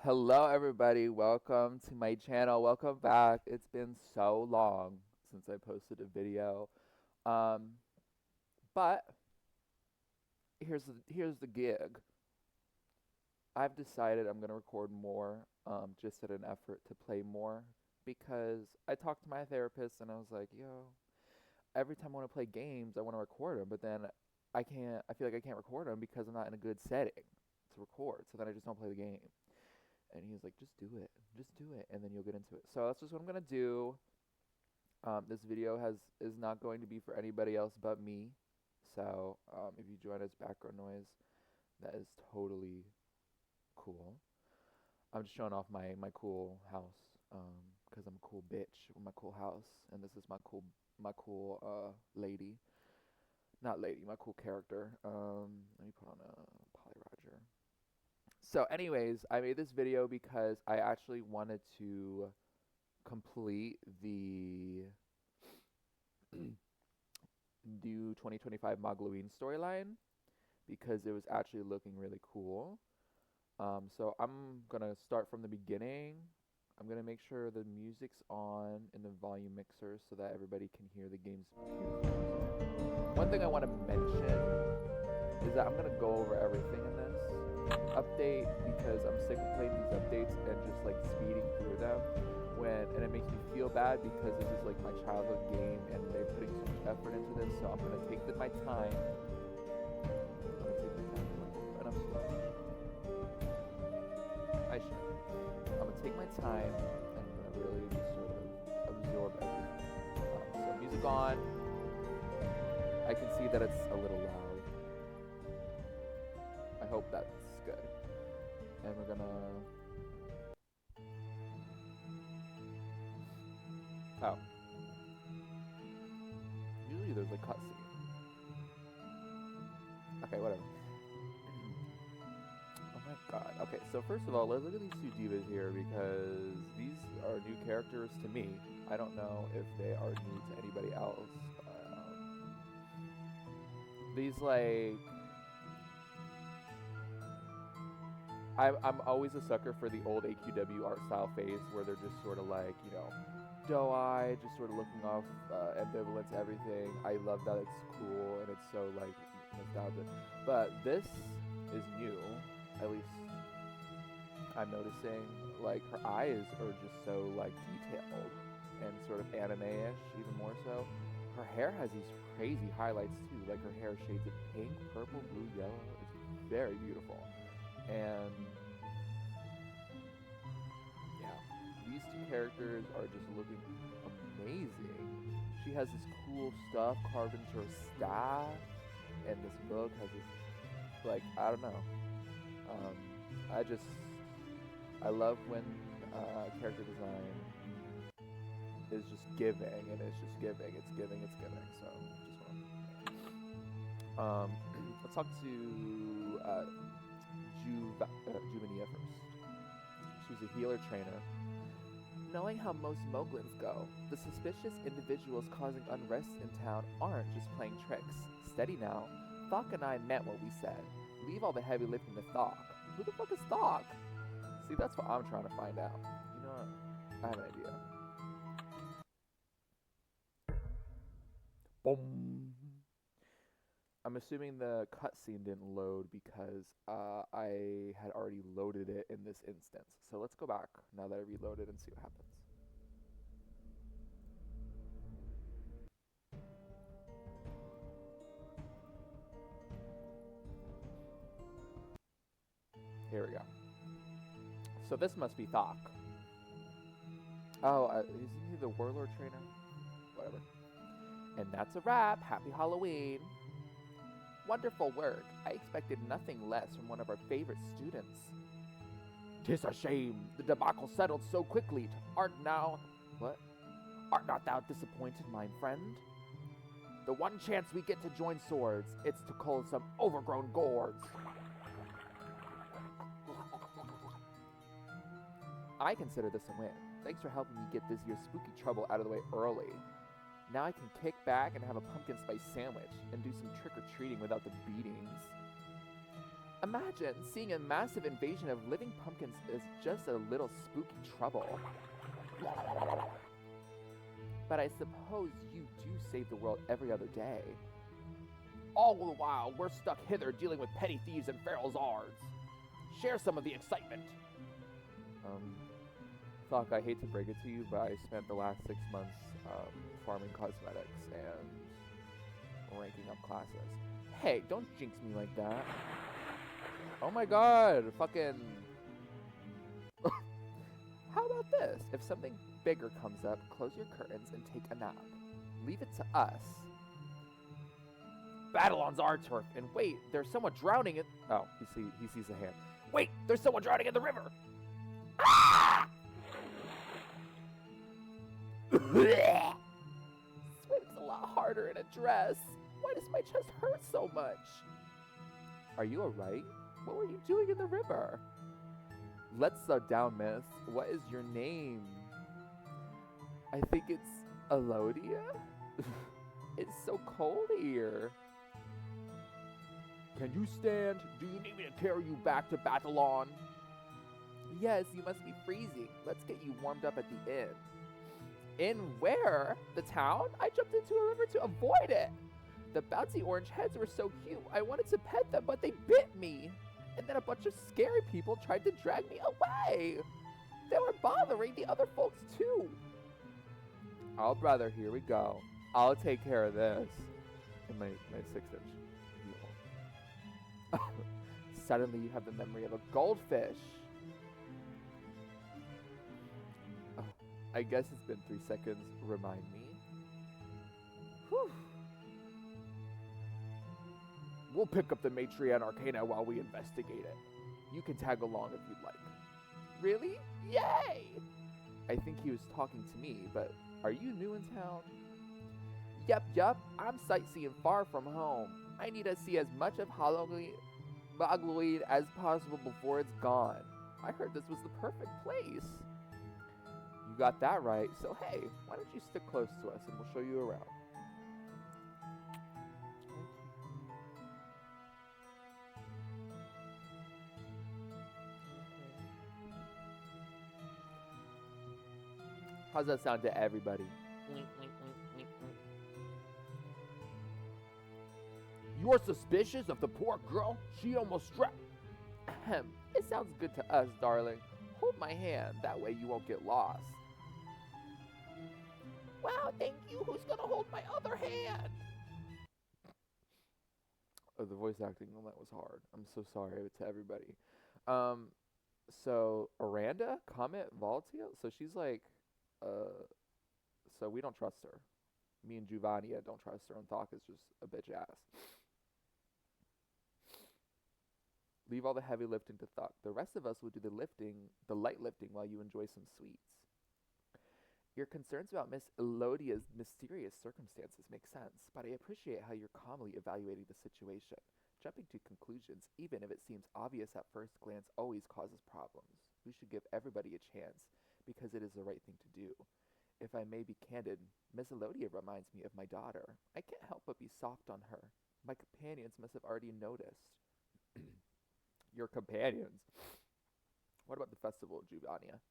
Hello, everybody. Welcome to my channel. Welcome back. It's been so long since I posted a video. Um, but here's the gig. I've decided I'm gonna record more, just at an effort to play more because I talked to my therapist and I was like, yo, every time I want to play games, I want to record them, but then I can't. I feel like I can't record them because I'm not in a good setting to record. So then I just don't play the game. And he was like, just do it, and then you'll get into it. So that's just what I'm gonna do. This video is not going to be for anybody else but me. So if you join as background noise, that is totally cool. I'm just showing off my cool house because I'm a cool bitch with my cool house, and this is my cool lady, not lady, my cool character. Let me put on a Polly Roger. So, anyways, I made this video because I actually wanted to complete the new 2025 mogloween storyline because it was actually looking really cool. So I'm gonna start from the beginning. I'm gonna make sure the music's on in the volume mixer so that everybody can hear the game's beautiful music. One thing I want to mention is that I'm gonna go over everything in this update because I'm sick of playing these updates and just like speeding through them and it makes me feel bad because this is like my childhood game and they're putting so much effort into this, so I'm gonna take my time. I'm gonna take my time and I'm slow. I should. I'm gonna take my time and I'm gonna really just sort of absorb everything. So music on. I can see that it's a little loud. I hope that's good. And we're gonna. Oh. Usually there's a cutscene. Okay, whatever. Oh my god. Okay, so first of all, let's look at these two divas here because these are new characters to me. I don't know if they are new to anybody else. These like I'm always a sucker for the old AQW art style phase where they're just sort of like, doe-eyed, just sort of looking off, ambivalent to everything. I love that it's cool and it's so like nostalgic. But this is new, at least I'm noticing. Like her eyes are just so like detailed and sort of anime-ish, even more so. Her hair has these crazy highlights too. Like her hair shades of pink, purple, blue, yellow. It's very beautiful. And yeah, these two characters are just looking amazing. She has this cool stuff carved into her staff, and this book has this, like, I don't know. I just, I love when character design is just giving, and it's just giving, it's giving, it's giving. So, just want let's talk to Juvenia first. She's a healer trainer. Knowing how most Moglins go, the suspicious individuals causing unrest in town aren't just playing tricks. Steady now. Thok and I meant what we said. Leave all the heavy lifting to Thok. Who the fuck is Thok? See, that's what I'm trying to find out. You know what? I have an idea. Boom. I'm assuming the cutscene didn't load because I had already loaded it in this instance. So let's go back now that I reloaded and see what happens. Here we go. So this must be Thok. Oh, isn't he the warlord trainer? Whatever. And that's a wrap. Happy Halloween. Wonderful work. I expected nothing less from one of our favorite students. 'Tis a shame the debacle settled so quickly. What? Art not thou disappointed, mine friend? The one chance we get to join swords, it's to cull some overgrown gourds. I consider this a win. Thanks for helping me get this year's spooky trouble out of the way early. Now I can kick back and have a pumpkin spice sandwich and do some trick-or-treating without the beatings. Imagine seeing a massive invasion of living pumpkins is just a little spooky trouble. But I suppose you do save the world every other day. All the while, we're stuck hither dealing with petty thieves and feral czars. Share some of the excitement. Um, Fuck, I hate to break it to you, but I spent the last 6 months farming cosmetics and ranking up classes. Hey, don't jinx me like that. Oh my god, fucking... How about this? If something bigger comes up, close your curtains and take a nap. Leave it to us. Battle on our turf, and wait, there's someone drowning in... Oh, he sees a hand. Wait, there's someone drowning in the river! Ah! Swimming's a lot harder in a dress. Why does my chest hurt so much? Are you alright? What were you doing in the river? Let's slow down, miss. What is your name? I think it's Elodia? It's so cold here. Can you stand? Do you need me to carry you back to Batalon? Yes, you must be freezing. Let's get you warmed up at the inn. In where? The town? I jumped into a river to avoid it. The bouncy orange heads were so cute. I wanted to pet them, but they bit me. And then a bunch of scary people tried to drag me away. They were bothering the other folks too. Oh, brother, here we go. I'll take care of this. In my 6-inch heel. Suddenly you have the memory of a goldfish. I guess it's been 3 seconds. Remind me. Whew. We'll pick up the Matriarch Arcana while we investigate it. You can tag along if you'd like. Really? Yay! I think he was talking to me, but are you new in town? Yup. I'm sightseeing far from home. I need to see as much of mogloween as possible before it's gone. I heard this was the perfect place. You got that right. So hey, why don't you stick close to us and we'll show you around. How's that sound to everybody? You're suspicious of the poor girl? She almost struck. Ahem. It sounds good to us, darling. Hold my hand. That way you won't get lost. Wow, thank you. Who's gonna hold my other hand? Oh, the voice acting on that was hard. I'm so sorry to everybody. So Aranda, Comet, Voltia. So she's like, so we don't trust her. Me and Giovannia don't trust her, and Thok is just a bitch ass. Leave all the heavy lifting to Thok. The rest of us will do the light lifting while you enjoy some sweets. Your concerns about Miss Elodia's mysterious circumstances make sense, but I appreciate how you're calmly evaluating the situation. Jumping to conclusions, even if it seems obvious at first glance, always causes problems. We should give everybody a chance, because it is the right thing to do. If I may be candid, Miss Elodia reminds me of my daughter. I can't help but be soft on her. My companions must have already noticed. Your companions? What about the festival, Giovannia?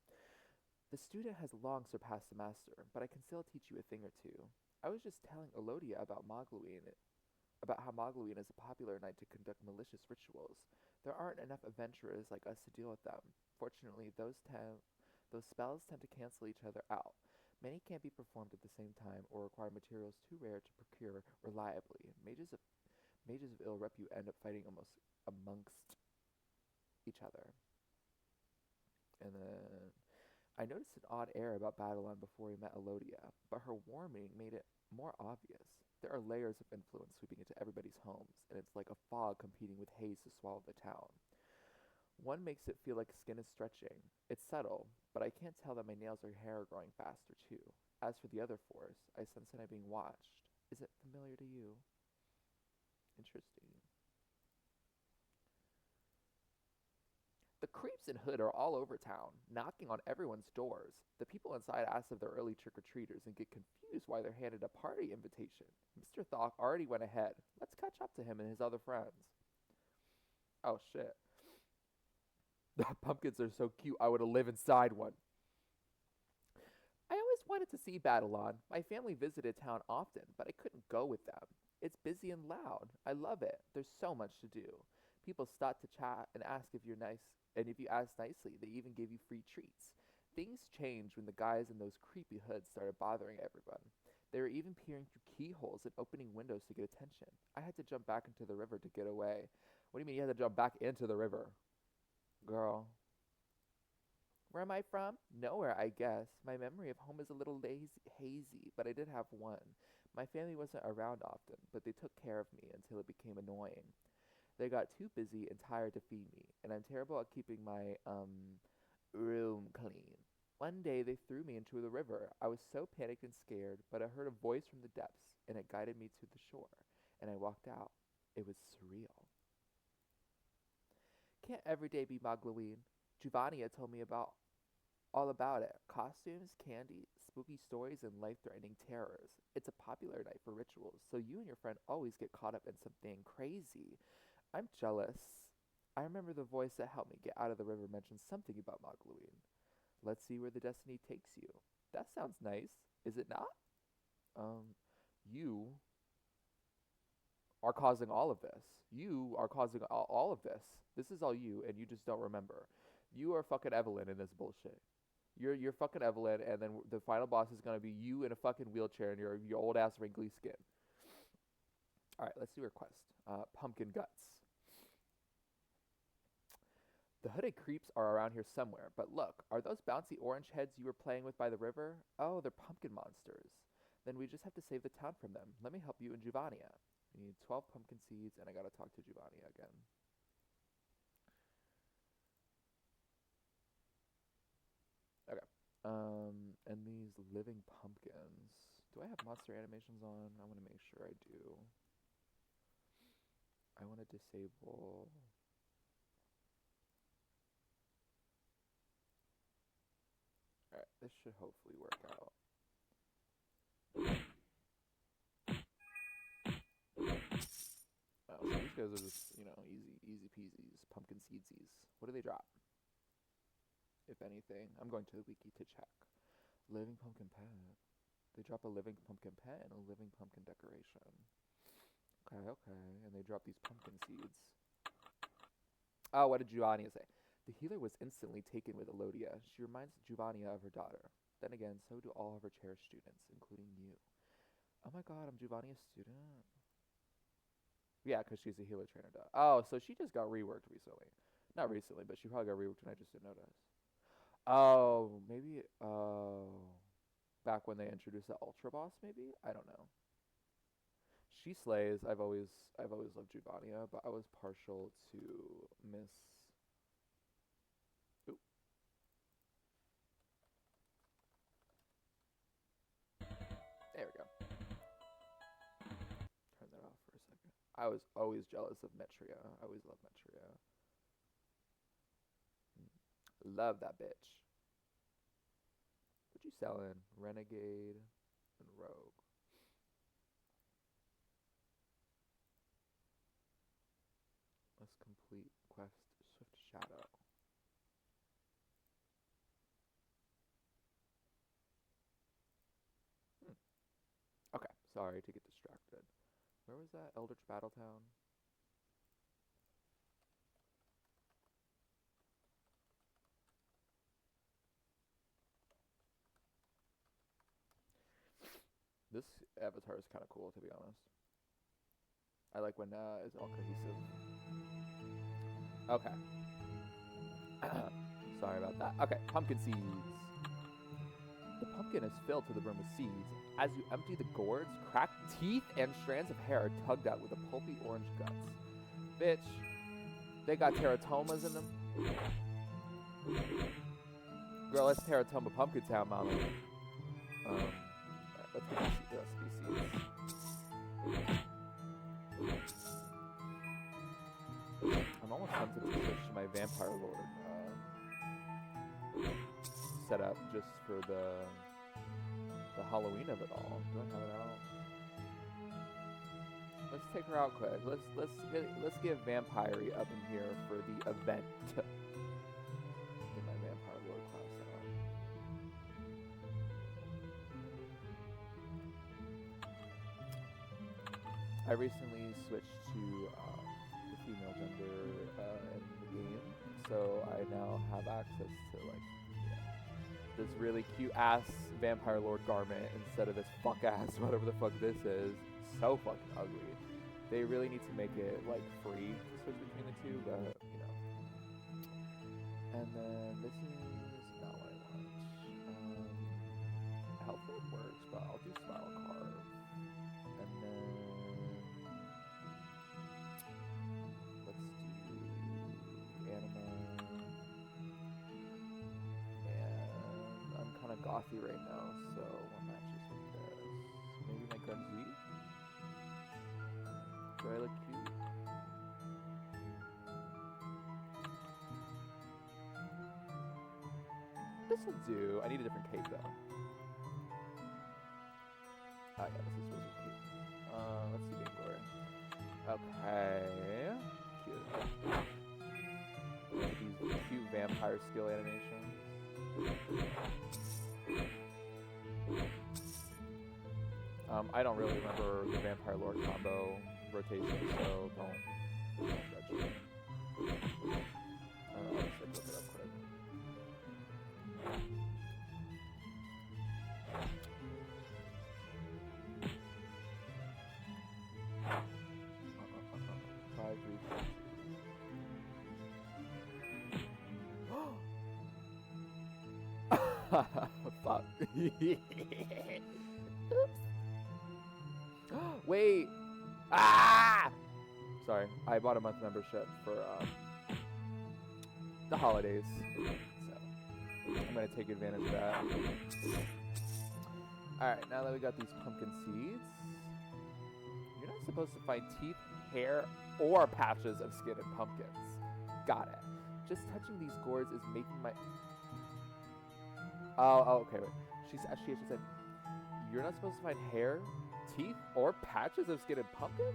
The student has long surpassed the master, but I can still teach you a thing or two. I was just telling Elodia about how mogloween is a popular night to conduct malicious rituals. There aren't enough adventurers like us to deal with them. Fortunately, those spells tend to cancel each other out. Many can't be performed at the same time or require materials too rare to procure reliably. Mages of ill repute end up fighting almost amongst each other. And then I noticed an odd air about Battleon before we met Elodia, but her warning made it more obvious. There are layers of influence sweeping into everybody's homes, and it's like a fog competing with haze to swallow the town. One makes it feel like skin is stretching. It's subtle, but I can't tell that my nails or hair are growing faster too. As for the other force, I sense that I'm being watched. Is it familiar to you? Interesting. The creeps in Hood are all over town, knocking on everyone's doors. The people inside ask if they're early trick-or-treaters and get confused why they're handed a party invitation. Mr. Thok already went ahead. Let's catch up to him and his other friends. Oh shit. The pumpkins are so cute. I would have lived inside one. I always wanted to see Babylon. My family visited town often, but I couldn't go with them. It's busy and loud. I love it. There's so much to do. People stop to chat and ask if you're nice, and if you ask nicely, they even give you free treats. Things changed when the guys in those creepy hoods started bothering everyone. They were even peering through keyholes and opening windows to get attention. I had to jump back into the river to get away. What do you mean you had to jump back into the river? Girl, where am I from? Nowhere, I guess. My memory of home is a little hazy, but I did have one. My family wasn't around often, but they took care of me until it became annoying. They got too busy and tired to feed me, and I'm terrible at keeping my, room clean. One day they threw me into the river. I was so panicked and scared, but I heard a voice from the depths, and it guided me to the shore, and I walked out. It was surreal. Can't every day be mogloween? Giovannia told me about all about it. Costumes, candy, spooky stories, and life threatening terrors. It's a popular night for rituals, so you and your friend always get caught up in something crazy. I'm jealous. I remember the voice that helped me get out of the river mentioned something about Mogloween. Let's see where the destiny takes you. That sounds nice, is it not? Um, you are causing all of this. You are causing all of this. This is all you, and you just don't remember. You are fucking Evelyn in this bullshit. You're fucking Evelyn, and then the final boss is gonna be you in a fucking wheelchair and your old ass wrinkly skin. All right, let's do her quest. Pumpkin guts. The hooded creeps are around here somewhere, but look, are those bouncy orange heads you were playing with by the river? Oh, they're pumpkin monsters. Then we just have to save the town from them. Let me help you and Giovannia. We need 12 pumpkin seeds, and I gotta talk to Giovannia again. Okay. And these living pumpkins. Do I have monster animations on? I want to make sure I do. I want to disable. Alright, this should hopefully work out. Oh, so these guys are just, easy peasies. Pumpkin seedsies. What do they drop? If anything. I'm going to the wiki to check. Living pumpkin pet. They drop a living pumpkin pet and a living pumpkin decoration. Okay, okay. And they drop these pumpkin seeds. Oh, what did Giovanni say? The healer was instantly taken with Elodia. She reminds Giovannia of her daughter. Then again, so do all of her cherished students, including you. Oh my god, I'm Giovannia's student. Yeah, because she's a healer trainer. Duh. Oh, so she just got reworked recently. Not recently, but she probably got reworked and I just didn't notice. Oh, maybe. Oh, back when they introduced the Ultra Boss, maybe. I don't know. She slays. I've always loved Giovannia, but I was partial to Miss. Ooh, there we go. Turn that off for a second. I was always jealous of Metria. I always loved Metria. Love that bitch. What you selling? Renegade and Rogue. Let's complete quest Swift Shadow. Hmm. Okay, sorry to get distracted. Where was that? Eldritch Battletown? This avatar is kind of cool, to be honest. I like when it's all cohesive. Okay. Sorry about that. Okay, pumpkin seeds. The pumpkin is filled to the brim with seeds. As you empty the gourds, cracked teeth and strands of hair are tugged out with the pulpy orange guts. Bitch, they got teratomas in them. Girl, let's teratoma Pumpkin Town, mama. Let's get the recipe seeds. I'm almost tempted to switch to my Vampire Lord setup just for the Halloween of it all. Do I have it out? Let's take her out quick. Let's get vampire-y up in here for the event. Get my vampire lord class out. I recently switched to the female gender in the game, so I now have access to like this really cute ass vampire lord garment instead of this fuck ass whatever the fuck this is. So fucking ugly. They really need to make it like free to switch between the two, but you know. And then this is not what I want. Health food works, but I'll do smile carve. And then let's do anima. And I'm kind of gothy right now, so what matches with this? Maybe my grungy? Do I look cute? This will do. I need a different cape though. Ah, yeah, this is really cute. Let's see Game Glory. Okay. Cute. These cute vampire skill animations. I don't really remember the Vampire Lord combo rotation, so don't judge me. I'll just like, look it up quick. Five, three, two. Fuck. Oops. Wait. Ah! Sorry, I bought a month membership for the holidays, so I'm gonna take advantage of that. Alright, now that we got these pumpkin seeds, you're not supposed to find teeth, hair, or patches of skin in pumpkins. Got it. Just touching these gourds is making my... Oh, okay, wait. She actually said, you're not supposed to find hair, teeth, or patches of skin in pumpkins?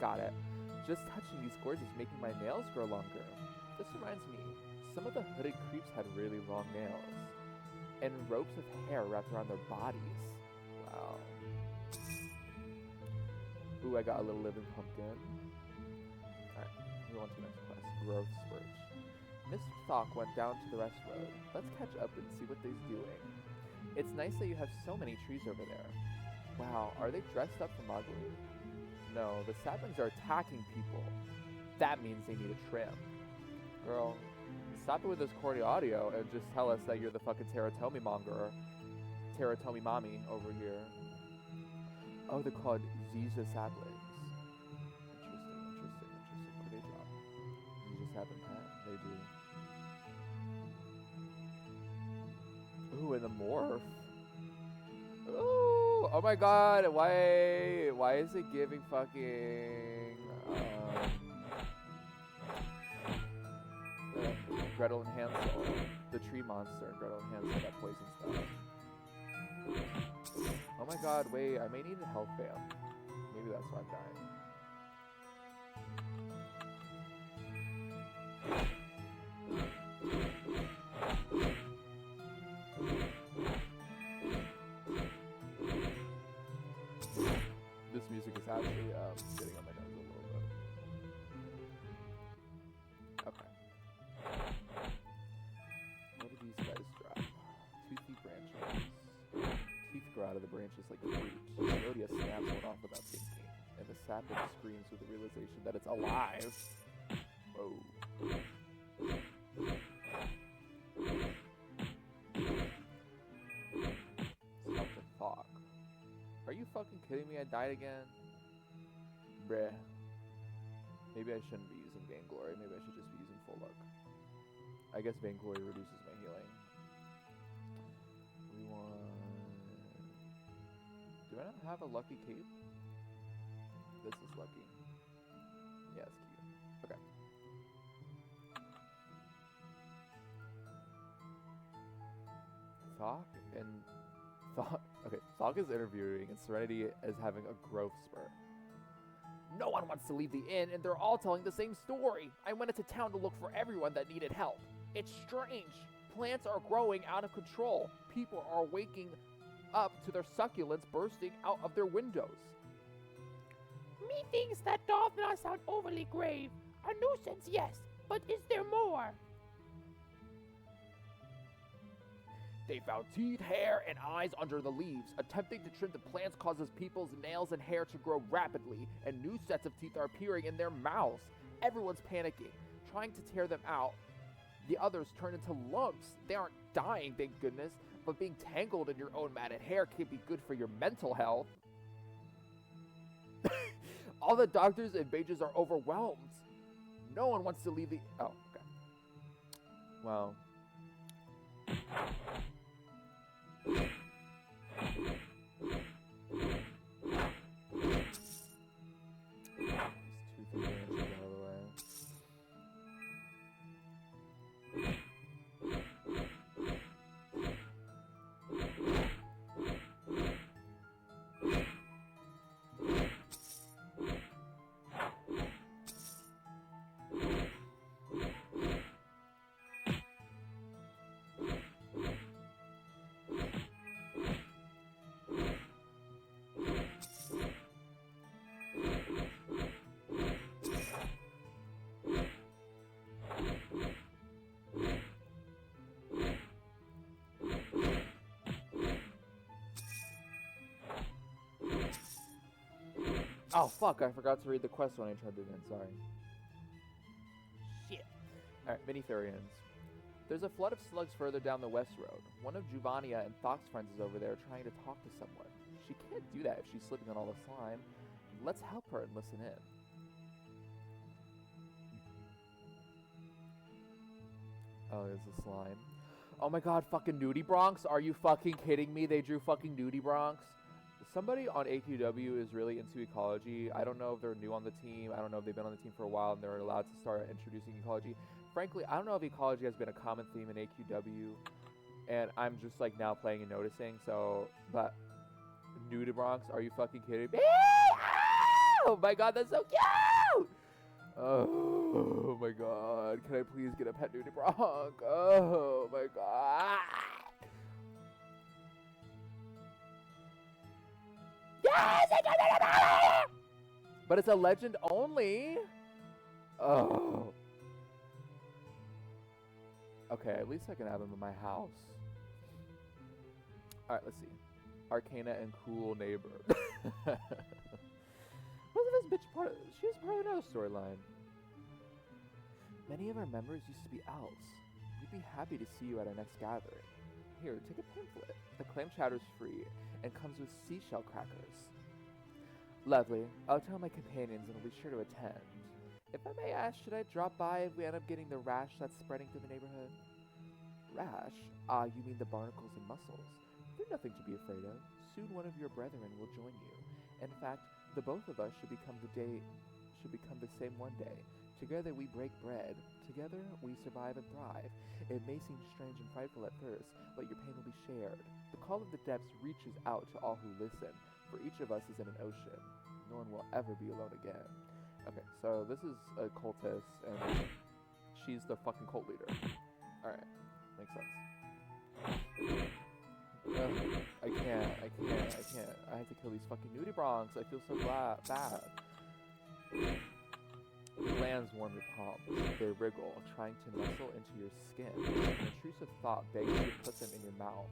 Got it. Just touching these gourds is making my nails grow longer. This reminds me, some of the hooded creeps had really long nails. And ropes of hair wrapped around their bodies. Wow. Ooh, I got a little living pumpkin. Alright, move on to the next quest. Growth Spurge. Mr. Thok went down to the rest road. Let's catch up and see what they's doing. It's nice that you have so many trees over there. Wow, are they dressed up for mogloween? No, the saplings are attacking people. That means they need a trim. Girl, stop it with this corny audio and just tell us that you're the fucking Teratomi monger. Teratomi mommy over here. Oh, they're called Zija saplings. Interesting. Where they drop? Zija sapling pet? They do. Ooh, and the morph. Ooh, oh my god, why is it giving fucking, Gretel and Hansel, the tree monster and Gretel and Hansel, that poison stuff. Oh my god, wait, I may need a health bam. Maybe that's why I'm dying. This music is actually getting on my nose a little bit. Okay. What do these guys drop? Toothy branches. Teeth grow out of the branches like fruit. Rhodia snaps one off without thinking, and the sapling screams with the realization that it's alive. Whoa. Something fuck. Are you fucking kidding me? I died again? Bruh. Maybe I shouldn't be using Vainglory. Maybe I should just be using Full Luck. I guess Vainglory reduces my healing. We want... Do I not have a lucky cape? This is lucky. Yeah, it's cute. Okay. Thok and... Okay, Thok is interviewing and Serenity is having a growth spurt. No one wants to leave the inn, and they're all telling the same story. I went into town to look for everyone that needed help. It's strange. Plants are growing out of control. People are waking up to their succulents bursting out of their windows. Methinks that doth not sound overly grave. A nuisance, yes, but is there more? They found teeth, hair, and eyes under the leaves. Attempting to trim the plants causes people's nails and hair to grow rapidly, and new sets of teeth are appearing in their mouths. Everyone's panicking, trying to tear them out. The others turn into lumps. They aren't dying, thank goodness, but being tangled in your own matted hair can be good for your mental health. All the doctors and mages are overwhelmed. No one wants to leave the... Oh, okay. Well... These 2 3 inches out of the way. Oh, fuck, I forgot to read the quest when I tried it in, sorry. Shit. Alright, mini-Thurians. There's a flood of slugs further down the west road. One of Juvania and Thok's friends is over there trying to talk to someone. She can't do that if she's slipping on all the slime. Let's help her and listen in. Oh, there's the slime. Oh my god, fucking Nudie Bronx? Are you fucking kidding me? They drew fucking Nudie Bronx? Somebody on AQW is really into ecology. I don't know if they're new on the team. I don't know if they've been on the team for a while and they're allowed to start introducing ecology. Frankly, I don't know if ecology has been a common theme in AQW. And I'm just like now playing and noticing. So, but Nudie Bronx, are you fucking kidding me? Oh my god, that's so cute! Oh my god, can I please get a pet Nudie Bronx? Oh my god. Yes! But it's a legend only. Oh. Okay, at least I can have him in my house. Alright, let's see. Arcana and cool neighbor. Wasn't this bitch part of... She was part of another storyline. Many of our members used to be elves. We'd be happy to see you at our next gathering. Here, take a pamphlet. The clam chowder's free and comes with seashell crackers. Lovely. I'll tell my companions and I'll be sure to attend. If I may ask, should I drop by if we end up getting the rash that's spreading through the neighborhood? Rash? Ah, you mean the barnacles and mussels. They're nothing to be afraid of. Soon one of your brethren will join you. In fact, the both of us should become the same one day. Together we break bread. Together we survive and thrive. It may seem strange and frightful at first, but your pain will be shared. The call of the depths reaches out to all who listen, for each of us is in an ocean. No one will ever be alone again. Okay, so this is a cultist, and she's the fucking cult leader. Alright, makes sense. I can't. I have to kill these fucking Nudie Bronx. I feel so bad. The glands warm your palms. They wriggle, trying to nestle into your skin. An intrusive thought begs you to put them in your mouth.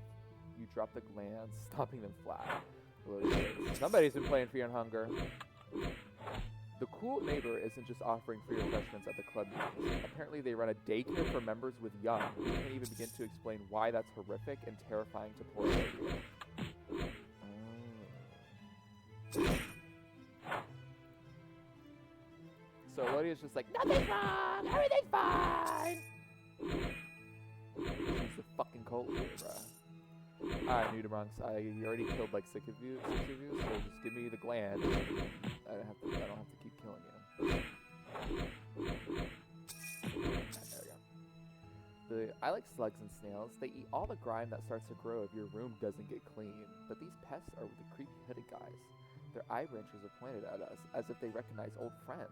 You drop the glands, stopping them flat. Somebody's been playing Fear and Hunger. The cool neighbor isn't just offering free refreshments at the club meetings. Apparently they run a daycare for members with young. We can't even begin to explain why that's horrific and terrifying to poor Olivia. So Elodia's just like, nothing's wrong! Everything's fine! She's the fucking cult leader, bruh. Alright, Nudie Bronx, I already killed like 6 of you, so just give me the gland. I don't have to keep killing you. There we go. I like slugs and snails. They eat all the grime that starts to grow if your room doesn't get clean. But these pests are the creepy hooded guys. Their eye branches are pointed at us, as if they recognize old friends.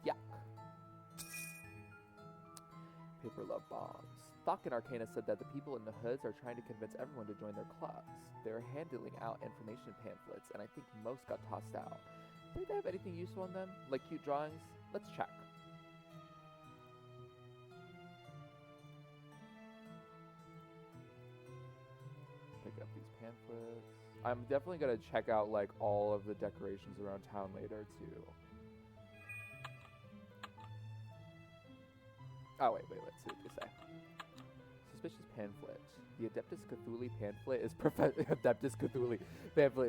Yuck. Paper love bombs. Thok and Arcana said that the people in the hoods are trying to convince everyone to join their clubs. They're handing out information pamphlets, and I think most got tossed out. Did they have anything useful in them? Like cute drawings? Let's check. Pick up these pamphlets. I'm definitely going to check out like all of the decorations around town later too. Oh wait, let's see what they say. Suspicious pamphlet. The Adeptus Cthulhi pamphlet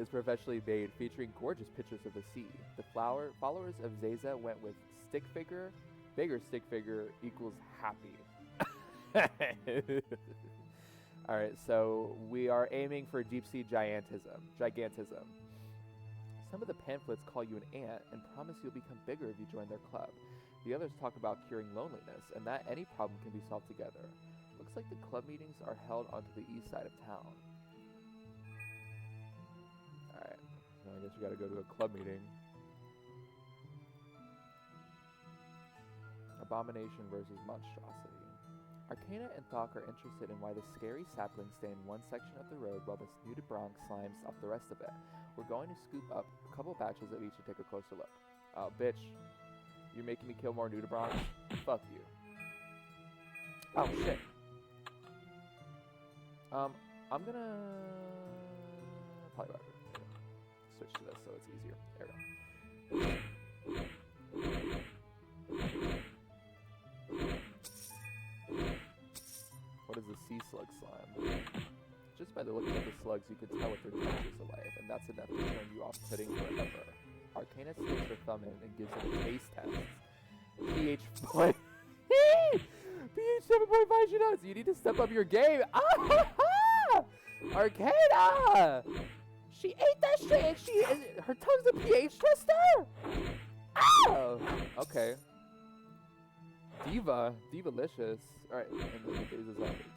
is professionally made, featuring gorgeous pictures of the sea. The followers of Zeza went with stick figure. Bigger stick figure equals happy. All right, so we are aiming for deep sea gigantism. Some of the pamphlets call you an ant and promise you'll become bigger if you join their club. The others talk about curing loneliness and that any problem can be solved together. Looks like the club meetings are held onto the east side of town. Alright, so I guess we gotta go to a club meeting. Abomination versus monstrosity. Arcana and Thok are interested in why the scary saplings stay in one section of the road while the nudibranch slimes up the rest of it. We're going to scoop up a couple batches of each and take a closer look. Oh, bitch. You're making me kill more nudibranchs? Fuck you. Oh, shit. I'm gonna probably switch to this so it's easier. There we go. What is a sea slug slime? Just by the look of the slugs, you can tell if they're dangerous alive, and that's enough to turn you off pudding forever. Arcana sticks her thumb in and gives it a taste test. pH 7.5 should know, so you need to step up your game. Arcana! She ate that shit and her tongue's a pH tester? Oh! Okay. Divalicious. Alright, and then there's the zombies.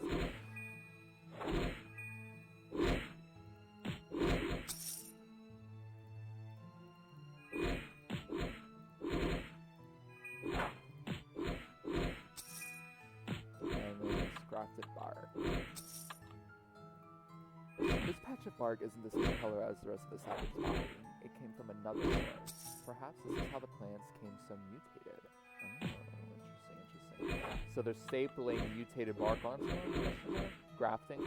Crafted bark. This patch of bark isn't the same color as the rest of the sapling's body. It came from another source. Perhaps this is how the plants came so mutated. Oh, interesting. So they're stapling mutated bark onto them? Grafting?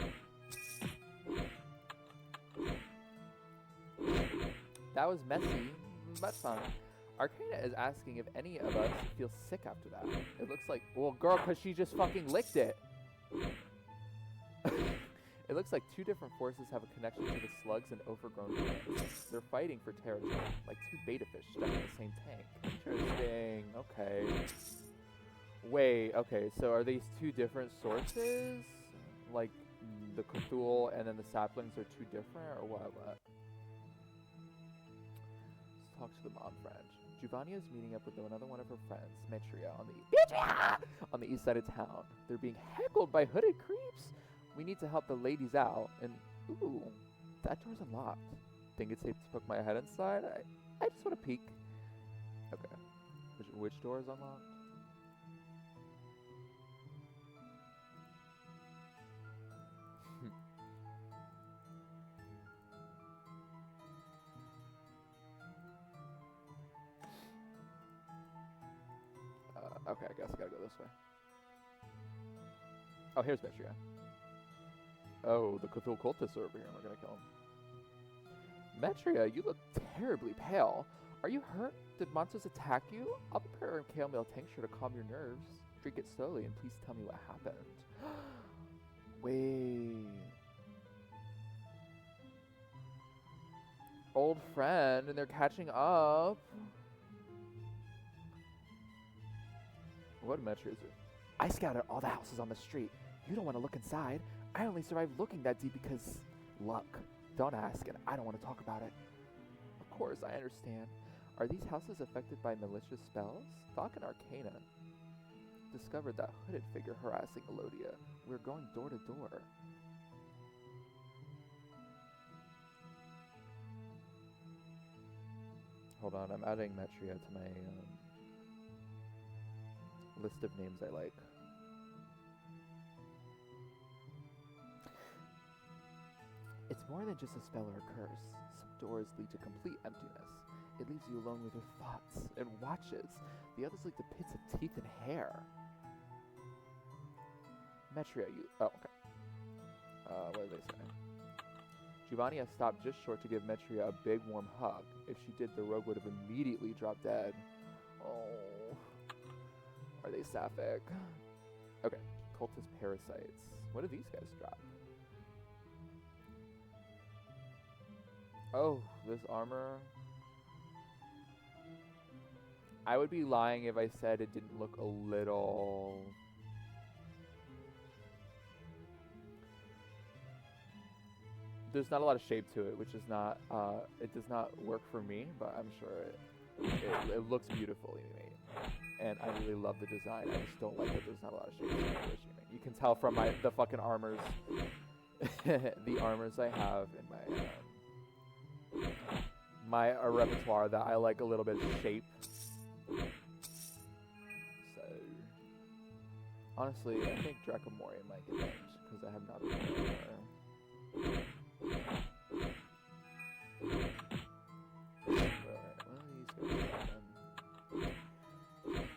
That was messy, but fun. Arcana is asking if any of us feel sick after that. It looks like, well, girl, because she just fucking licked it. It looks like two different forces have a connection to the slugs and overgrown plants. They're fighting for territory, like two beta fish stuck in the same tank. Interesting. Okay. Wait, okay, so are these two different sources? Like, the Cthulhu and then the saplings are two different, or what? Let's talk to the mom friend. Giovanni is meeting up with another one of her friends, Metria, on the east side of town. They're being heckled by hooded creeps. We need to help the ladies out, and ooh, that door's unlocked. Think it's safe to poke my head inside? I just want to peek. Okay. Which door is unlocked? Okay, I guess I gotta go this way. Oh, here's Metria. Oh, the Cthulhu cultists are over here, and we're gonna kill him. Metria, you look terribly pale. Are you hurt? Did monsters attack you? I'll prepare a chamomile tincture to calm your nerves. Drink it slowly, and please tell me what happened. Wait. Old friend, and they're catching up. What Metria is it? I scouted all the houses on the street. You don't want to look inside. I only survived looking that deep because luck. Don't ask, and I don't want to talk about it. Of course, I understand. Are these houses affected by malicious spells? Thok and Arcana discovered that hooded figure harassing Elodia. We're going door to door. Hold on, I'm adding Metria to my list of names I like. It's more than just a spell or a curse. Some doors lead to complete emptiness. It leaves you alone with your thoughts and watches. The others lead to pits of teeth and hair. Metria, you... Oh, okay. What did they say? Giovanni has stopped just short to give Metria a big warm hug. If she did, the rogue would have immediately dropped dead. Oh. Are they sapphic? Okay. Cultist parasites. What do these guys drop? Oh, this armor. I would be lying if I said it didn't look a little... There's not a lot of shape to it, which is not, it does not work for me, but I'm sure it looks beautifully made. And I really love the design. I just don't like that there's not a lot of shape to it. You can tell from the fucking armors, the armors I have in my repertoire that I like a little bit of shape. So, honestly, I think Dracomori might get named, because I have not been there.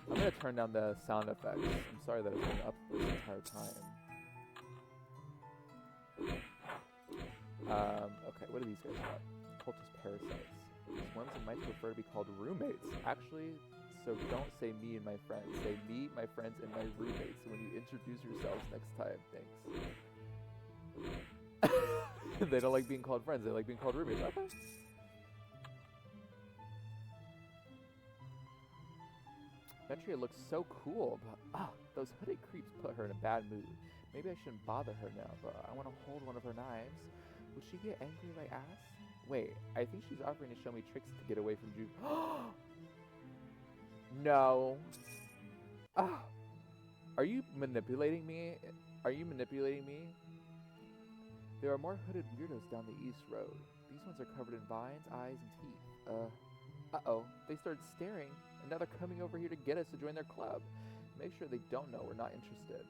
I'm gonna turn down the sound effects. I'm sorry that it's been up this entire time. Okay, what do these guys got? Cultist parasites. These worms and mice prefer to be called roommates. Actually, so don't say me and my friends. Say me, my friends, and my roommates when you introduce yourselves next time. Thanks. They don't like being called friends. They like being called roommates. Okay. Metria looks so cool, but those hooded creeps put her in a bad mood. Maybe I shouldn't bother her now, but I want to hold one of her knives. Will she get angry if I ask? Wait, I think she's offering to show me tricks to get away from Jude. No. Are you manipulating me? Are you manipulating me? There are more hooded weirdos down the east road. These ones are covered in vines, eyes, and teeth. Uh-oh. They started staring, and now they're coming over here to get us to join their club. Make sure they don't know we're not interested.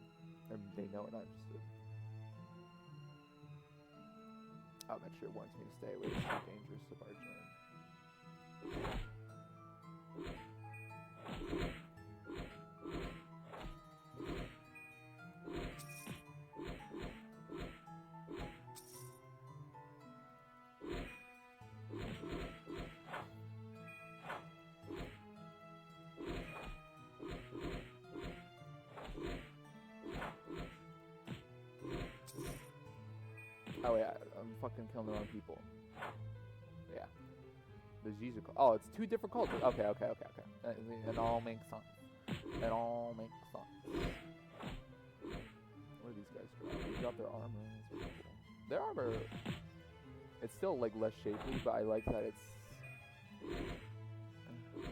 Or they know we're not interested. Oh, Metria warns me to stay away. It's too dangerous to barge in. Oh yeah, I'm fucking killing the wrong people. Yeah. The Jizuko. Oh, it's two different cultures. Okay. It all makes sense. It all makes sense. What do these guys drop? They drop their armor. That's pretty cool. Their armor, it's still like less shapely, but I like that it's...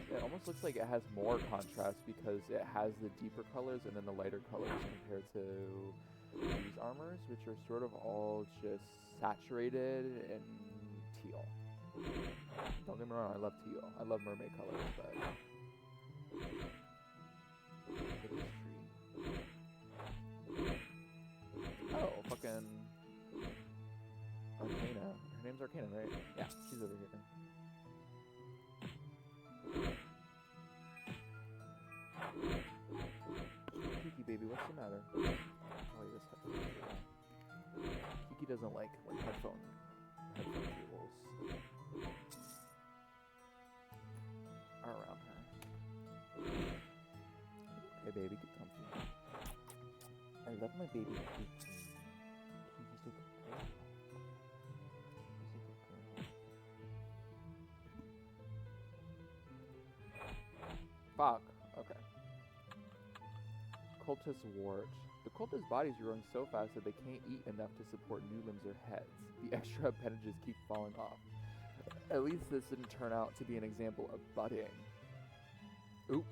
It almost looks like it has more contrast because it has the deeper colors and then the lighter colors compared to these armors, which are sort of all just saturated in teal. Don't get me wrong, I love teal. I love mermaid colors, but... Look at this tree. Oh, fucking... Arcana. Her name's Arcana, right? Yeah, she's over here. Kiki, baby, what's the matter? Probably this headphone. Kiki doesn't like when headphone cables are around her. Okay, baby, get comfy. I love my baby Kiki. Kiki's a good girl. Kiki's a good girl. Fuck. Okay. Cultist wart. The cultist bodies are growing so fast that they can't eat enough to support new limbs or heads. The extra appendages keep falling off. At least this didn't turn out to be an example of budding. Oop.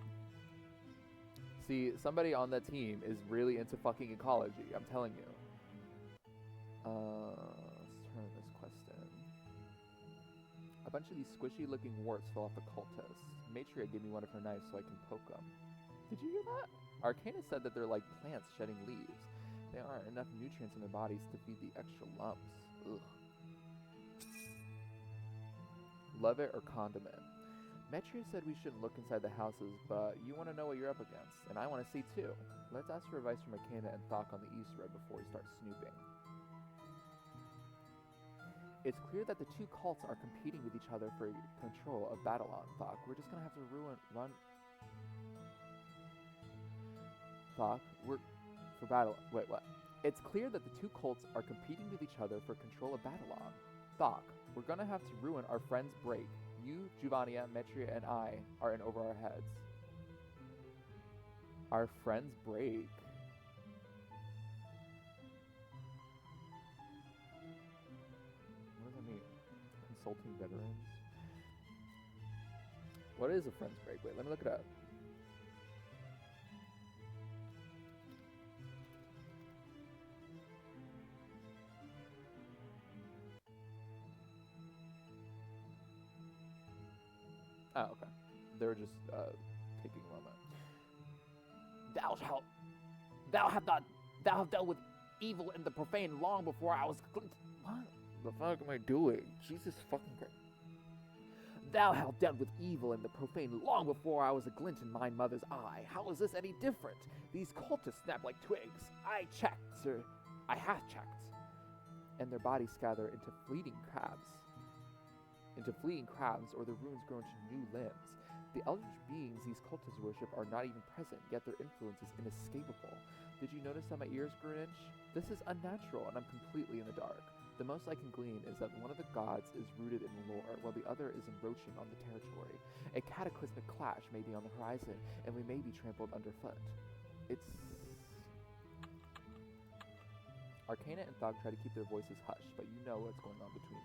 See, somebody on that team is really into fucking ecology, I'm telling you. Let's turn this quest in. bunch of these squishy-looking warts fell off the cultists. Matria gave me one of her knives so I can poke them. Did you hear that? Arcana said that they're like plants shedding leaves. There aren't enough nutrients in their bodies to feed the extra lumps. Ugh. Love it or condiment? Metria said we shouldn't look inside the houses, but you want to know what you're up against, and I want to see too. Let's ask for advice from Arcana and Thok on the Easter egg before we start snooping. It's clear that the two cults are competing with each other for control of Babylon, Thok. We're just gonna have to run. Thok, we're for battle. Wait, what? It's clear that the two cults are competing with each other for control of Babylon. Thok, we're gonna have to ruin our friend's break. You, Juvania, Metria, and I are in over our heads. Our friend's break. What does that mean? Consulting veterans? What is a friend's break? Wait, let me look it up. Oh, okay. They're just taking a moment. Thou have dealt with evil and the profane long before I was. What? The fuck am I doing? Jesus fucking Christ. Thou hast dealt with evil and the profane long before I was a glint in my mother's eye. How is this any different? These cultists snap like twigs. I checked, sir. I have checked. And their bodies gather into fleeting crabs, or the runes grow into new limbs. The eldritch beings these cultists worship are not even present, yet their influence is inescapable. Did you notice that my ears grew an inch? This is unnatural, and I'm completely in the dark. The most I can glean is that one of the gods is rooted in lore, while the other is encroaching on the territory. A cataclysmic clash may be on the horizon, and we may be trampled underfoot. It's... Arcana and Thog try to keep their voices hushed, but you know what's going on between...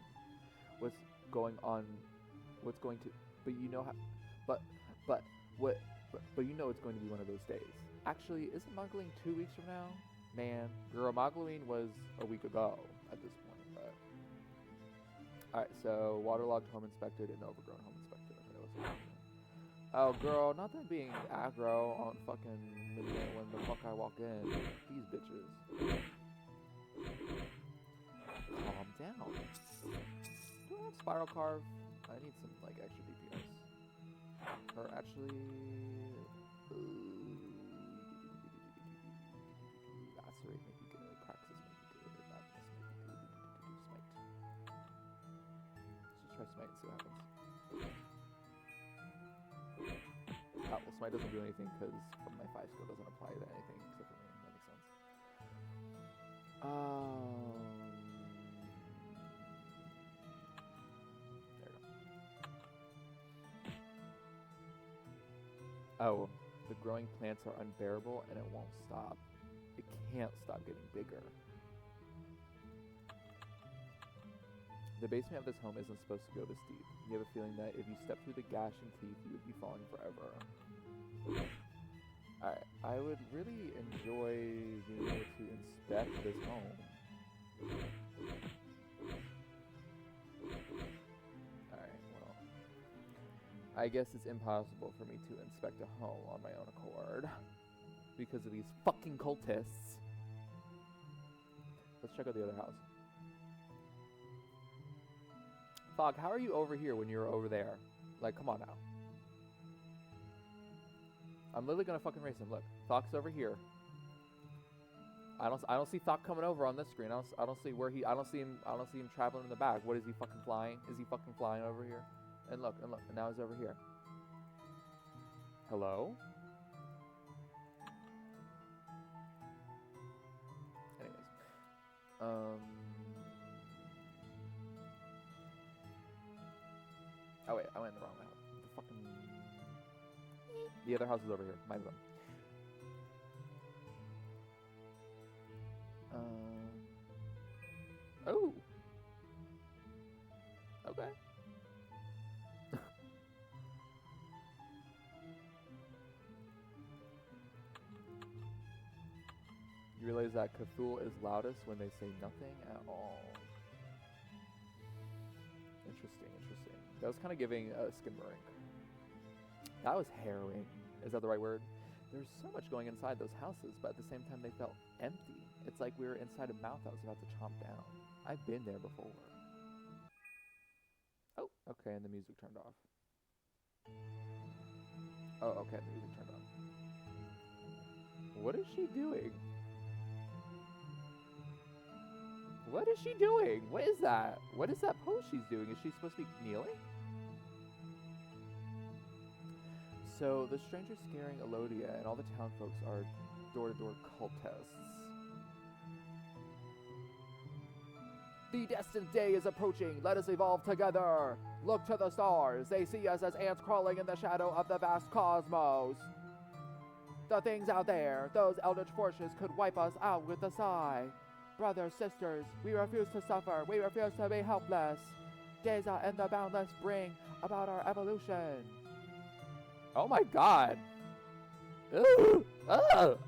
But you know it's going to be one of those days. Actually, isn't Mogloween 2 weeks from now? Man, girl, Mogloween was a week ago at this point, but... Alright, so waterlogged home inspected and overgrown home inspected. Okay, let's see. Oh, girl, not that being aggro on fucking midnight when the fuck I walk in. These bitches. Calm down. Do I have spiral carve? I need some, like, extra DPS. Or actually... Lacerate may be good. Praxis may be good. Madness may be good. Smite. Let's just try smite and see what happens. Oh, well, smite doesn't do anything because from my 5 skill doesn't apply to anything except for me. That makes sense. There we go. Oh, the growing plants are unbearable and it won't stop. It can't stop getting bigger. The basement of this home isn't supposed to go this deep. You have a feeling that if you step through the gash and teeth, you would be falling forever. Alright, I would really enjoy being able to inspect this home. Alright, well. I guess it's impossible for me to inspect a home on my own accord. Because of these fucking cultists. Let's check out the other house. Fog, how are you over here when you were over there? Like, come on now. I'm literally gonna fucking race him. Look, Thok's over here. I don't see Thok coming over on this screen. I don't see where I don't see him traveling in the back. What is he fucking flying? Is he fucking flying over here? And look, and now he's over here. Hello? Anyways. Oh wait, I went in the wrong house. The fucking... The other house is over here. Mind them. Oh! Okay. You realize that Cthulhu is loudest when they say nothing at all. Interesting, interesting. That was kind of giving Skidmarink. That was harrowing. Is that the right word? There's so much going inside those houses, but at the same time they felt empty. It's like we were inside a mouth I was about to chomp down. I've been there before. Oh, okay, and the music turned off. Oh, okay, the music turned on. What is she doing? What is she doing? What is that? What is that pose she's doing? Is she supposed to be kneeling? So the stranger scaring Elodia and all the town folks are door-to-door cultists. The destined day is approaching. Let us evolve together. Look to the stars. They see us as ants crawling in the shadow of the vast cosmos. The things out there, those eldritch forces could wipe us out with a sigh. Brothers, sisters, we refuse to suffer. We refuse to be helpless. Deza and the Boundless bring about our evolution. Oh my god. Ooh, oh,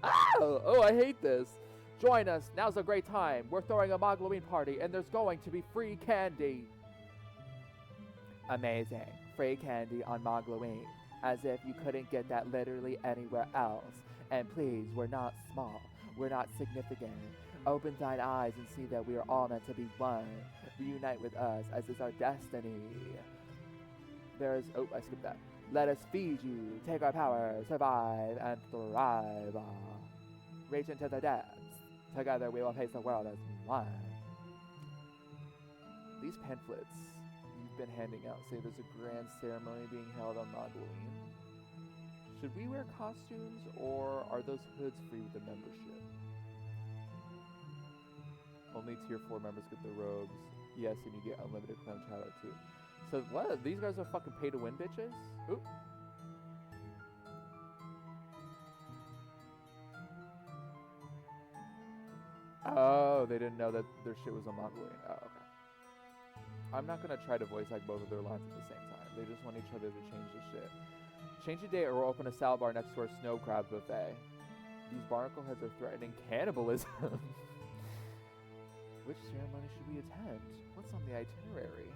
oh, I hate this. Join us. Now's a great time. We're throwing a mogloween party, and there's going to be free candy. Amazing. Free candy on mogloween. As if you couldn't get that literally anywhere else. And please, we're not small. We're not significant. Open thine eyes and see that we are all meant to be one. Reunite with us, as is our destiny. There's... Oh, I skipped that. Let us feed you. Take our power. Survive and thrive. Reach into the depths. Together we will face the world as one. These pamphlets you've been handing out say there's a grand ceremony being held on mogloween. Should we wear costumes, or are those hoods free with the membership? Only tier 4 members get the robes. Yes, and you get unlimited clam chowder too. So what? These guys are fucking pay to win bitches? Oop. Oh, they didn't know that their shit was on mogloween. Oh, okay. I'm not gonna try to voice act both of their lines at the same time. They just want each other to change the shit. Change the date or we'll open a salad bar next to our snow crab buffet. These barnacle heads are threatening cannibalism. Which ceremony should we attend? What's on the itinerary?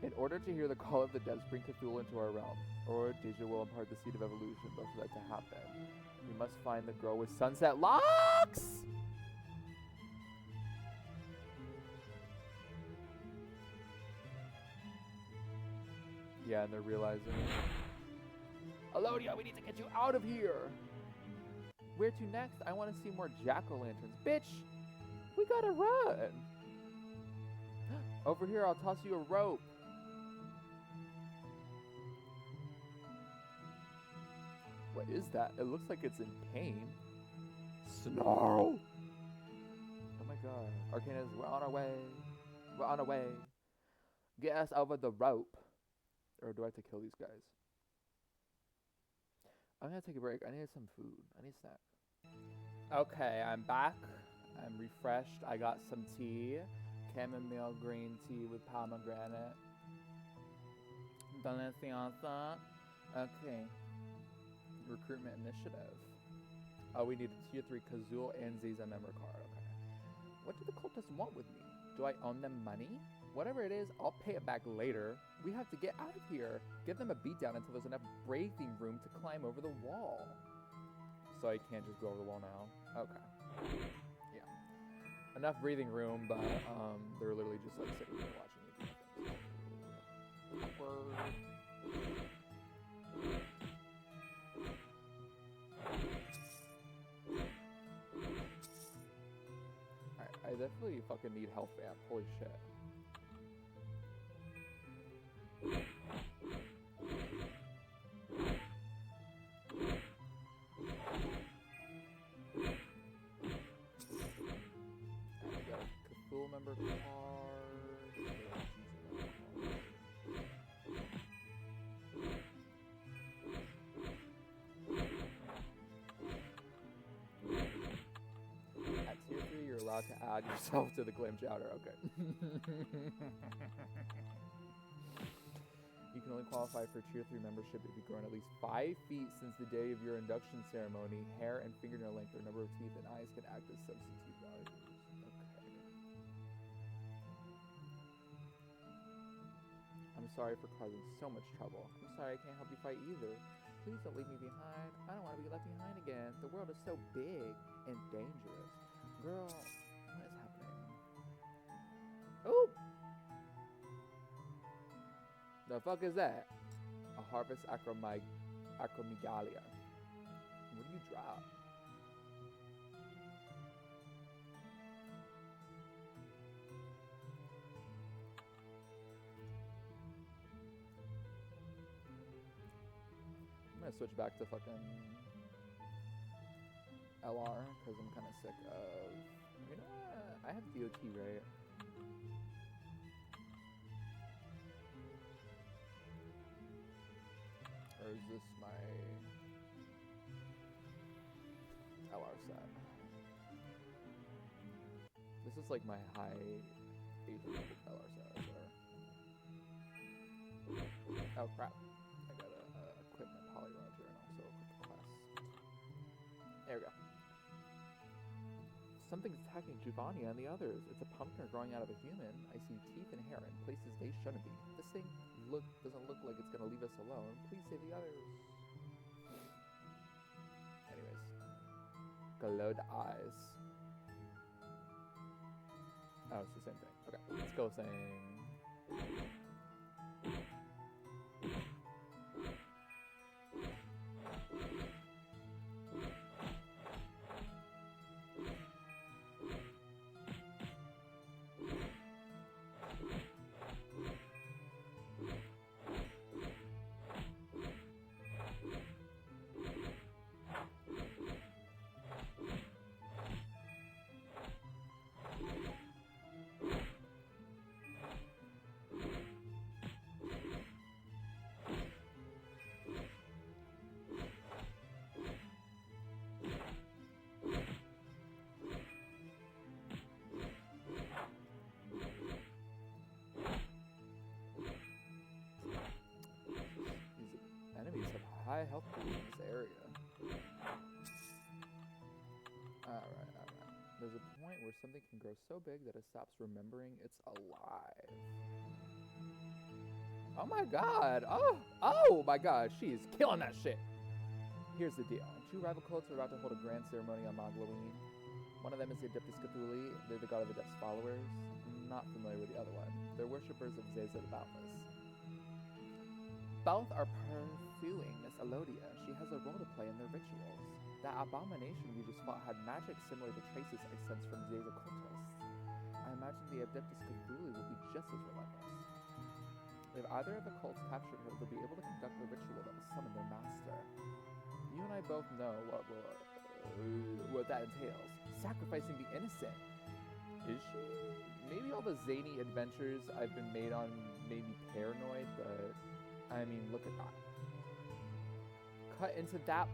In order to hear the call of the dead, bring Cthulhu into our realm, or Deja will impart the seed of evolution, but for that to happen, we must find the girl with sunset locks! Yeah, and they're realizing... Elodia, we need to get you out of here! Where to next? I want to see more jack-o'-lanterns. Bitch! We gotta run! Over here, I'll toss you a rope. What is that? It looks like it's in pain. Snarl! Oh my god. Arcanus, we're on our way. We're on our way. Get us over the rope. Or do I have to kill these guys? I'm gonna take a break. I need some food. I need a snack. Okay, I'm back. I'm refreshed. I got some tea. Chamomile green tea with pomegranate. Deliciosa. Okay. Recruitment initiative. Oh, we need a tier 3 Kazul and Ziza member card. Okay. What do the cultists want with me? Do I owe them money? Whatever it is, I'll pay it back later. We have to get out of here. Give them a beatdown until there's enough breathing room to climb over the wall. So I can't just go over the wall now? Okay. Yeah. Enough breathing room, but they're literally just like sitting there watching me do things. Alright, I definitely fucking need health vamp. Holy shit. Member card. At tier 3, you're allowed to add yourself to the clam chowder. Okay. You can only qualify for tier 3 membership if you've grown at least 5 feet since the day of your induction ceremony. Hair and fingernail length or number of teeth and eyes can act as substitute values. sorry for causing so much trouble. I'm sorry I can't help you fight either. Please don't leave me behind. I don't want to be left behind again. The world is so big and dangerous. Girl, what is happening? Ooh! The fuck is that? A harvest acromegalia. What do you drop? I'm gonna switch back to fucking LR because I'm kind of sick of. You know what? I have DOT right. Or is this my LR set? This is like my high age LR set. Oh crap. I gotta equip my Poly Roger and also equip the quest. There we go. Something's attacking Giovanni and the others. It's a pumpkin growing out of a human. I see teeth and hair in places they shouldn't be. This thing doesn't look like it's gonna leave us alone. Please save the others. Anyways. Glowed eyes. Oh, it's the same thing. Okay, let's go saying. High health pool in this area. Alright. There's a point where something can grow so big that it stops remembering it's alive. Oh my god! Oh my god, she is killing that shit! Here's the deal. 2 rival cults are about to hold a grand ceremony on mogloween. One of them is the Adeptus Cthulhi. They're the god of the Depth's followers. I'm not familiar with the other one. They're worshippers of Zeza the Boundless. Both are pursuing Miss Elodia. She has a role to play in their rituals. That abomination we just fought had magic similar to traces I sense from Zeza cultists. I imagine the Adeptus Cthulhi will be just as relentless. If either of the cults captured her, they'll be able to conduct a ritual that will summon their master. You and I both know what that entails. Sacrificing the innocent. Is she? Maybe all the zany adventures I've been made on made me paranoid, but I mean, look at that. Cut into that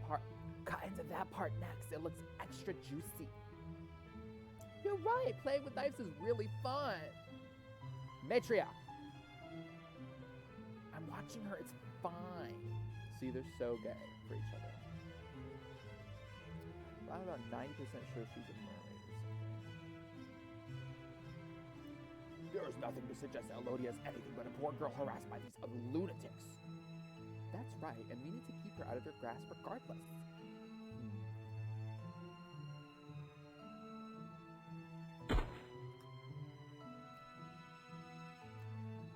part next. It looks extra juicy. You're right. Playing with knives is really fun. Matria. I'm watching her. It's fine. See, they're so gay for each other. I'm about 90% sure she's a mermaid or something. There's nothing to suggest that Elodia is anything but a poor girl harassed by these other lunatics. That's right, and we need to keep her out of their grasp regardless.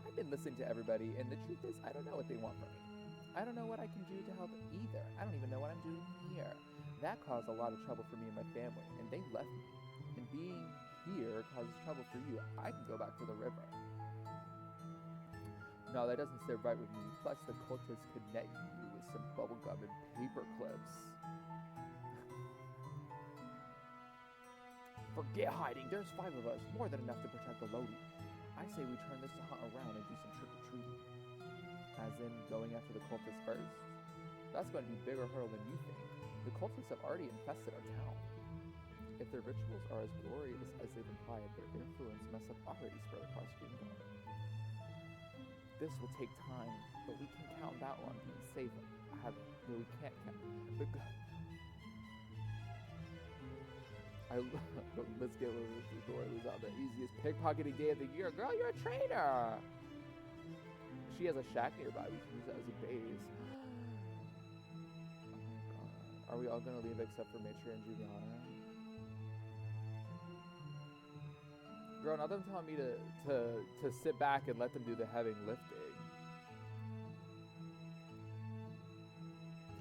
I've been listening to everybody, and the truth is, I don't know what they want from me. I don't know what I can do to help either. I don't even know what I'm doing here. That caused a lot of trouble for me and my family, and they left me. And being here causes trouble for you. I can go back to the river. No, that doesn't sit right with me. Plus, the cultists could net you with some bubblegum and paper clips. Forget hiding. There's 5 of us. More than enough to protect the Lodi. I say we turn this to hunt around and do some trick-or-treating. As in, going after the cultists first? That's going to be a bigger hurdle than you think. The cultists have already infested our town. If their rituals are as glorious as they've implied, their influence must have already spread across Greenville. This will take time, but we can count that on being safe. We can't count. Let's get rid of the door. It was on the easiest pickpocketing day of the year. Girl, you're a traitor! She has a shack nearby. We can use it as a base. Oh my god. Are we all gonna leave except for Mitri and Juliana? Girl, now them telling me to sit back and let them do the heavy lifting.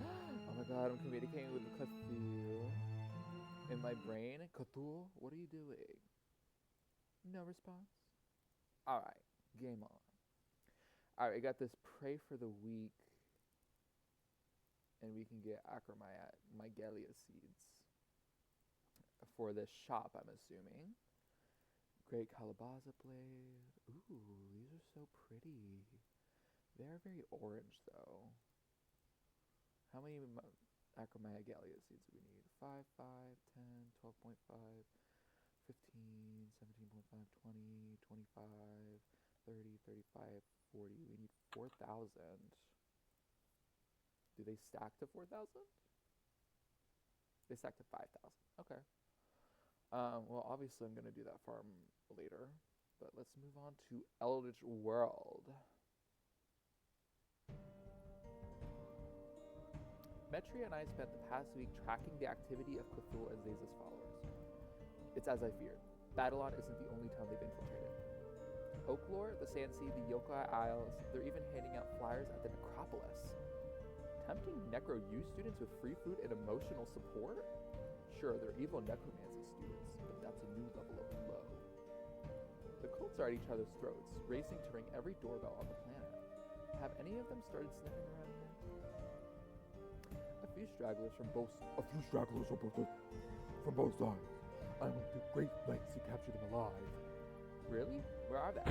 Oh my god, I'm communicating with Cthulhu in my brain. Cthulhu, what are you doing? No response. Alright, game on. Alright, we got this pray for the weak. And we can get Mygelia seeds for this shop, I'm assuming. Great Calabaza blade. Ooh, these are so pretty. They are very orange, though. How many Mygelia seeds do we need? 5, 5, 10, 12.5, 15, 17.5, 20, 25, 30, 35, 40. We need 4,000. Do they stack to 4,000? They stack to 5,000. Okay. Well, obviously I'm going to do that farm later. But let's move on to Eldritch World. Metri and I spent the past week tracking the activity of Cthulhu and Zeza's followers. It's as I feared. Babylon isn't the only town they've infiltrated. Oaklore, the Sandsea, the Yokai Isles, they're even handing out flyers at the Necropolis. Tempting Necro-U students with free food and emotional support? Sure, they're evil necromancy students, but that's a new level of low. The cults are at each other's throats, racing to ring every doorbell on the planet. Have any of them started sniffing around here? A few stragglers from both sides. I went to great lengths to capture them alive. Really? Where are they?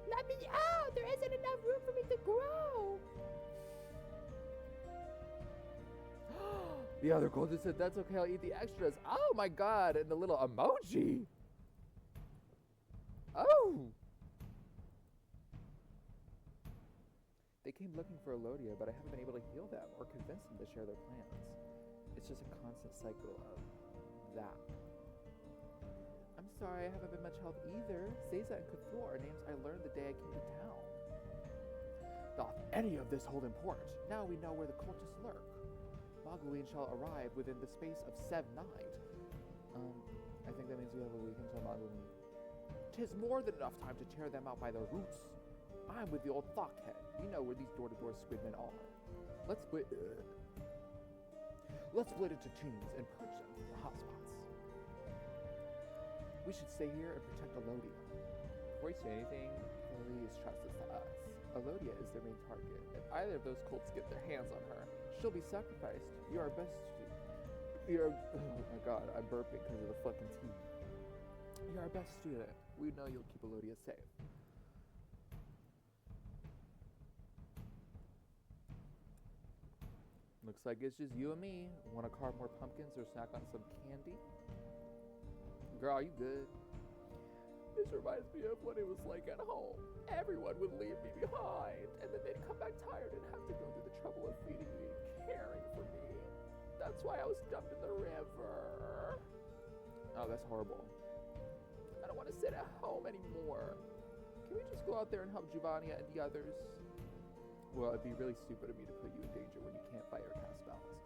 Let me out! There isn't enough room for me to grow! The other cultist said, that's okay, I'll eat the extras. Oh my god, and the little emoji! Oh! They came looking for Elodia, but I haven't been able to heal them or convince them to share their plans. It's just a constant cycle of that. I'm sorry, I haven't been much help either. Zeza and Cthulhu are names I learned the day I came to town. Doth any of this hold import? Now we know where the cultists lurk. Mogloween shall arrive within the space of 7 night. I think that means we have a week until Mogloween. 'Tis more than enough time to tear them out by their roots. I'm with the old Thockhead. You know where these door-to-door squidmen are. Let's split into teams and purge them from the hotspots. We should stay here and protect Elodia. Before you say anything, please trust this to us. Elodia is their main target. If either of those cults get their hands on her, she'll be sacrificed. You're our best student. Oh my god, I'm burping because of the fucking tea. You're our best student. We know you'll keep Elodia safe. Looks like it's just you and me. Want to carve more pumpkins or snack on some candy? Girl, are you good? This reminds me of what it was like at home. Everyone would leave me behind, and then they'd come back tired and have to go through the trouble of feeding me and caring for me. That's why I was dumped in the river. Oh, that's horrible. I don't want to sit at home anymore. Can we just go out there and help Giovannia and the others? Well, it'd be really stupid of me to put you in danger when you can't fight or cast spells.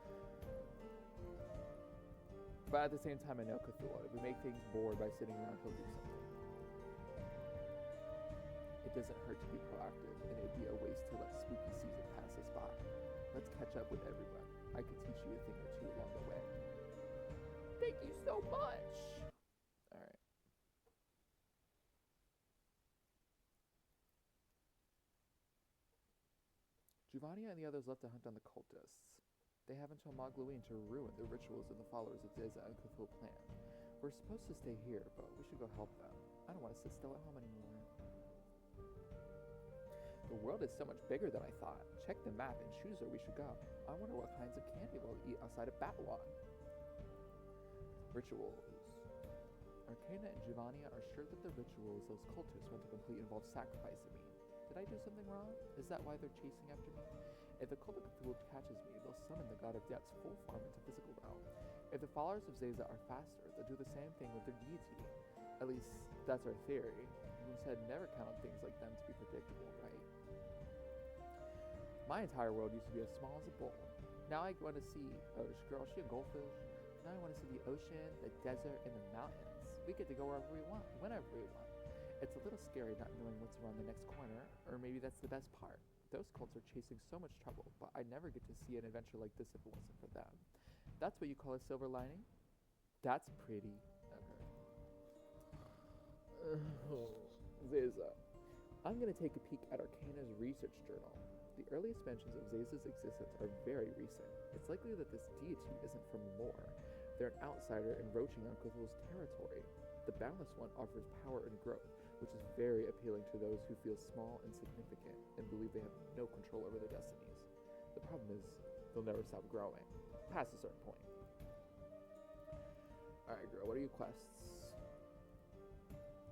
But at the same time, I know Cthulhu. If we make things bored by sitting around, he'll do something. It doesn't hurt to be proactive, and it'd be a waste to let spooky season pass us by. Let's catch up with everyone. I could teach you a thing or two along the way. Thank you so much! Alright. Giovannia and the others left to hunt down the cultists. They have until Mogloween to ruin the rituals of the followers of Zeza and Cthulhu plan. We're supposed to stay here, but we should go help them. I don't want to sit still at home anymore. The world is so much bigger than I thought. Check the map and choose where we should go. I wonder what kinds of candy we'll eat outside of Babylon. Rituals. Arcana and Giovannia are sure that the rituals those cultists want to complete involve sacrificing me. Did I do something wrong? Is that why they're chasing after me? If the cult of Cthulhu catches me, they'll summon the god of death's full form into physical realm. If the followers of Zeza are faster, they'll do the same thing with their deity. At least, that's our theory. You can said never count on things like them to be predictable, right? My entire world used to be as small as a bowl. Now I want to see, oh, this girl, she a goldfish. Now I want to see the ocean, the desert, and the mountains. We get to go wherever we want, whenever we want. It's a little scary not knowing what's around the next corner, or maybe that's the best part. Those cults are chasing so much trouble, but I never get to see an adventure like this if it wasn't for them. That's what you call a silver lining? That's pretty. Okay. Zeza. I'm going to take a peek at Arcana's research journal. The earliest mentions of Zeza's existence are very recent. It's likely that this deity isn't from lore. They're an outsider encroaching on Cthulhu's territory. The Boundless One offers power and growth, which is very appealing to those who feel small and significant and believe they have no control over their destinies. The problem is, they'll never stop growing, past a certain point. Alright, girl, what are your quests?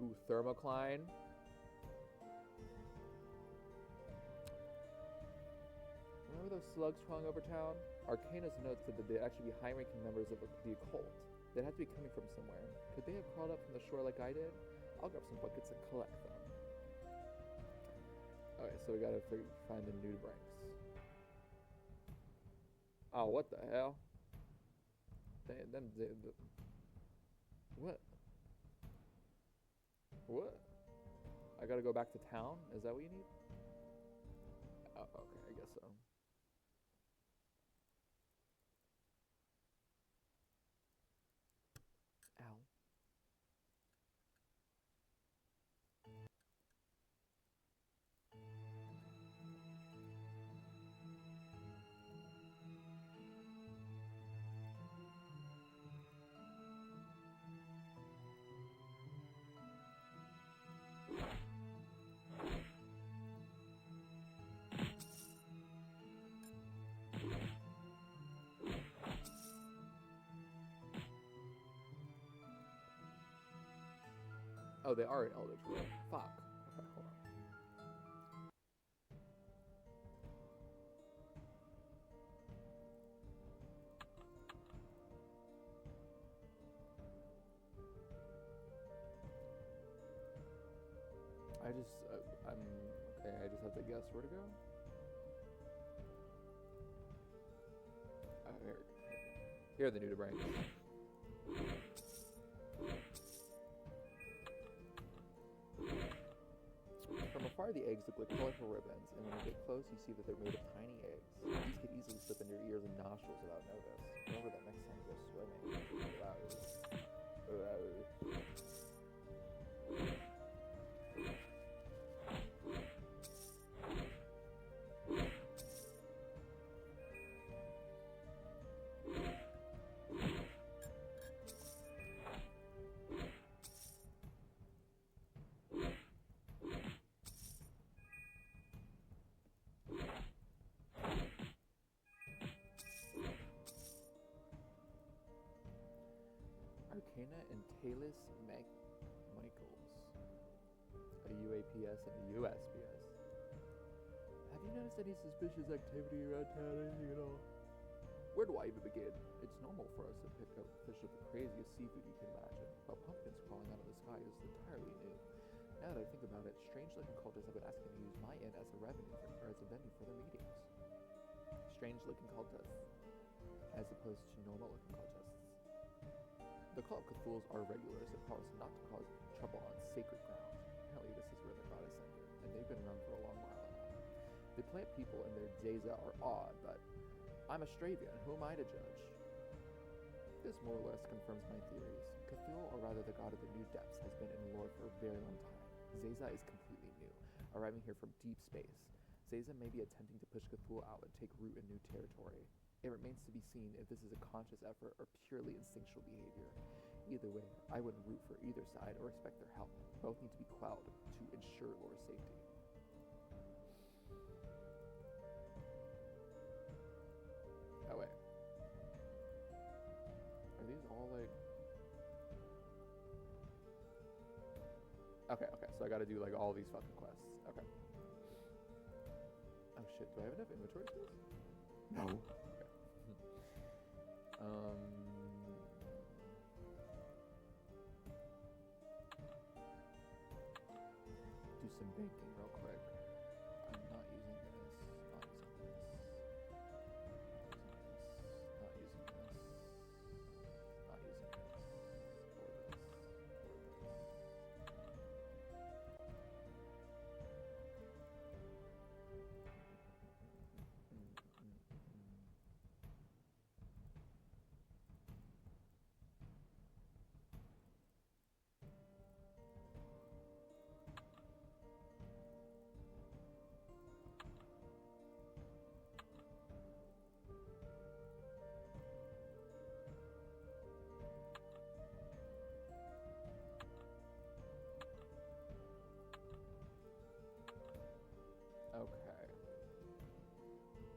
Ooh, thermocline. Remember those slugs crawling over town? Arcana's notes said that they'd actually be high-ranking members of the occult. They'd have to be coming from somewhere. Could they have crawled up from the shore like I did? I'll grab some buckets and collect them. Okay, so we gotta find the nudibranchs. Oh, what the hell? What? What? I gotta go back to town? Is that what you need? Oh, okay, I guess so. Ow. Oh, they are an Eldritch World. Fuck. Okay, hold on. Okay, I just have to guess where to go. Oh, here are the nudibranchs. From afar, the eggs look like colorful ribbons, and when you get close, you see that they're made of tiny eggs. These could easily slip in your ears and nostrils without notice. Remember that next time you go swimming. Arcana and Talis Michaels. A UAPS and a USPS. Have you noticed any suspicious activity around town? Anything at all? Where do I even begin? It's normal for us to pick up fish of the craziest seafood you can imagine, but pumpkins crawling out of the sky is entirely new. Now that I think about it, strange-looking cultists have been asking me to use my inn as a venue for their meetings. Strange-looking cultists, as opposed to normal-looking cultists. The cult of Cthulhu's are regulars and promise not to cause trouble on sacred ground. Apparently this is where the goddess ended, and they've been around for a long while now. The plant people and their Zeza are odd, but I'm a Stravian. Who am I to judge? This more or less confirms my theories. Cthulhu, or rather the god of the new depths, has been in lore for a very long time. Zeza is completely new, arriving here from deep space. Zeza may be attempting to push Cthulhu out and take root in new territory. It remains to be seen if this is a conscious effort or purely instinctual behavior. Either way, I wouldn't root for either side or expect their help. Both need to be quelled to ensure lore's safety. Oh wait. Are these all like... Okay, so I gotta do like all these fucking quests. Okay. Oh shit, do I have enough inventory space? No.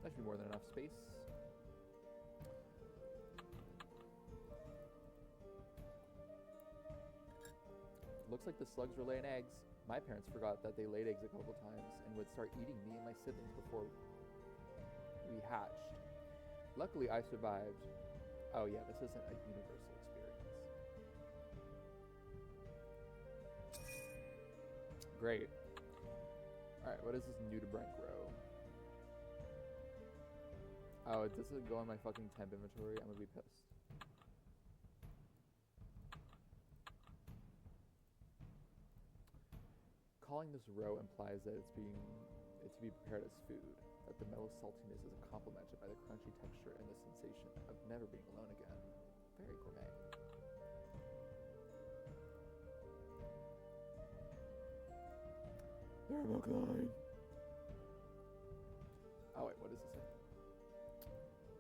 That should be more than enough space. Looks like the slugs were laying eggs. My parents forgot that they laid eggs a couple times and would start eating me and my siblings before we hatched. Luckily, I survived. Oh yeah, this isn't a universal experience. Great. Alright, what is this nudibranch row? Oh, this doesn't go on my fucking temp inventory. I'm gonna be pissed. Calling this roe implies that it's to be prepared as food, that the mellow saltiness is complemented by the crunchy texture and the sensation of never being alone again. Very gourmet. They're mogloween. Oh wait, what does this say?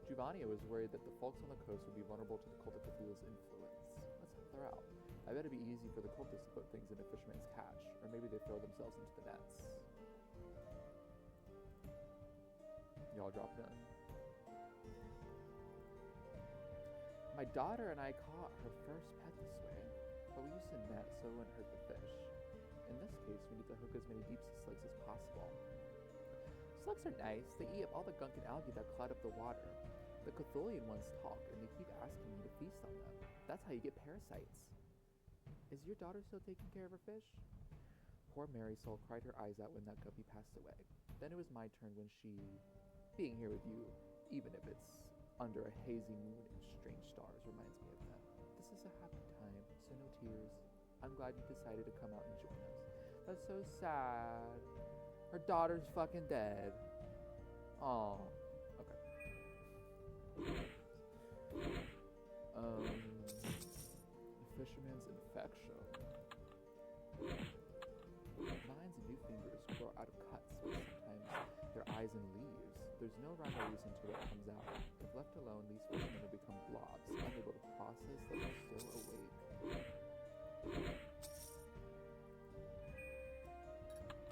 Giovanni was worried that the folks on the coast would be vulnerable to the cult of Cthulhu's influence. Let's help her out. I bet it'd be easy for the cultists to put things in a fisherman's catch, or maybe they throw themselves into the nets. Y'all drop it in. My daughter and I caught her first pet this way, but we used a net so it wouldn't hurt the fish. In this case, we need to hook as many deep sea slugs as possible. Slugs are nice. They eat up all the gunk and algae that clog up the water. The Cthulhian ones talk, and they keep asking me to feast on them. That's how you get parasites. Is your daughter still taking care of her fish? Poor Marisol cried her eyes out when that guppy passed away. Then it was my turn when she... Being here with you, even if it's under a hazy moon and strange stars, reminds me of them. This is a happy time, so no tears. I'm glad you decided to come out and join us. That's so sad. Her daughter's fucking dead. Aw. Okay. Fisherman's infection. Vines and new fingers grow out of cuts, with sometimes their eyes and leaves. There's no rhyme or reason to what comes out. If left alone, these fishermen will become blobs, unable to process that they're still awake.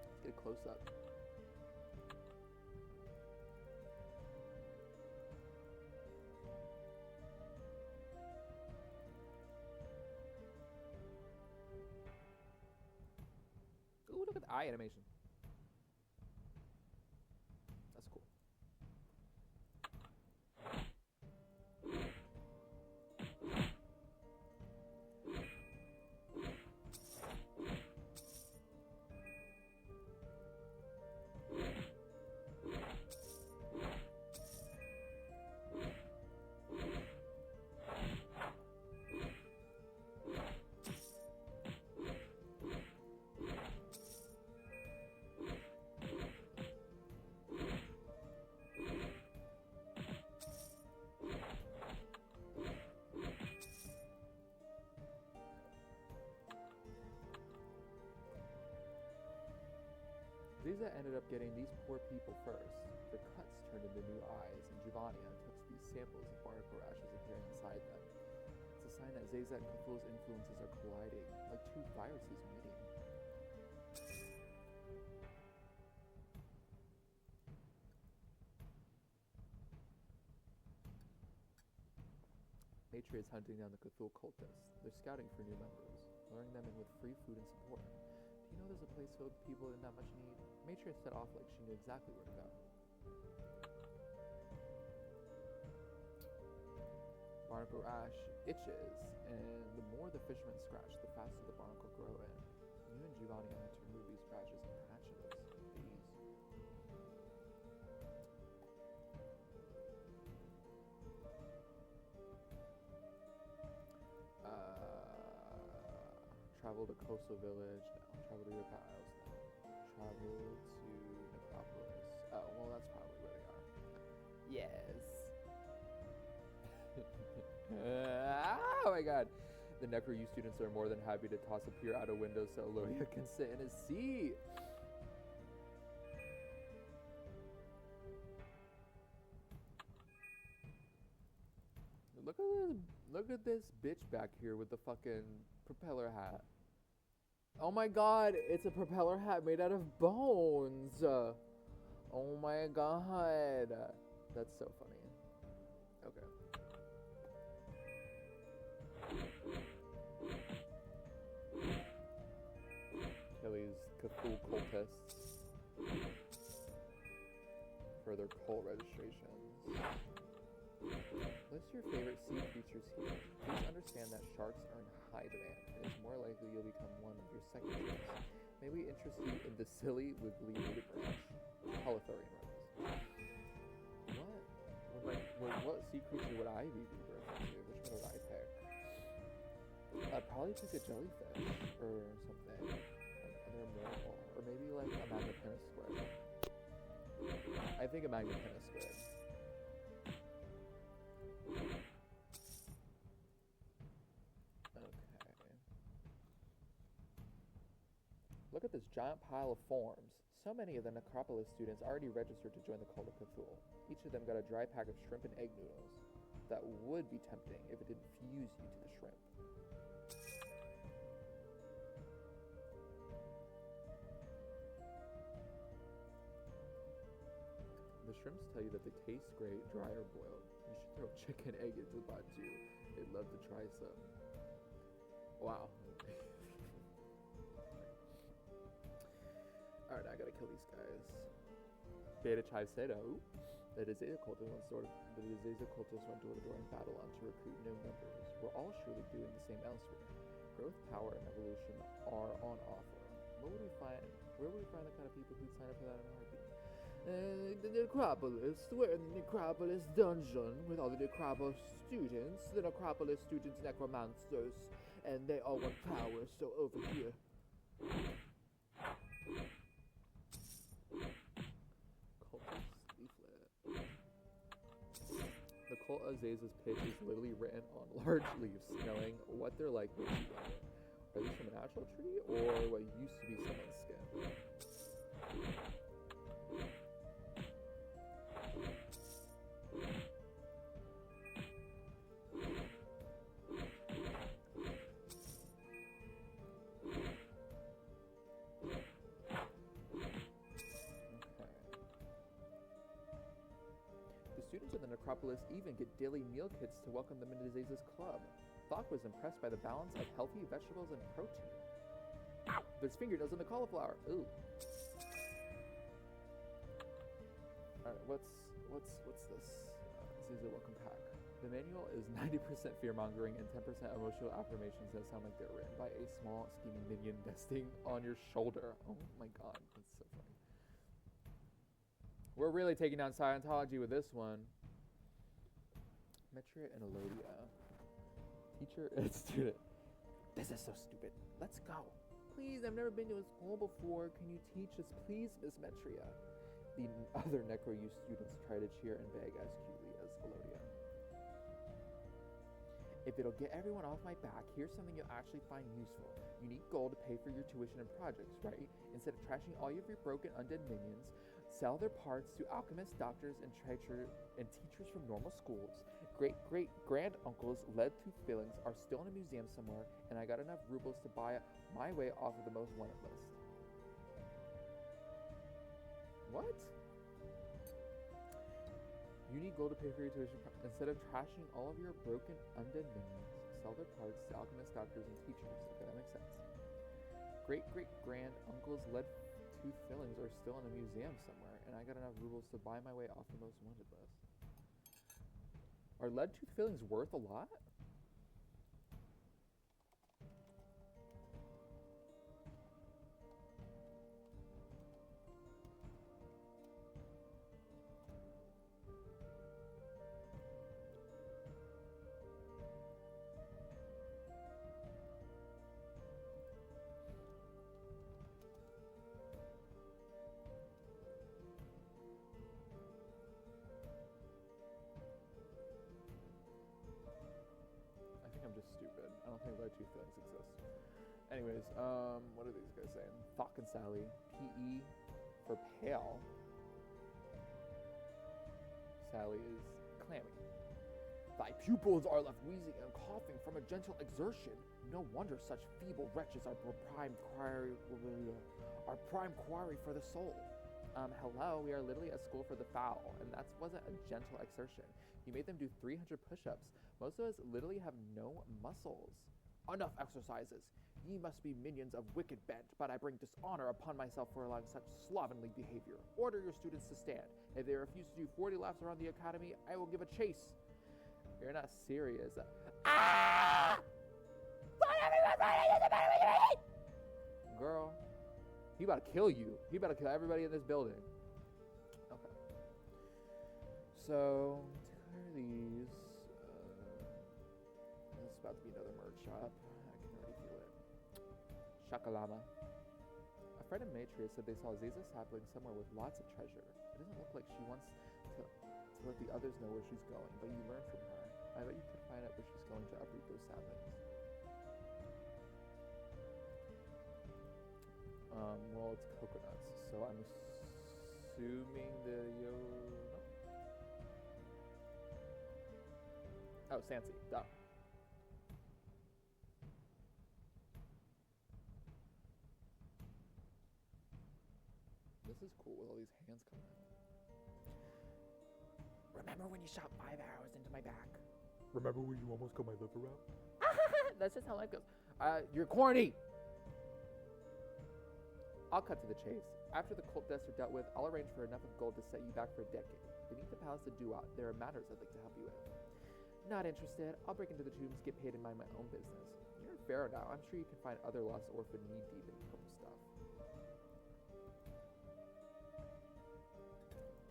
Let's get a close up. Ooh, look at the eye animation. That's cool. Ziza ended up getting these poor people first. Their cuts turned into new eyes, and Giovanni took these samples of barnacle rashes appearing inside them. It's a sign that Zeza and Cthulhu's influences are colliding, like two viruses meeting. Matri is hunting down the Cthulhu cultists. They're scouting for new members, luring them in with free food and support. Do you know there's a place filled with people in that much need? Matri set off like she knew exactly where to go. Barnacle rash itches, and the more the fishermen scratch, the faster the barnacle grow in. You and Giovanni had to remove these rashes and patches. Travel to coastal village now. Travel to Yucca Isles now. Travel to Necropolis. Oh, well, that's probably where they are. Yes. Oh my god. The NecroU students are more than happy to toss a pier out a window so Elodia can sit in his seat. Look at this bitch back here with the fucking propeller hat. Oh my god, it's a propeller hat made out of bones. Oh my god. That's so funny. Okay. Achilles Cthulhu cultists for their cult registrations. List your favorite sea creatures here. Please understand that sharks are in high demand. It is more likely you'll become one of your second choice. May we interest you in the silly, wiggly nudibranch, Holothurian rodents. What sea creature would I be rebirthed into? Which one would I pick? I'd probably pick a jellyfish or something. They're immortal. Or maybe like a magnapenna squid. I think a magnapenna squid. Okay. Look at this giant pile of forms. So many of the Necropolis students already registered to join the Cult of Cthulhu. Each of them got a dry pack of shrimp and egg noodles. That would be tempting if it didn't fuse you to the shrimp. The shrimps tell you that they taste great, dry or boiled. You should throw chicken egg into the pot too. They'd love to try some. Wow. Alright, I gotta kill these guys. Beta Chive said, oh, the Disease cultist went door to door in battle on to recruit new members. We're all surely doing the same elsewhere. Growth, power, and evolution are on offer. Where would we find the kind of people who'd sign up for that in a heartbeat? The Necropolis. We're in the Necropolis dungeon with all the Necropolis students. The Necropolis students necromancers. And they all want power, so over here. Cultist leaflet. The Cult of Azazel's pitch is literally written on large leaves, knowing what they're like when you grow it. Are these from a natural tree, or what used to be someone's skin? Students of the Necropolis even get daily meal kits to welcome them into Zaza's club. Thok was impressed by the balance of healthy vegetables and protein. Ow! There's fingernails in the cauliflower. Ooh. Alright, what's this? Zaza welcome pack. The manual is 90% fear-mongering and 10% emotional affirmations that sound like they're written by a small, scheming minion nesting on your shoulder. Oh my god, that's so funny. We're really taking down Scientology with this one. Metria and Elodia. Teacher and student. This is so stupid. Let's go. Please, I've never been to a school before. Can you teach us, please, Miss Metria? The other Necro-Youth students try to cheer and beg as cutely as Elodia. If it'll get everyone off my back, here's something you'll actually find useful. You need gold to pay for your tuition and projects, right? Instead of trashing all of your broken undead minions, sell their parts to alchemists, doctors, and teachers from normal schools. Great-great-grand-uncle's lead-tooth fillings are still in a museum somewhere, and I got enough rubles to buy my way off of the most wanted list. What? You need gold to pay for your tuition. Instead of trashing all of your broken undead minions, sell their parts to alchemists, doctors, and teachers. Okay, that makes sense. Great-great-grand-uncle's lead-tooth fillings are still in a museum somewhere, and I got enough rubles to buy my way off the most wanted list. Are lead-tooth fillings worth a lot? I'm just stupid. I don't think lead-tooth fillings exist. Anyways, what are these guys saying? Thok and Sally. P-E for pale. Sally is clammy. Thy pupils are left wheezing and coughing from a gentle exertion. No wonder such feeble wretches are prime quarry for the soul. Hello, we are literally a school for the foul, and that wasn't a gentle exertion. You made them do 300 push-ups. Most of us literally have no muscles. Enough exercises. Ye must be minions of wicked bent, but I bring dishonor upon myself for allowing such slovenly behavior. Order your students to stand. If they refuse to do 40 laps around the academy, I will give a chase. You're not serious. Girl, he about to kill you. He about to kill everybody in this building. Okay. So, to clear these, this is about to be another merch shop. I can already feel it. Shakalama. A friend of Matrius said they saw Ziza sapling somewhere with lots of treasure. It doesn't look like she wants to let the others know where she's going, but you learn from her. I bet you could find out where she's going to uproot those saplings. Well, it's coconuts, so I'm assuming the no. Oh, Sansi, duh. This is cool with all these hands coming in. Remember when you shot 5 arrows into my back? Remember when you almost got my liver out? That's just how life goes. You're corny! I'll cut to the chase. After the cult deaths are dealt with, I'll arrange for enough of gold to set you back for a decade. Beneath the palace of Duat, there are matters I'd like to help you with. Not interested. I'll break into the tombs, get paid, and mind my own business. You're a pharaoh now. I'm sure you can find other lost orphan knee-deep in purple stuff.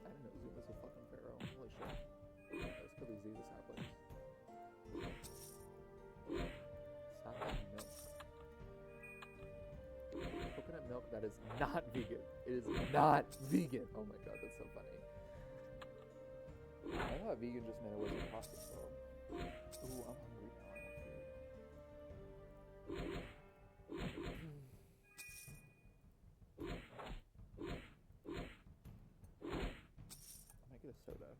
I didn't know Zuma's a fucking pharaoh. Holy shit. Let's kill these Ziza saplings. Stop that milk. Coconut milk that is not vegan. It is not vegan. Oh my god, that's so funny. I thought vegan just meant it wasn't processed though. Ooh, I'm hungry now. I might get a soda.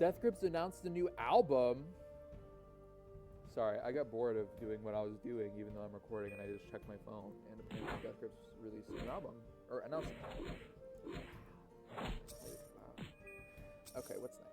Death Grips announced a new album. Sorry, I got bored of doing what I was doing, even though I'm recording, and I just checked my phone. And apparently, Death Grips released an album, or announced an album. Okay, what's next?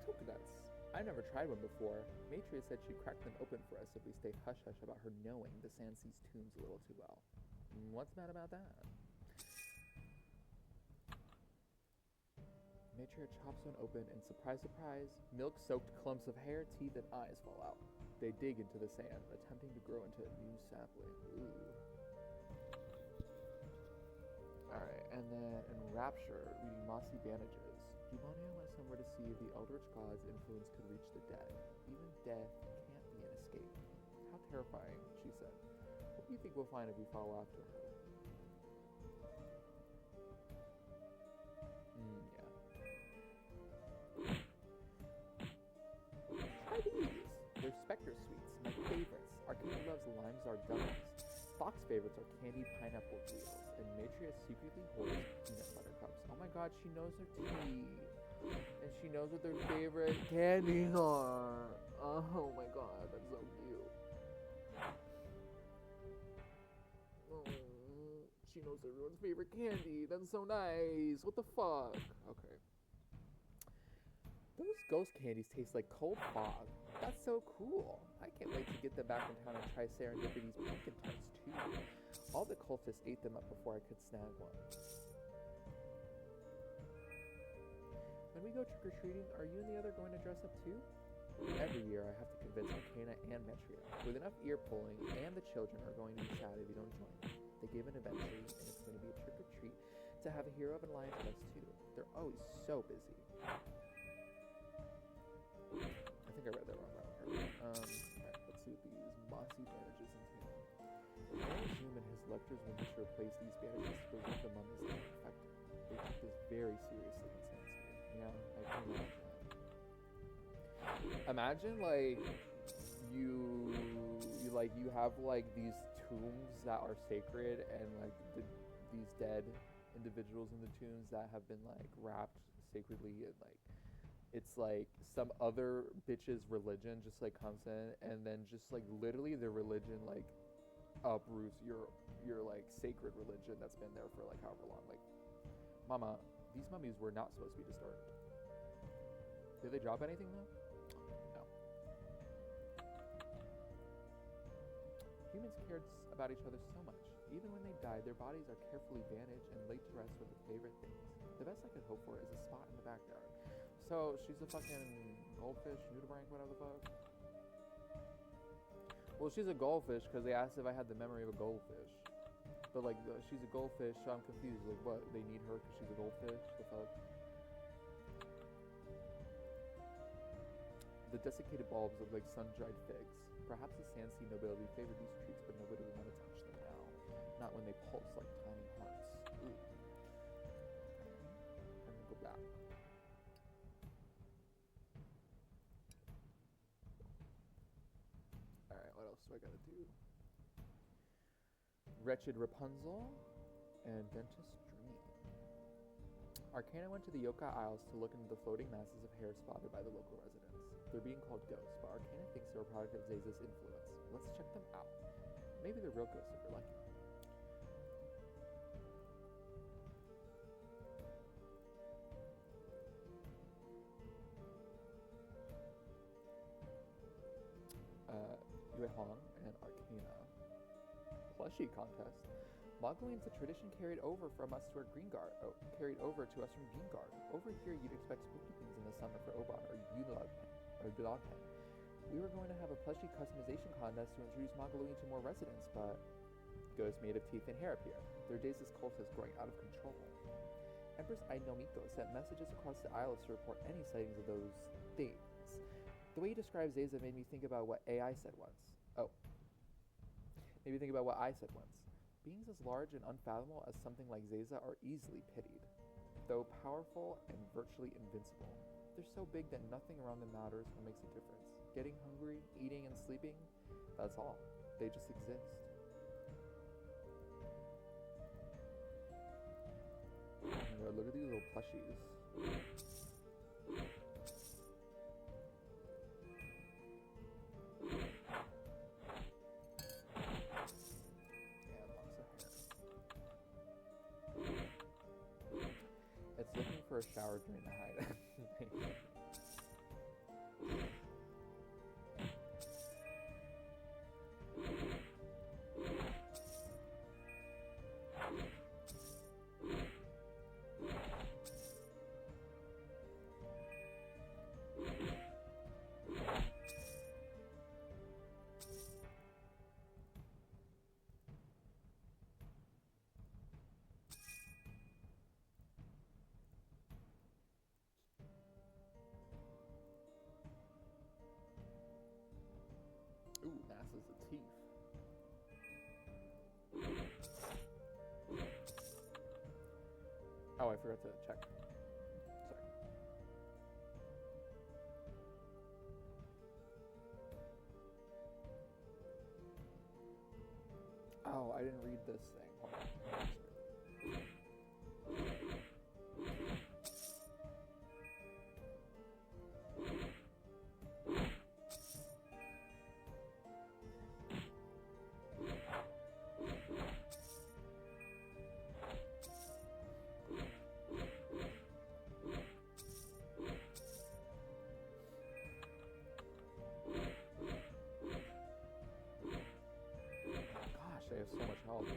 Coconuts. I've never tried one before. Matria said she'd crack them open for us if we stay hush-hush about her knowing the Sansee's tombs a little too well. What's bad about that? Matria chops one open and surprise, surprise, milk-soaked clumps of hair, teeth, and eyes fall out. They dig into the sand, attempting to grow into a new sapling. Ooh. Alright, and then in Rapture, reading Mossy Bandages. Dumania went somewhere to see if the Eldritch God's influence could reach the dead. Even death can't be an escape. How terrifying, she said. What do you think we'll find if we follow after her? Yeah. Try these! They're Spectre Sweets, my favorites. Arcane loves Limezar gummies. Fox favorites are candied pineapple wheels, and Matria secretly hoards peanut butter cups. Oh my god, she knows her tea. And she knows what their favorite candies are. Oh my god, that's so cute. Oh, she knows everyone's favorite candy. That's so nice. What the fuck? Okay. Those ghost candies taste like cold fog. That's so cool. I can't wait to get them back in town and try Serendipity's pumpkin tarts too. All the cultists ate them up before I could snag one. When we go trick-or-treating, are you and the other going to dress up too? Every year I have to convince Arcana and Metria. With enough ear-pulling, and the children are going to be sad if you don't join them. They give in eventually, and it's going to be a trick-or-treat to have a hero of an alliance with us too. They're always so busy. I think I read that wrong. Alright, let's see what these mossy bandages entail. collectors will need to replace these bandages to preserve the mummies that were infected. They took this very seriously in Sanskrit. Yeah, I can imagine. Imagine like you have like these tombs that are sacred and like these dead individuals in the tombs that have been like wrapped sacredly and like it's like some other bitch's religion just like comes in and then just like literally their religion like uproots your like sacred religion that's been there for like however long. Like, mama, these mummies were not supposed to be disturbed. Did they drop anything though? No. Humans cared about each other so much. Even when they died, their bodies are carefully bandaged and laid to rest with their favorite things. The best I could hope for is a spot in the backyard. So she's a fucking goldfish, nudibranch, whatever the fuck. Well, she's a goldfish because they asked if I had the memory of a goldfish. But like, she's a goldfish, so I'm confused. Like, what? They need her because she's a goldfish? The fuck? The desiccated bulbs look like sun-dried figs. Perhaps the Sansi nobility favored these treats, but nobody would want to touch them now. Not when they pulse like tiny hearts. Ooh. I'm gonna go back. Alright, what else do I gotta do? Wretched Rapunzel and Dentist Dream. Arcana went to the Yokai Isles to look into the floating masses of hair spotted by the local residents. They're being called ghosts, but Arcana thinks they're a product of Zeza's influence. Let's check them out. Maybe they're real ghosts if we're lucky. Yue Hong and Arcana. Plushie contest. Mogloween's a tradition carried over to us from Greengard. Over here, you'd expect spooky things in the summer for Oban or Yulagpen. We were going to have a plushie customization contest to introduce Mogloween to more residents, but ghosts made of teeth and hair appear. Their days' cult is growing out of control. Empress Ainomiko sent messages across the isles to report any sightings of those things. The way you described Zeza made me think about what AI said once. Made me think about what I said once. Beings as large and unfathomable as something like Zeza are easily pitied, though powerful and virtually invincible. They're so big that nothing around them matters or makes a difference. Getting hungry, eating, and sleeping, that's all. They just exist. Oh my god, look at these little plushies. It's looking for a shower during the hide. Ooh, NASA's a thief. Oh, I forgot to check. Sorry. Oh, I didn't read this thing. Hold on. Gosh, they have so much health.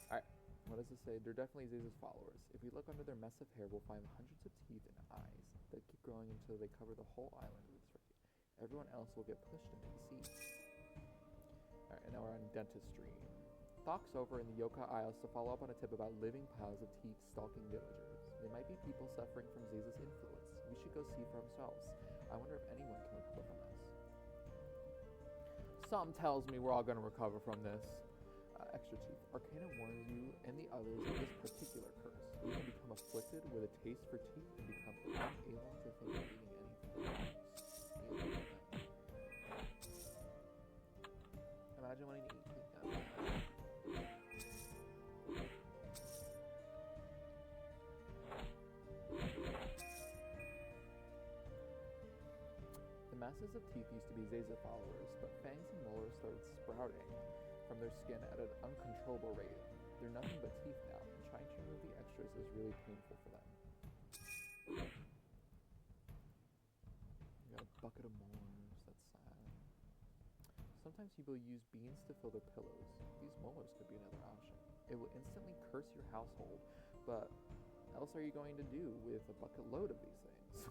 Alright, what does it say? They're definitely Zeza's followers. If we look under their mess of hair, we'll find hundreds of teeth and eyes that keep growing until they cover the whole island with its fur. Everyone else will get pushed into the sea. Alright, and now we're on Dentist Dream. Thok's over in the Yokai Isles to follow up on a tip about living piles of teeth stalking villagers. They might be people suffering from Zeza's influence. We should go see for ourselves. I wonder if anyone can recover from this. Something tells me we're all going to recover from this. extra teeth. Arcana warns you and the others of this particular curse. You can become afflicted with a taste for teeth and become unable to think of eating anything else. Imagine wanting to eat teeth now. The masses of teeth used to be Zaza followers, but fangs and molars started sprouting from their skin at an uncontrollable rate. They're nothing but teeth now, and trying to remove the extras is really painful for them. We got a bucket of molars, that's sad. Sometimes people use beans to fill their pillows. These molars could be another option. It will instantly curse your household, but else are you going to do with a bucket load of these things?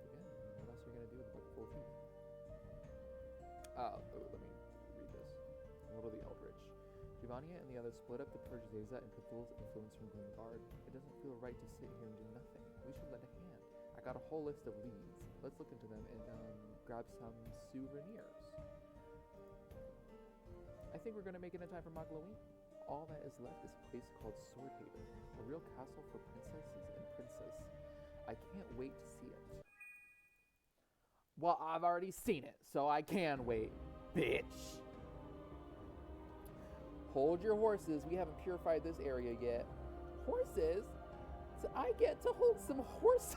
Again, what else are you going to do with a bucket full of teeth? Let me read this. What are the Eldritch? Giovanni and the others split up to purge Zeza and Cthulhu's influence from Grimgard. It doesn't feel right to sit here and do nothing. We should lend a hand. I got a whole list of leads. Let's look into them and grab some souvenirs. I think we're going to make it in time for mogloween. All that is left is a place called Swordhaven, a real castle for princesses and princes. I can't wait to see it. Well, I've already seen it, so I can wait, bitch. Hold your horses. We haven't purified this area yet. Horses? So I get to hold some horses?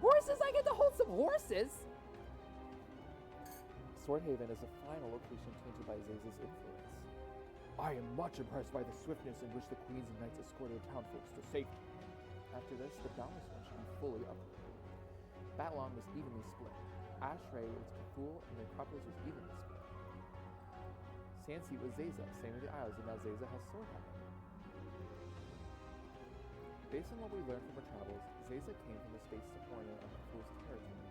Horses? I get to hold some horses? Swordhaven is a final location tainted by Zaza's influence. I am much impressed by the swiftness in which the queens and knights escorted the town folks to safety. After this, the balance one should be fully uprooted. Batalon was evenly split. Ashray was Cthulhu, and the Necropolis was evenly split. Sansi was Zaza, same with the Isles, and now Zaza has Swordhaven. Based on what we learned from our travels, Zaza came from a space to corner of Cthulhu's territory.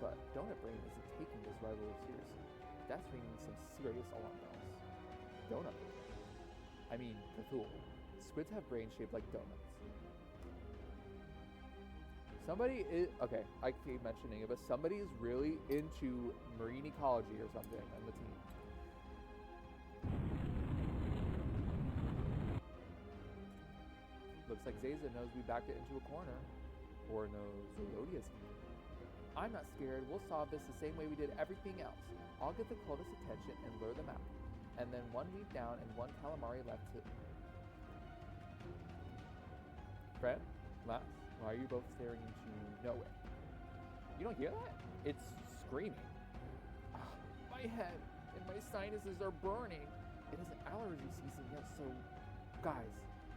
But Donut Brain isn't taking this rivalry seriously. That's ringing some serious alarm bells. Donut Brain. I mean, Cthulhu. Squids have brains shaped like donuts. Somebody is, okay, I keep mentioning it, but somebody is really into marine ecology or something on the team. Looks like Zaza knows we backed it into a corner. Or knows Elodia's here. I'm not scared. We'll solve this the same way we did everything else. I'll get the cultists' attention and lure them out. And then one weed down and one calamari left to... Fred? Lass? Why are you both staring into nowhere? You don't hear that? It's screaming. My head and my sinuses are burning. It isn't allergy season yet, so... Guys,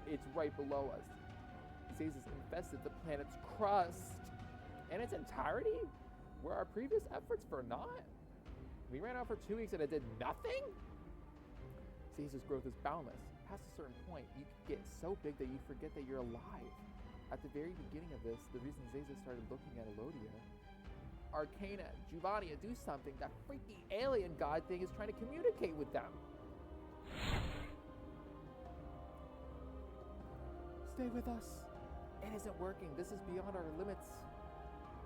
it's right below us. Zaza's infested the planet's crust. In its entirety? Were our previous efforts for naught? We ran out for 2 weeks and it did nothing? Zaza's growth is boundless. Past a certain point, you can get so big that you forget that you're alive. At the very beginning of this, the reason Zaza started looking at Elodia... Arcana, Giovannia, do something. That freaky alien god thing is trying to communicate with them. Stay with us. It isn't working. This is beyond our limits.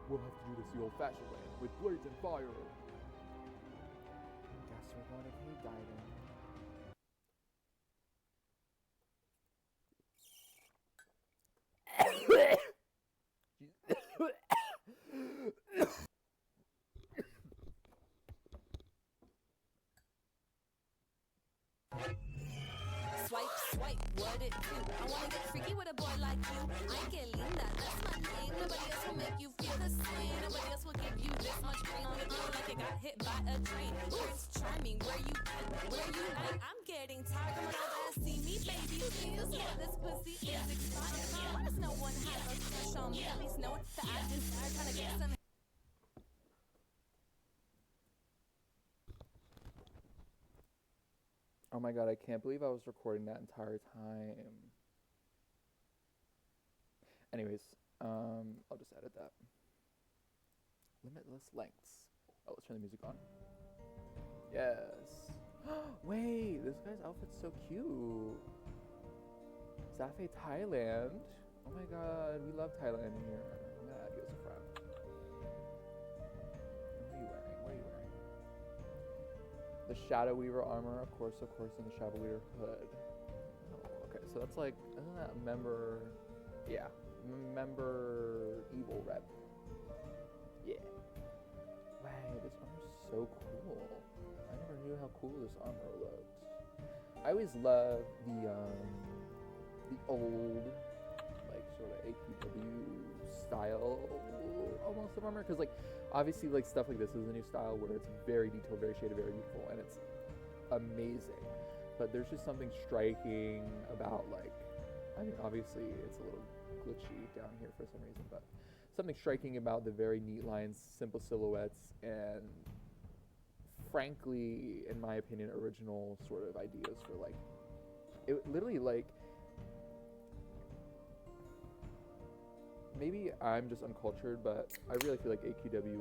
We'll have to do this the old-fashioned way, with blades and fire. Guess we're going to cave diving. Swipe, what it do? I wanna get freaky with a boy like you. I get linda, that's my thing. Nobody else will make you feel the same. Nobody else will give you this much pain on the ground like you got hit by a train. Prince Charming, where you at? I'm getting tired. Come on over and see me, baby. You think this what this pussy is expired? Why does no one have a crush on me? At least know that I desire trying to get some. Oh my god, I can't believe I was recording that entire time. Anyways, I'll just edit that. Limitless lengths. Oh, let's turn the music on. Yes. Wait, this guy's outfit's so cute. Zafe, Thailand. Oh my god, we love Thailand here. I'm gonna add you as a friend. What are you wearing? What are you wearing? The Shadow Weaver armor, of course, and the Shadow Weaver hood. Oh, okay, so that's like, isn't that member? Yeah, member evil rep. Yeah. Wow, this armor's so cool. I never knew how cool this armor looked. I always love the old, like, sort of AQW style almost of armor, because like obviously like stuff like this is a new style where it's very detailed, very shaded, very beautiful, and it's amazing. But there's just something striking about, like, I mean obviously it's a little glitchy down here for some reason, but something striking about the very neat lines, simple silhouettes, and frankly, in my opinion, original sort of ideas for like, it literally like, maybe I'm just uncultured, but I really feel like AQW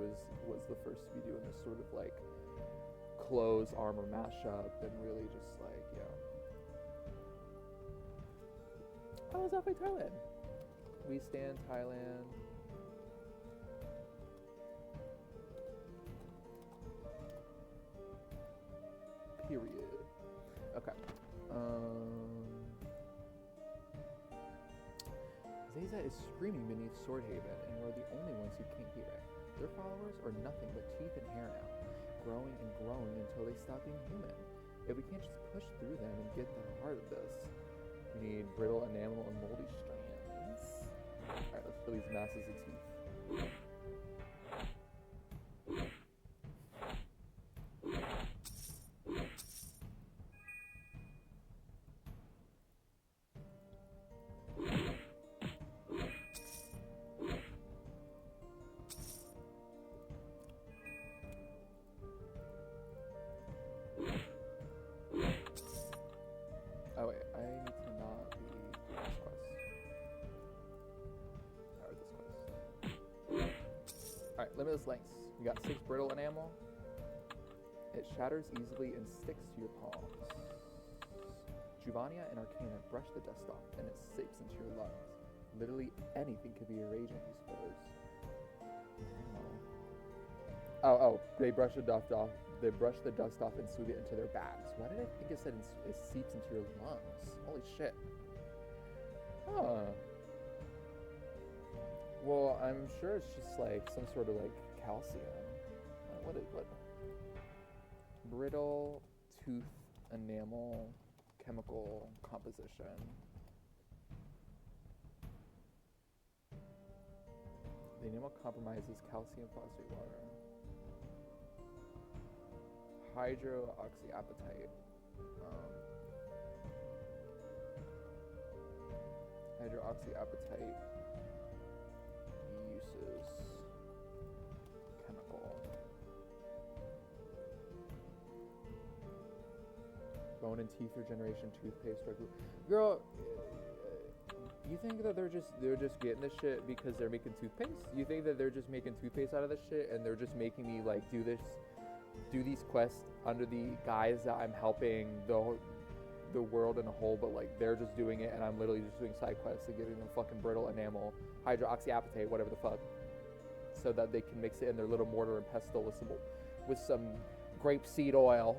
was the first to be doing this sort of like clothes armor mashup, and really just like, yeah. Oh, it's halfway Thailand. We stand Thailand. Period. Okay. Zayza is screaming beneath Swordhaven, and we're the only ones who can't hear it. Their followers are nothing but teeth and hair now, growing and growing until they stop being human. If we can't just push through them and get to the heart of this, we need brittle enamel and moldy strands. Alright, let's fill these masses of teeth. Oh wait, I need to not be doing this quest. Alright, this quest. Alright, limitless lengths. We got 6 brittle enamel. It shatters easily and sticks to your palms. Juvania and Arcana brush the dust off, and it seeps into your lungs. Literally anything could be a raging, you suppose. Oh, they brush the dust off. They brush the dust off and swoop it into their bags. Why did I think it said it seeps into your lungs? Holy shit. Huh. Well, I'm sure it's just like some sort of like calcium. What? Brittle tooth enamel chemical composition. The enamel compromises calcium phosphate water. Hydroxyapatite. Hydroxyapatite uses chemical. Bone and teeth regeneration, toothpaste, regular. Girl, you think that they're just getting this shit because they're making toothpaste? You think that they're just making toothpaste out of this shit and they're just making me like do these quests under the guise that I'm helping the world in a whole, but like they're just doing it and I'm literally just doing side quests and giving them fucking brittle enamel, hydroxyapatite, whatever the fuck, so that they can mix it in their little mortar and pestle with some grapeseed oil,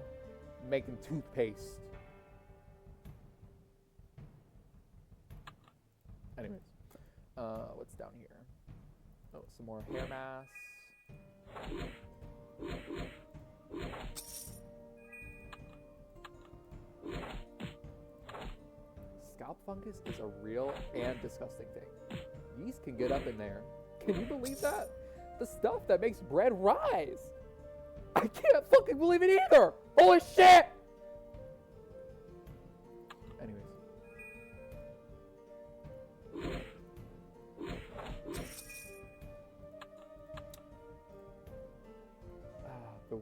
making toothpaste. Anyways, what's down here? Oh, some more hair masks. Scalp fungus is a real and disgusting thing. Yeast can get up in there. Can you believe that? The stuff that makes bread rise. I can't fucking believe it either. Holy shit! Anyways. The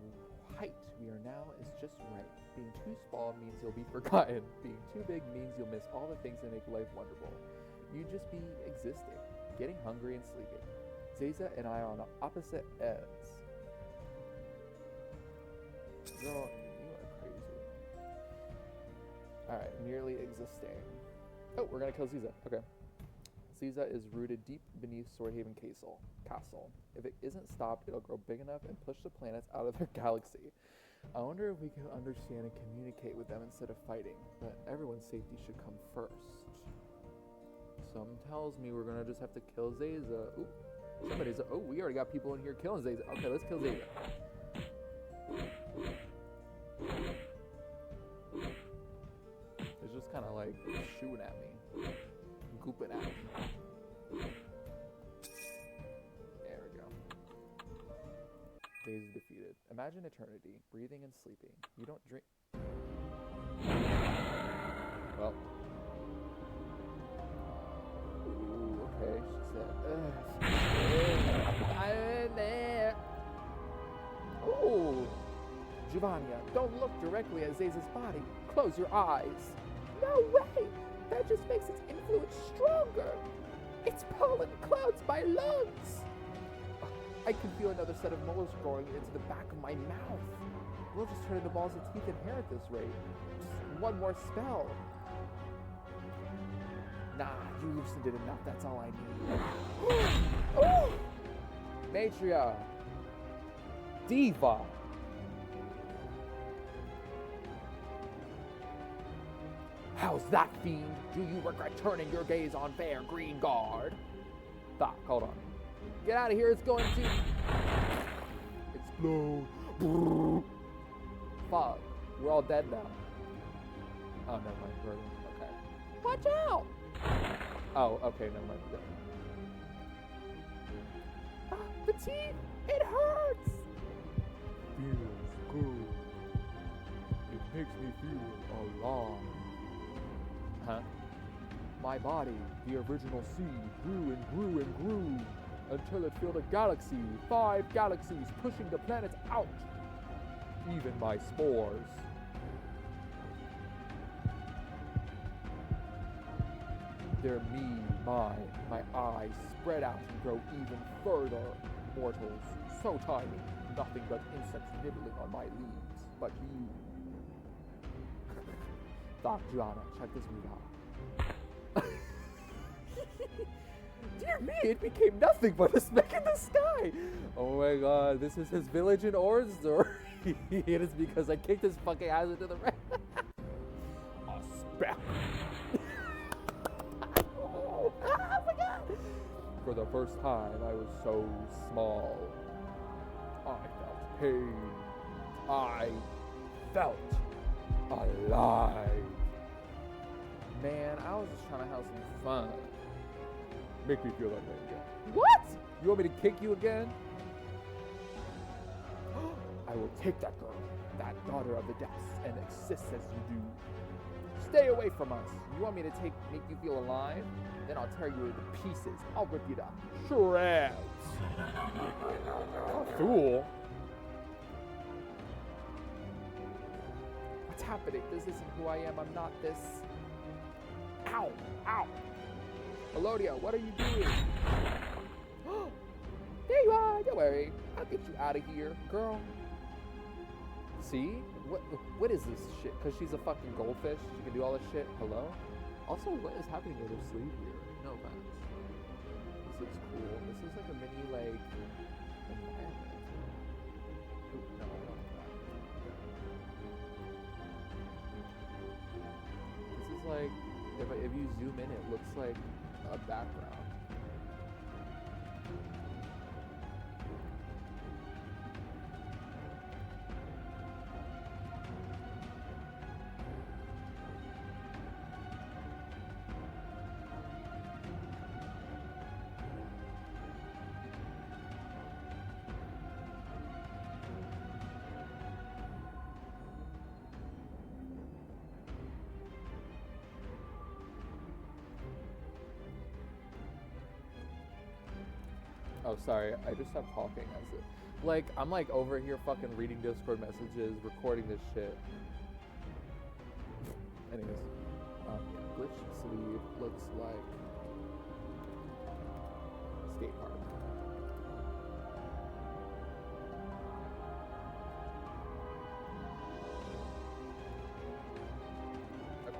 height we are now is just right. Being too small means you'll be forgotten. Being too big means you'll miss all the things that make life wonderful. You just be existing, getting hungry and sleeping. Zayza and I are on opposite ends. Girl, you are crazy. Alright, merely existing. Oh, we're gonna kill Zayza. Okay. Zayza is rooted deep beneath Swordhaven Castle. If it isn't stopped, it'll grow big enough and push the planets out of their galaxy. I wonder if we can understand and communicate with them instead of fighting, but everyone's safety should come first. Some tells me we're gonna just have to kill Zayza. Ooh, oh, we already got people in here killing Zayza. Okay, let's kill Zayza. It's just kind of like shooting at me, gooping at me. There we go. Zayza defeated. Imagine eternity, breathing and sleeping. You don't drink. Well. Ooh, okay. She said, I'm in there. Ooh. Giovannia, don't look directly at Zayza's body. Close your eyes. No way! That just makes its influence stronger. Its pollen clouds my lungs. I can feel another set of moles growing into the back of my mouth. We'll just turn into balls of teeth and hair at this rate. Just one more spell. Nah, you loosened it enough. That's all I need. Oh! Matria. Diva. How's that, fiend? Do you regret turning your gaze on fair green guard? Doc, hold on. Get out of here, it's going to explode. Fuck. We're all dead now. Oh, never mind. We're okay. Watch out! Oh, okay, never mind. The teeth! It hurts! Feels good. It makes me feel alive. Huh? My body, the original seed, grew and grew and grew until it filled a galaxy, 5 galaxies pushing the planets out. Even my spores. They're me, mine, my eyes spread out and grow even further. Mortals, so tiny, nothing but insects nibbling on my leaves. But you. Doc, Gianna, check this move out. Dear me, it became nothing but a speck in the sky. Oh my god, this is his village in origin story. It is because I kicked his fucking ass into the red. A speck. Oh my god! For the first time, I was so small. I felt pain. I felt alive. Man, I was just trying to have some fun. Make me feel that way again. What? You want me to kick you again? I will take that girl, that daughter of the depths, and exist as you do. Stay away from us. You want me to make you feel alive? Then I'll tear you into pieces. I'll rip you to shreds. Fool. What's happening? This isn't who I am. I'm not this. Ow! Ow! Elodia, what are you doing? There you are! Don't worry. I'll get you out of here, girl. See? What is this shit? Because she's a fucking goldfish? She can do all this shit? Hello? Also, what is happening to their sleeve here? No offense. This looks cool. This is like a mini, like, environment. Ooh, no, I don't want that. This is like, if you zoom in, it looks like a background. Oh, sorry, I just stopped talking as it. Like, I'm like over here fucking reading Discord messages, recording this shit. Anyways, yeah, glitch sleeve looks like skate park. Okay.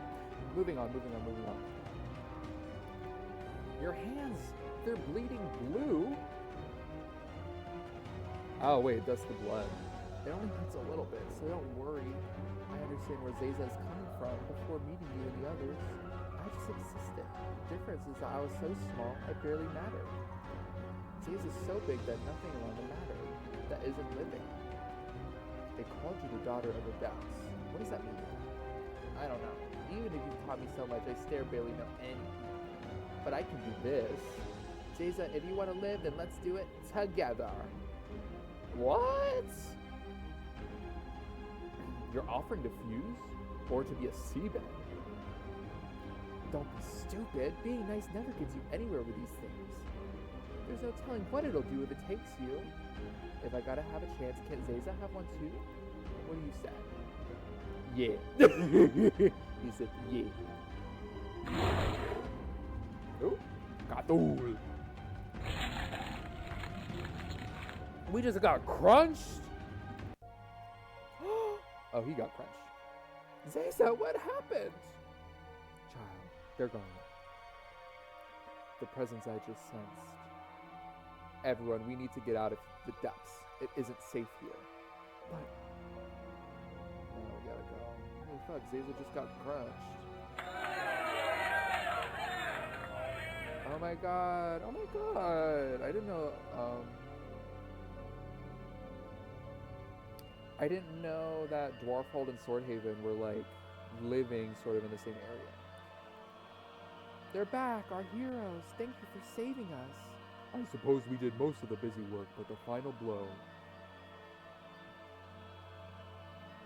Moving on. Your hands, they're bleeding blue. Oh wait, that's the blood. It only hurts a little bit, so don't worry. I understand where Zayza is coming from. Before meeting you and the others, I just existed. The difference is that I was so small, I barely mattered. Zayza is so big that nothing around him mattered. That isn't living. They called you the daughter of the depths. What does that mean? I don't know. Even if you've taught me so much, I still barely know anything. But I can do this. Zayza, if you want to live, then let's do it together. What? You're offering to fuse? Or to be a seabed? Don't be stupid. Being nice never gets you anywhere with these things. There's no telling what it'll do if it takes you. If I gotta have a chance, can Zayza have one too? What do you say? Yeah. He said, yeah. Oh, Katul. We just got crunched. Oh, he got crunched. Zayza, what happened? Child, they're gone. The presence I just sensed. Everyone, we need to get out of the depths. It isn't safe here. But... oh, we gotta go. Holy fuck, Zayza just got crunched. Oh my god. Oh my god. I didn't know that Dwarfhold and Swordhaven were like living sort of in the same area. They're back, our heroes. Thank you for saving us. I suppose we did most of the busy work, but the final blow.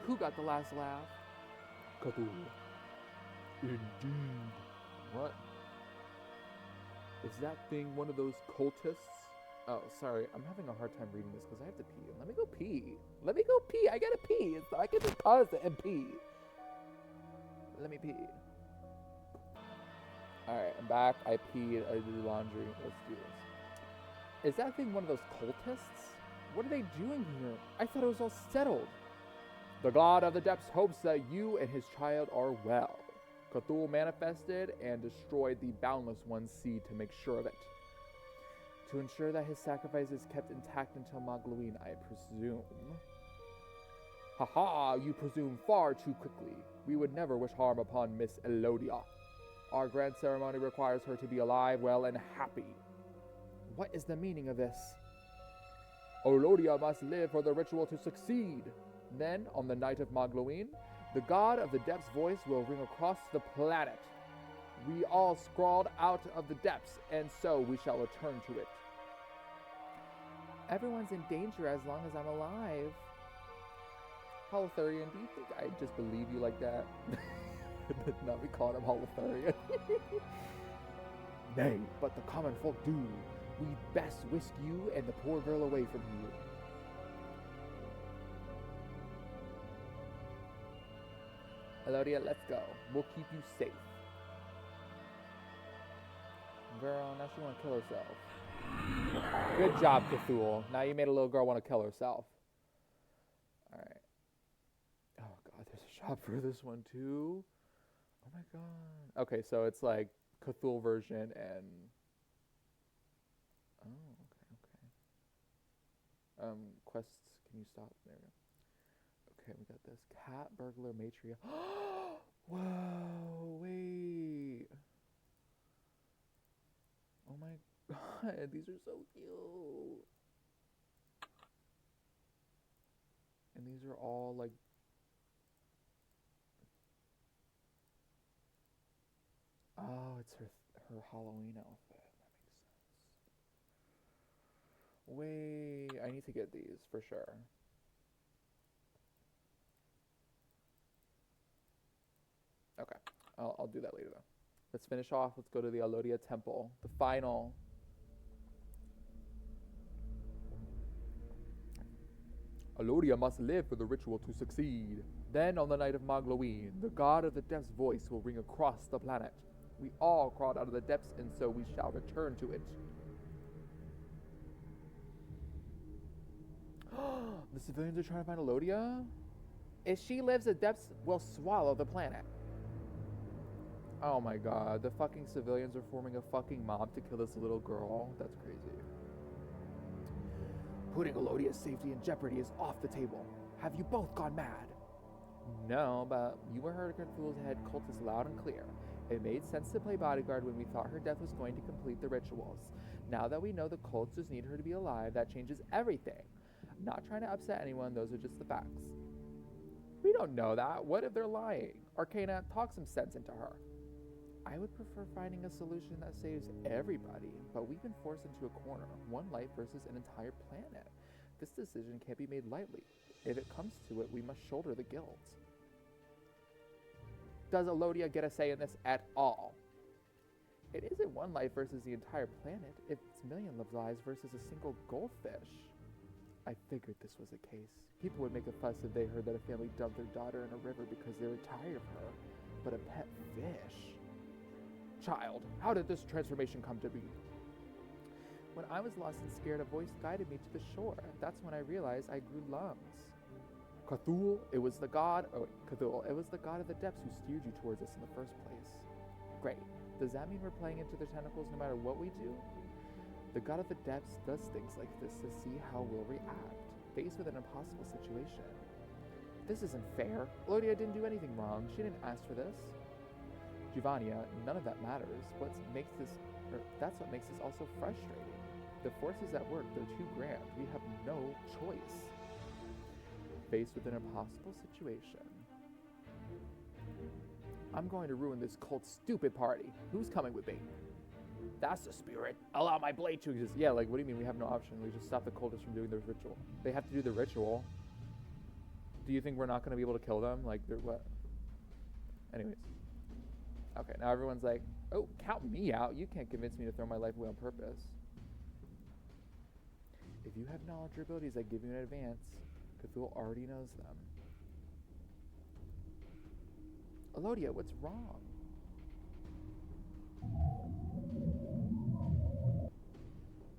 Who got the last laugh? Cthulhu. Indeed. What? Is that thing one of those cultists? Oh, sorry. I'm having a hard time reading this because I have to pee. Let me go pee. Let me go pee. I gotta pee. I can just pause it and pee. Let me pee. Alright, I'm back. I peed. I do laundry. Let's do this. Is that thing one of those cultists? What are they doing here? I thought it was all settled. The god of the depths hopes that you and his child are well. Cthulhu manifested and destroyed the Boundless One's seed to make sure of it. To ensure that his sacrifice is kept intact until mogloween, I presume. Haha, you presume far too quickly. We would never wish harm upon Miss Elodia. Our grand ceremony requires her to be alive, well, and happy. What is the meaning of this? Elodia must live for the ritual to succeed. Then, on the night of mogloween, the god of the depths' voice will ring across the planet. We all scrawled out of the depths, and so we shall return to it. Everyone's in danger as long as I'm alive. Holothurian, do you think I just believe you like that? Not be calling him Holothurian. Nay, but the common folk do. We best whisk you and the poor girl away from here. Elodia, let's go. We'll keep you safe. Girl, now she want to kill herself. Good job, Cthulhu. Now you made a little girl want to kill herself. Alright. Oh god, there's a shop for this one too. Oh my god. Okay, so it's like Cthulhu version and... oh, okay. Quests, can you stop? There we go. Okay, we got this. Cat, burglar, matriarch. Whoa, wait. Oh my god, these are so cute. And these are all like... oh, it's her Halloween outfit. That makes sense. Wait, I need to get these for sure. Okay, I'll do that later though. Let's finish off. Let's go to the Elodia Temple. The final. Elodia must live for the ritual to succeed. Then, on the night of mogloween, the god of the depths' voice will ring across the planet. We all crawled out of the depths, and so we shall return to it. The civilians are trying to find Elodia? If she lives, the depths will swallow the planet. Oh my god, the fucking civilians are forming a fucking mob to kill this little girl. That's crazy. Putting Elodia's safety in jeopardy is off the table. Have you both gone mad? No, but you were heard Cthulhu's head cultist loud and clear. It made sense to play bodyguard when we thought her death was going to complete the rituals. Now that we know the cults just need her to be alive, that changes everything. I'm not trying to upset anyone, those are just the facts. We don't know that. What if they're lying? Arcana, talk some sense into her. I would prefer finding a solution that saves everybody, but we've been forced into a corner, one life versus an entire planet. This decision can't be made lightly. If it comes to it, we must shoulder the guilt. Does Elodia get a say in this at all? It isn't one life versus the entire planet. It's millions of lives versus a single goldfish. I figured this was the case. People would make a fuss if they heard that a family dumped their daughter in a river because they were tired of her. But a pet fish? Child, how did this transformation come to be? When I was lost and scared, a voice guided me to the shore. That's when I realized I grew lungs. Cthulhu, it was the god. Oh, Cthulhu, it was the god of the depths who steered you towards us in the first place. Great. Does that mean we're playing into their tentacles no matter what we do? The god of the depths does things like this to see how we'll react, faced with an impossible situation. This isn't fair. Elodia didn't do anything wrong. She didn't ask for this. Giovannia, none of that matters. That's what makes this also frustrating. The forces at work, they're too grand. We have no choice. Faced with an impossible situation. I'm going to ruin this cult's stupid party. Who's coming with me? That's the spirit. Allow my blade to exist. Yeah, like, what do you mean we have no option? We just stop the cultists from doing their ritual. They have to do the ritual. Do you think we're not going to be able to kill them? Like, they're what? Anyways. Okay, now everyone's like, oh, count me out. You can't convince me to throw my life away on purpose. If you have knowledge or abilities I give you in advance, Cthulhu already knows them. Elodia, what's wrong?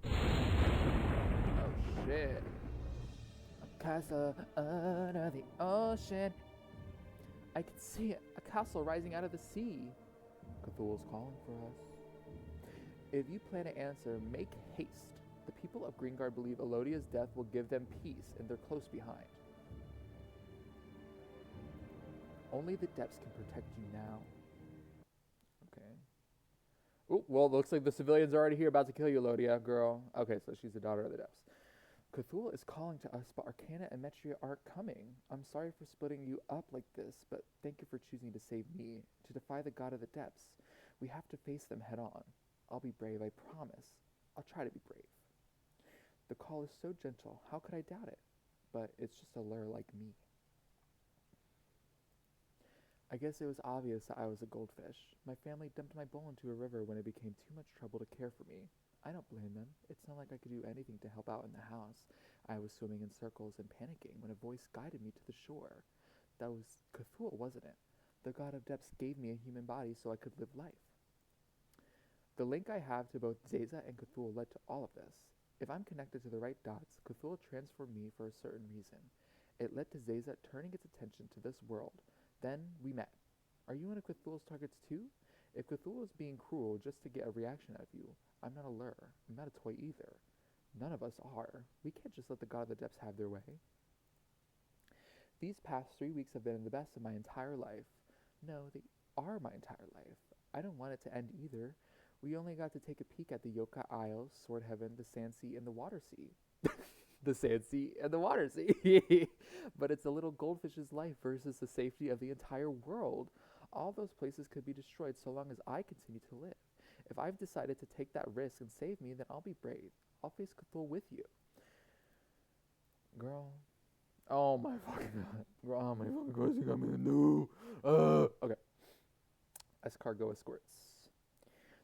Oh shit. A castle under the ocean. I can see it. A castle rising out of the sea. Cthulhu's calling for us. If you plan to answer, make haste. The people of Greengard believe Elodia's death will give them peace, and they're close behind. Only the depths can protect you now. Okay. Oh, well, it looks like the civilians are already here about to kill you, Elodia, girl. Okay, so she's the daughter of the depths. Cthulhu is calling to us, but Arcana and Metria aren't coming. I'm sorry for splitting you up like this, but thank you for choosing to save me, to defy the god of the depths. We have to face them head on. I'll be brave, I promise. I'll try to be brave. The call is so gentle, how could I doubt it? But it's just a lure like me. I guess it was obvious that I was a goldfish. My family dumped my bowl into a river when it became too much trouble to care for me. I don't blame them. It's not like I could do anything to help out in the house. I was swimming in circles and panicking when a voice guided me to the shore. That was Cthulhu, wasn't it? The god of depths gave me a human body so I could live life. The link I have to both Zeza and Cthulhu led to all of this. If I'm connected to the right dots, Cthulhu transformed me for a certain reason. It led to Zeza turning its attention to this world. Then we met. Are you one of Cthulhu's targets too? If Cthulhu is being cruel just to get a reaction out of you, I'm not a lure. I'm not a toy either. None of us are. We can't just let the god of the depths have their way. These past 3 weeks have been the best of my entire life. No, they are my entire life. I don't want it to end either. We only got to take a peek at the Yoka Isles, Sword Heaven, the Sand Sea, and the Water Sea. The Sand Sea and the Water Sea. But it's a little goldfish's life versus the safety of the entire world. All those places could be destroyed so long as I continue to live. If I've decided to take that risk and save me, then I'll be brave. I'll face Cthulhu with you. Girl. Oh my fucking god. Girl, oh my fucking god, you got me new. Okay. Escargot escorts.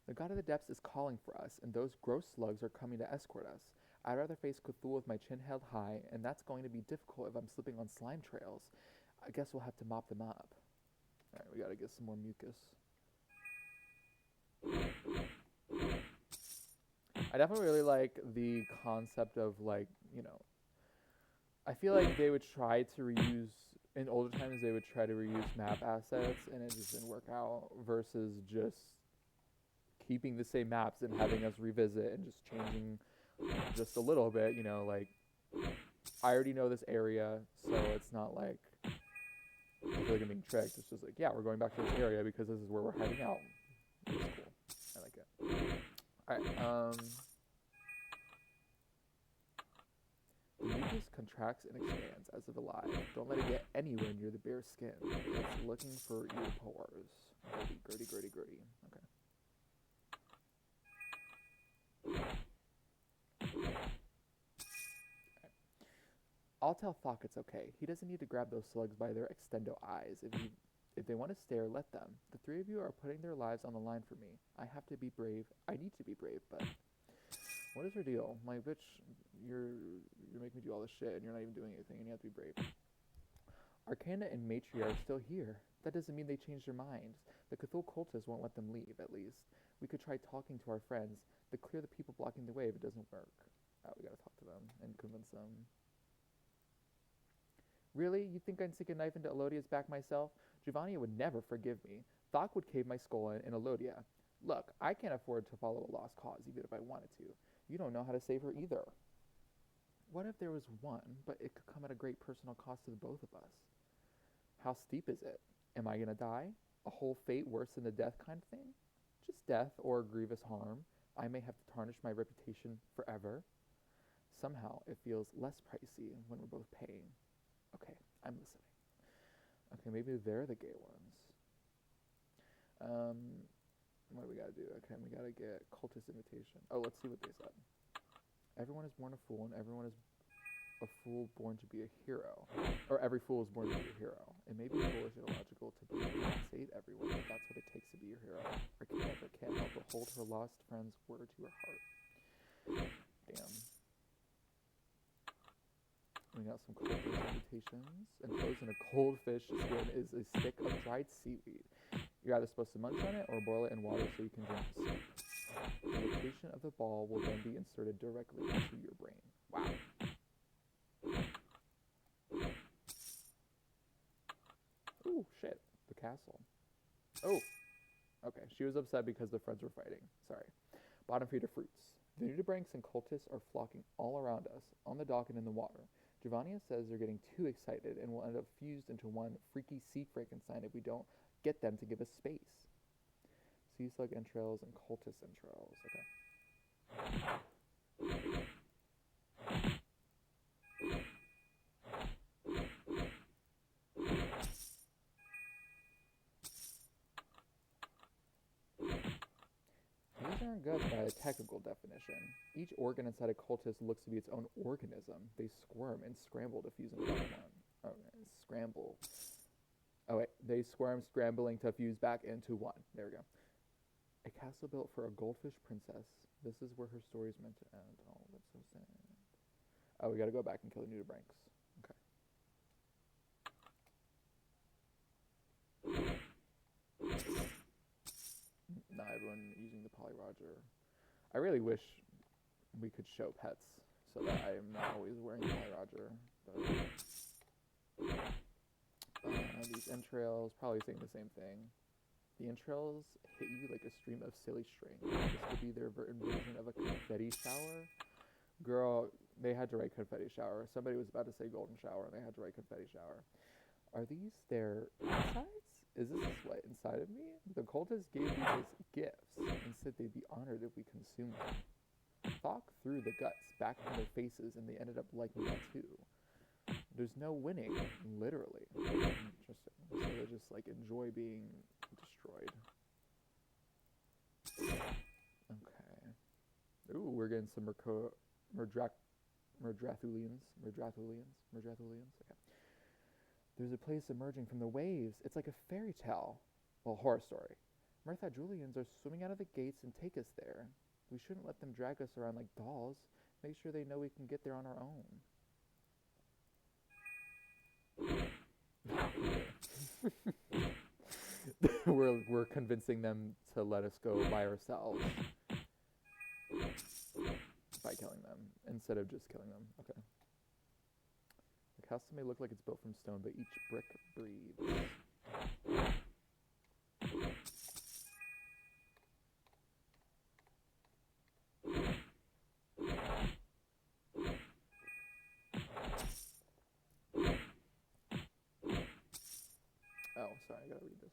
The god of the depths is calling for us, and those gross slugs are coming to escort us. I'd rather face Cthulhu with my chin held high, and that's going to be difficult if I'm slipping on slime trails. I guess we'll have to mop them up. Alright, we gotta get some more mucus. I definitely really like the concept of, like, you know, I feel like they would try to reuse, in older times they would try to reuse map assets and it just didn't work out, versus just keeping the same maps and having us revisit and just changing just a little bit, you know, like I already know this area, so it's not like I feel like I'm being tricked. It's just like, yeah, we're going back to this area because this is where we're heading out. It's cool. I like it. Alright, the mucus contracts and expands as if alive. Don't let it get anywhere near the bare skin. It's looking for your pores. Gritty, gritty, gritty, gritty. Okay. I'll tell Thok it's okay. He doesn't need to grab those slugs by their extendo eyes. If they want to stare, let them. The three of you are putting their lives on the line for me. I have to be brave. I need to be brave, but what is your deal? My bitch, you're making me do all this shit and you're not even doing anything and you have to be brave. Arcana and Matri are still here. That doesn't mean they changed their minds. The Cthulhu cultists won't let them leave, at least. We could try talking to our friends to clear the people blocking the way, but it doesn't work. Oh, we gotta talk to them and convince them. Really? You think I'd stick a knife into Elodia's back myself? Giovanni would never forgive me. Thok would cave my skull in Elodia. Look, I can't afford to follow a lost cause, even if I wanted to. You don't know how to save her either. What if there was one, but it could come at a great personal cost to the both of us? How steep is it? Am I gonna die? A whole fate worse than the death kind of thing? Just death or grievous harm. I may have to tarnish my reputation forever. Somehow, it feels less pricey when we're both paying. Okay, I'm listening. Okay, maybe they're the gay ones. What do we gotta do? Okay, we gotta get cultist invitation. Oh, let's see what they said. Everyone is born a fool, and everyone is a fool born to be a hero. Or every fool is born to be a hero. It may be foolish and illogical to believe you can save everyone, but that's what it takes to be a hero. Arcana can't help but hold her lost friend's word to her heart. Damn. We got some cold invitations. Enclosed in a cold fish skin is a stick of dried seaweed. You're either supposed to munch on it or boil it in water so you can drink the soup. The location of the ball will then be inserted directly into your brain. Wow. Ooh, shit. The castle. Oh. Okay, she was upset because the friends were fighting. Sorry. Bottom feeder fruits. The nudibranchs and cultists are flocking all around us, on the dock and in the water. Giovanni says they're getting too excited and will end up fused into one freaky sea Frankenstein if we don't get them to give us space. Sea slug entrails and cultist entrails. Okay. These aren't guts by a technical definition. Each organ inside a cultist looks to be its own organism. They squirm and scramble to fuse into one. Okay, scramble. Oh wait, they squirm, scrambling to fuse back into one. There we go. A castle built for a goldfish princess. This is where her story's meant to end. Oh, that's so sad. Oh, we gotta go back and kill the nudibranchs. Okay. Not everyone using the Poly Roger. I really wish we could show pets so that I am not always wearing Poly Roger. But these entrails, probably saying the same thing. The entrails hit you like a stream of silly string. This could be their version of a confetti shower. Girl, they had to write confetti shower. Somebody was about to say golden shower, and they had to write confetti shower. Are these their insides? Is this what inside of me? The cultists gave these as gifts and said they'd be honored if we consumed them. Thok threw the guts back in their faces, and they ended up liking that too. There's no winning, literally. Interesting. So they just like enjoy being destroyed. Okay. Ooh, we're getting some Merdrathulians. Okay. There's a place emerging from the waves. It's like a fairy tale. Well, horror story. Myrtha-Julians are swimming out of the gates and take us there. We shouldn't let them drag us around like dolls. Make sure they know we can get there on our own. We're convincing them to let us go by ourselves by killing them instead of just killing them. Okay. The castle may look like it's built from stone, but each brick breathes. Oh, sorry, I gotta read this.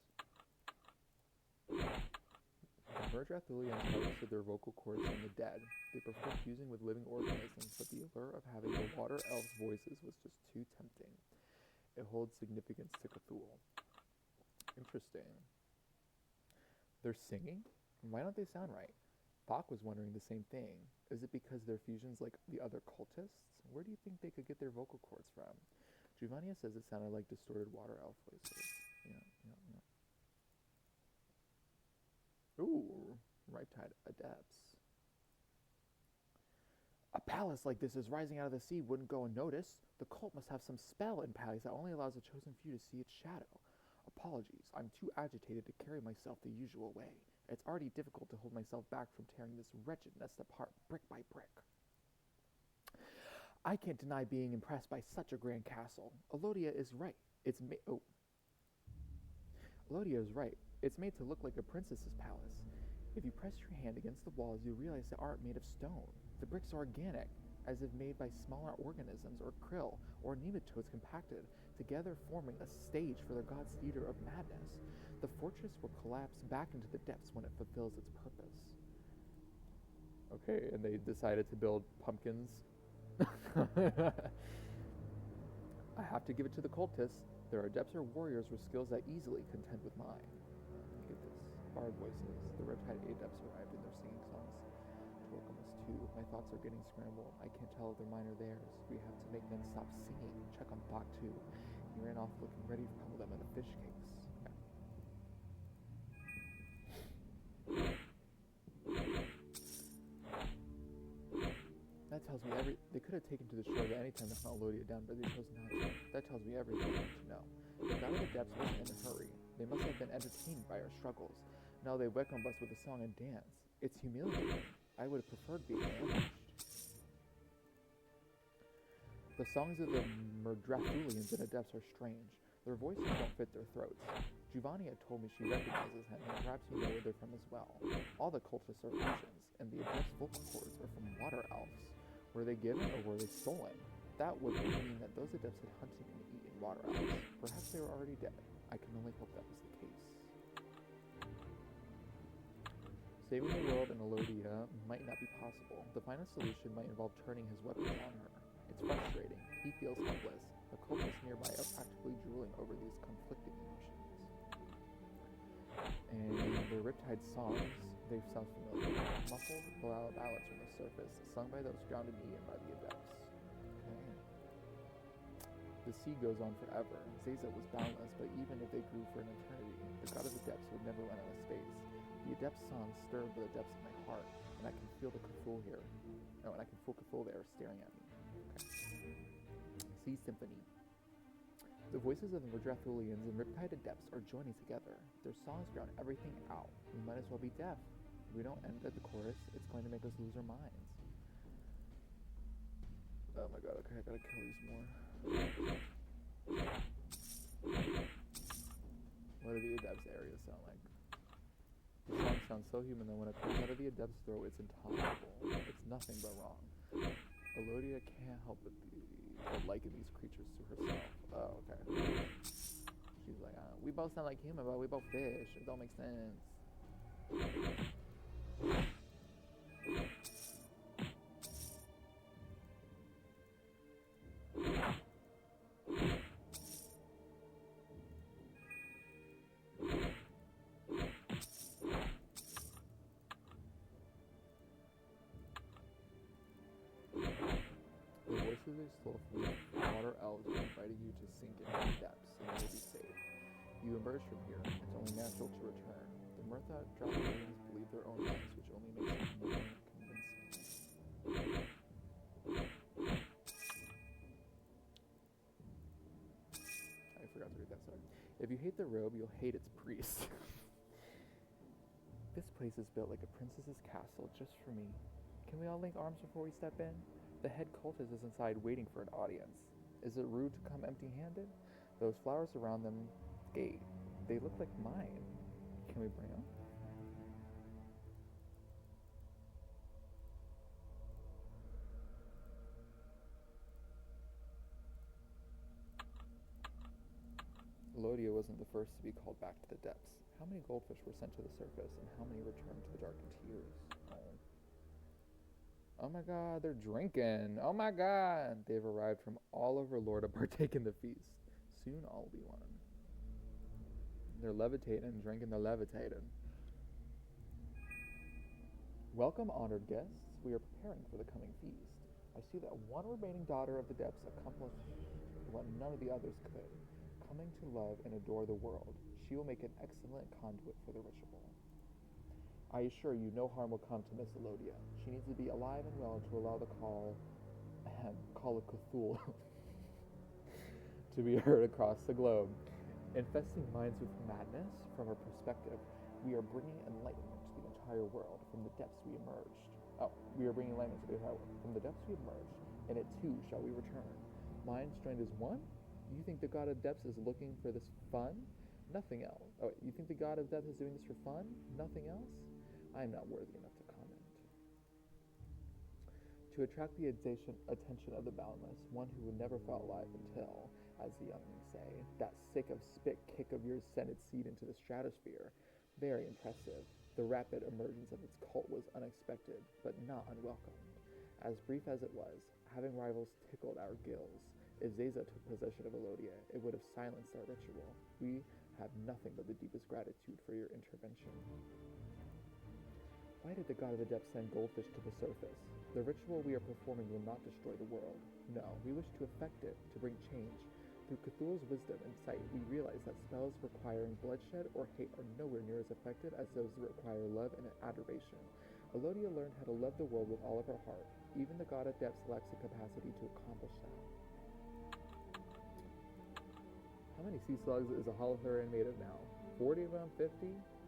The Merdrathilians harvested their vocal cords from the dead. They preferred fusing with living organisms, but the allure of having the water elves' voices was just too tempting. It holds significance to Cthulhu. Interesting. They're singing? Why don't they sound right? Bach was wondering the same thing. Is it because they're fusions like the other cultists? Where do you think they could get their vocal cords from? Giovanni says it sounded like distorted water elf voices. Yeah. Ooh, Riptide Adepts. A palace like this is rising out of the sea wouldn't go unnoticed. The cult must have some spell in Palace that only allows the chosen few to see its shadow. Apologies, I'm too agitated to carry myself the usual way. It's already difficult to hold myself back from tearing this wretched nest apart brick by brick. I can't deny being impressed by such a grand castle. Elodia is right. Elodia is right. It's made to look like a princess's palace. If you press your hand against the walls, you realize the art made of stone. The bricks are organic, as if made by smaller organisms or krill or nematodes compacted, together forming a stage for their god's theater of madness. The fortress will collapse back into the depths when it fulfills its purpose. Okay, and they decided to build pumpkins. I have to give it to the cultists. Their adepts are warriors with skills that easily contend with mine. Look at this. Bard voices. The Riptide adepts arrived and they're singing songs to welcome us too. My thoughts are getting scrambled. I can't tell if they're mine or theirs. We have to make them stop singing. Check on Bach too. He ran off looking ready to pummel them in a fish case. That tells me they could have taken to the shore at any time to hunt Elodia down, but they chose not to. That tells me everything I need to know. The god of the depths wasn't in a hurry. They must have been entertained by our struggles. Now they welcome us with a song and dance. It's humiliating. I would have preferred being ambushed. The songs of the Merdrathulians and adepts are strange. Their voices don't fit their throats. Giovanni had told me she recognizes him, and perhaps you know where they're from as well. All the cultists are fusions, and the adepts' vocal cords are from water elves. Were they given or were they stolen? That would mean that those adepts had hunted and eaten water elves. Perhaps they were already dead. I can only hope that was the case. Saving the world in Elodia might not be possible. The final solution might involve turning his weapons on her. It's frustrating. He feels helpless. The cultists nearby are practically drooling over these conflicting emotions. And the Riptide songs, they sound familiar. Muffled ballads from the surface, sung by those drowned and eaten by the adepts. Okay. The sea goes on forever. Zaza was boundless, but even if they grew for an eternity, the god of the depths would never run out of space. The adepts' songs stir the depths of my heart, and I can feel the Cthulhu here. Oh, and I can feel Cthulhu there staring at me. Okay. Sea Symphony. The voices of the Merdrathulians and Riptide adepts are joining together. Their songs drown everything out. We might as well be deaf. If we don't end at the chorus, it's going to make us lose our minds. Oh my god, okay, I gotta kill these more. What do the adepts' areas sound like? The song sounds so human that when it comes out of the adept's throat, it's intolerable. It's nothing but wrong. Elodia can't help but liken these creatures to herself. Oh, okay. She's like, we both sound like human, but we both fish. It don't make sense. The voices extol from the water elves are inviting you to sink into the depths, and you will be safe. You emerge from here. It's only natural to return. The Merdrathulians believe their own lies, which only makes them more convincing. I forgot to read that, sorry. If you hate the robe, you'll hate its priest. This place is built like a princess's castle just for me. Can we all link arms before we step in? The head cultist is inside waiting for an audience. Is it rude to come empty-handed? Those flowers around them gate, they look like mine. Can we bring them? Elodia wasn't the first to be called back to the depths. How many goldfish were sent to the surface, and how many returned to the darkened tears? Oh my god, they're drinking. Oh my god. They've arrived from all over Lore to partake in the feast. Soon I'll be one. They're levitating, drinking, they're levitating. Welcome, honored guests. We are preparing for the coming feast. I see that one remaining daughter of the depths accomplished what none of the others could, coming to love and adore the world. She will make an excellent conduit for the ritual. I assure you, no harm will come to Miss Elodia. She needs to be alive and well to allow the call of Cthulhu to be heard across the globe. Infesting minds with madness, from her perspective, we are bringing enlightenment to the entire world. From the depths we emerged. We are bringing enlightenment to the entire world. From the depths we emerged, and it too shall we return. Minds joined as one? You think the god of depths is looking for this fun? Nothing else. Oh, you think the god of depths is doing this for fun? Nothing else? I am not worthy enough to comment. To attract the attention of the boundless, one who would never fall alive until, as the younglings say, that sick of spit kick of yours sent its seed into the stratosphere. Very impressive. The rapid emergence of its cult was unexpected, but not unwelcomed. As brief as it was, having rivals tickled our gills. If Zeza took possession of Elodia, it would have silenced our ritual. We have nothing but the deepest gratitude for your intervention. Why did the god of the depths send goldfish to the surface? The ritual we are performing will not destroy the world. No, we wish to effect it, to bring change. Through Cthulhu's wisdom and sight, we realize that spells requiring bloodshed or hate are nowhere near as effective as those that require love and adoration. Elodia learned how to love the world with all of her heart. Even the god of depths lacks the capacity to accomplish that. How many sea slugs is a holothurian made of now? 40 of them? 50?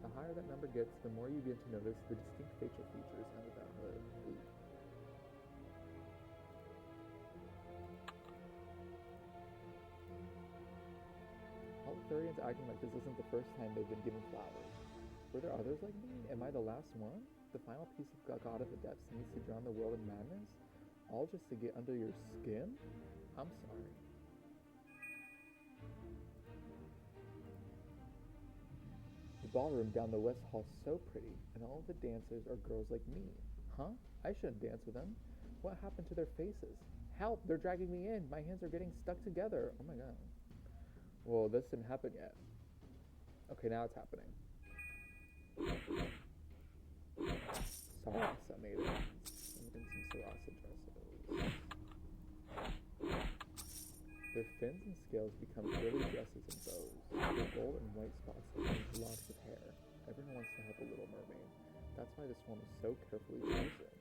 The higher that number gets, the more you begin to notice the distinct facial features under that hood. Holothurians acting like this isn't the first time they've been given flowers. Were there others like me? Am I the last one? The final piece of god of the depths needs to drown the world in madness? All just to get under your skin? I'm sorry. The ballroom down the west hall's so pretty, and all of the dancers are girls like me. Huh? I shouldn't dance with them. What happened to their faces? Help! They're dragging me in. My hands are getting stuck together. Oh my god. Well, this didn't happen yet. Okay, now it's happening. Sarasa made it. I'm getting some Sarasa dresses. Their fins and scales become curly dresses and bows. Their gold and white spots become locks of hair. Everyone wants to help a little mermaid. That's why this form is so carefully chosen.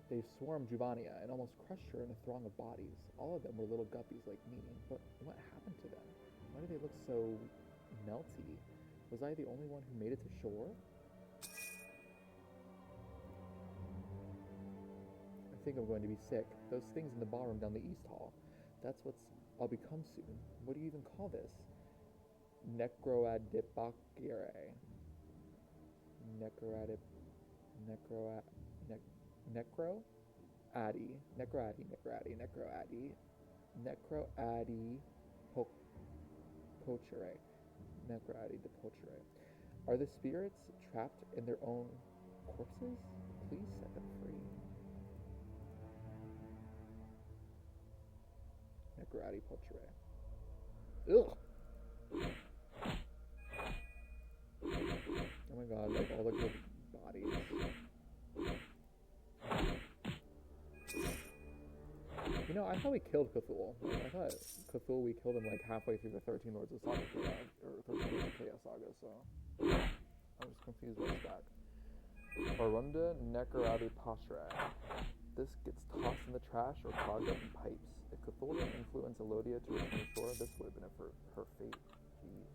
They swarmed Juvania and almost crushed her in a throng of bodies. All of them were little guppies like me, but what happened to them? Why do they look so melty? Was I the only one who made it to shore? I think I'm going to be sick. Those things in the ballroom down the east hall. That's what I'll become soon. What do you even call this? Necroadipocere. Necroadipocere. Are the spirits trapped in their own corpses? Please set them free. Necroadipocere. Ugh! Oh my god, like all the good bodies. You know, I thought we killed Cthulhu. I thought Cthulhu, we killed him like halfway through the 13 Lords of Saga Chaos, or 13 Lords of Chaos Saga, so I'm just confused what's back. Orunda Necroadipocere. This gets tossed in the trash or clogged up in pipes. If Cthulhu didn't influence Elodia to return shore, this would have been her fate. Jeez.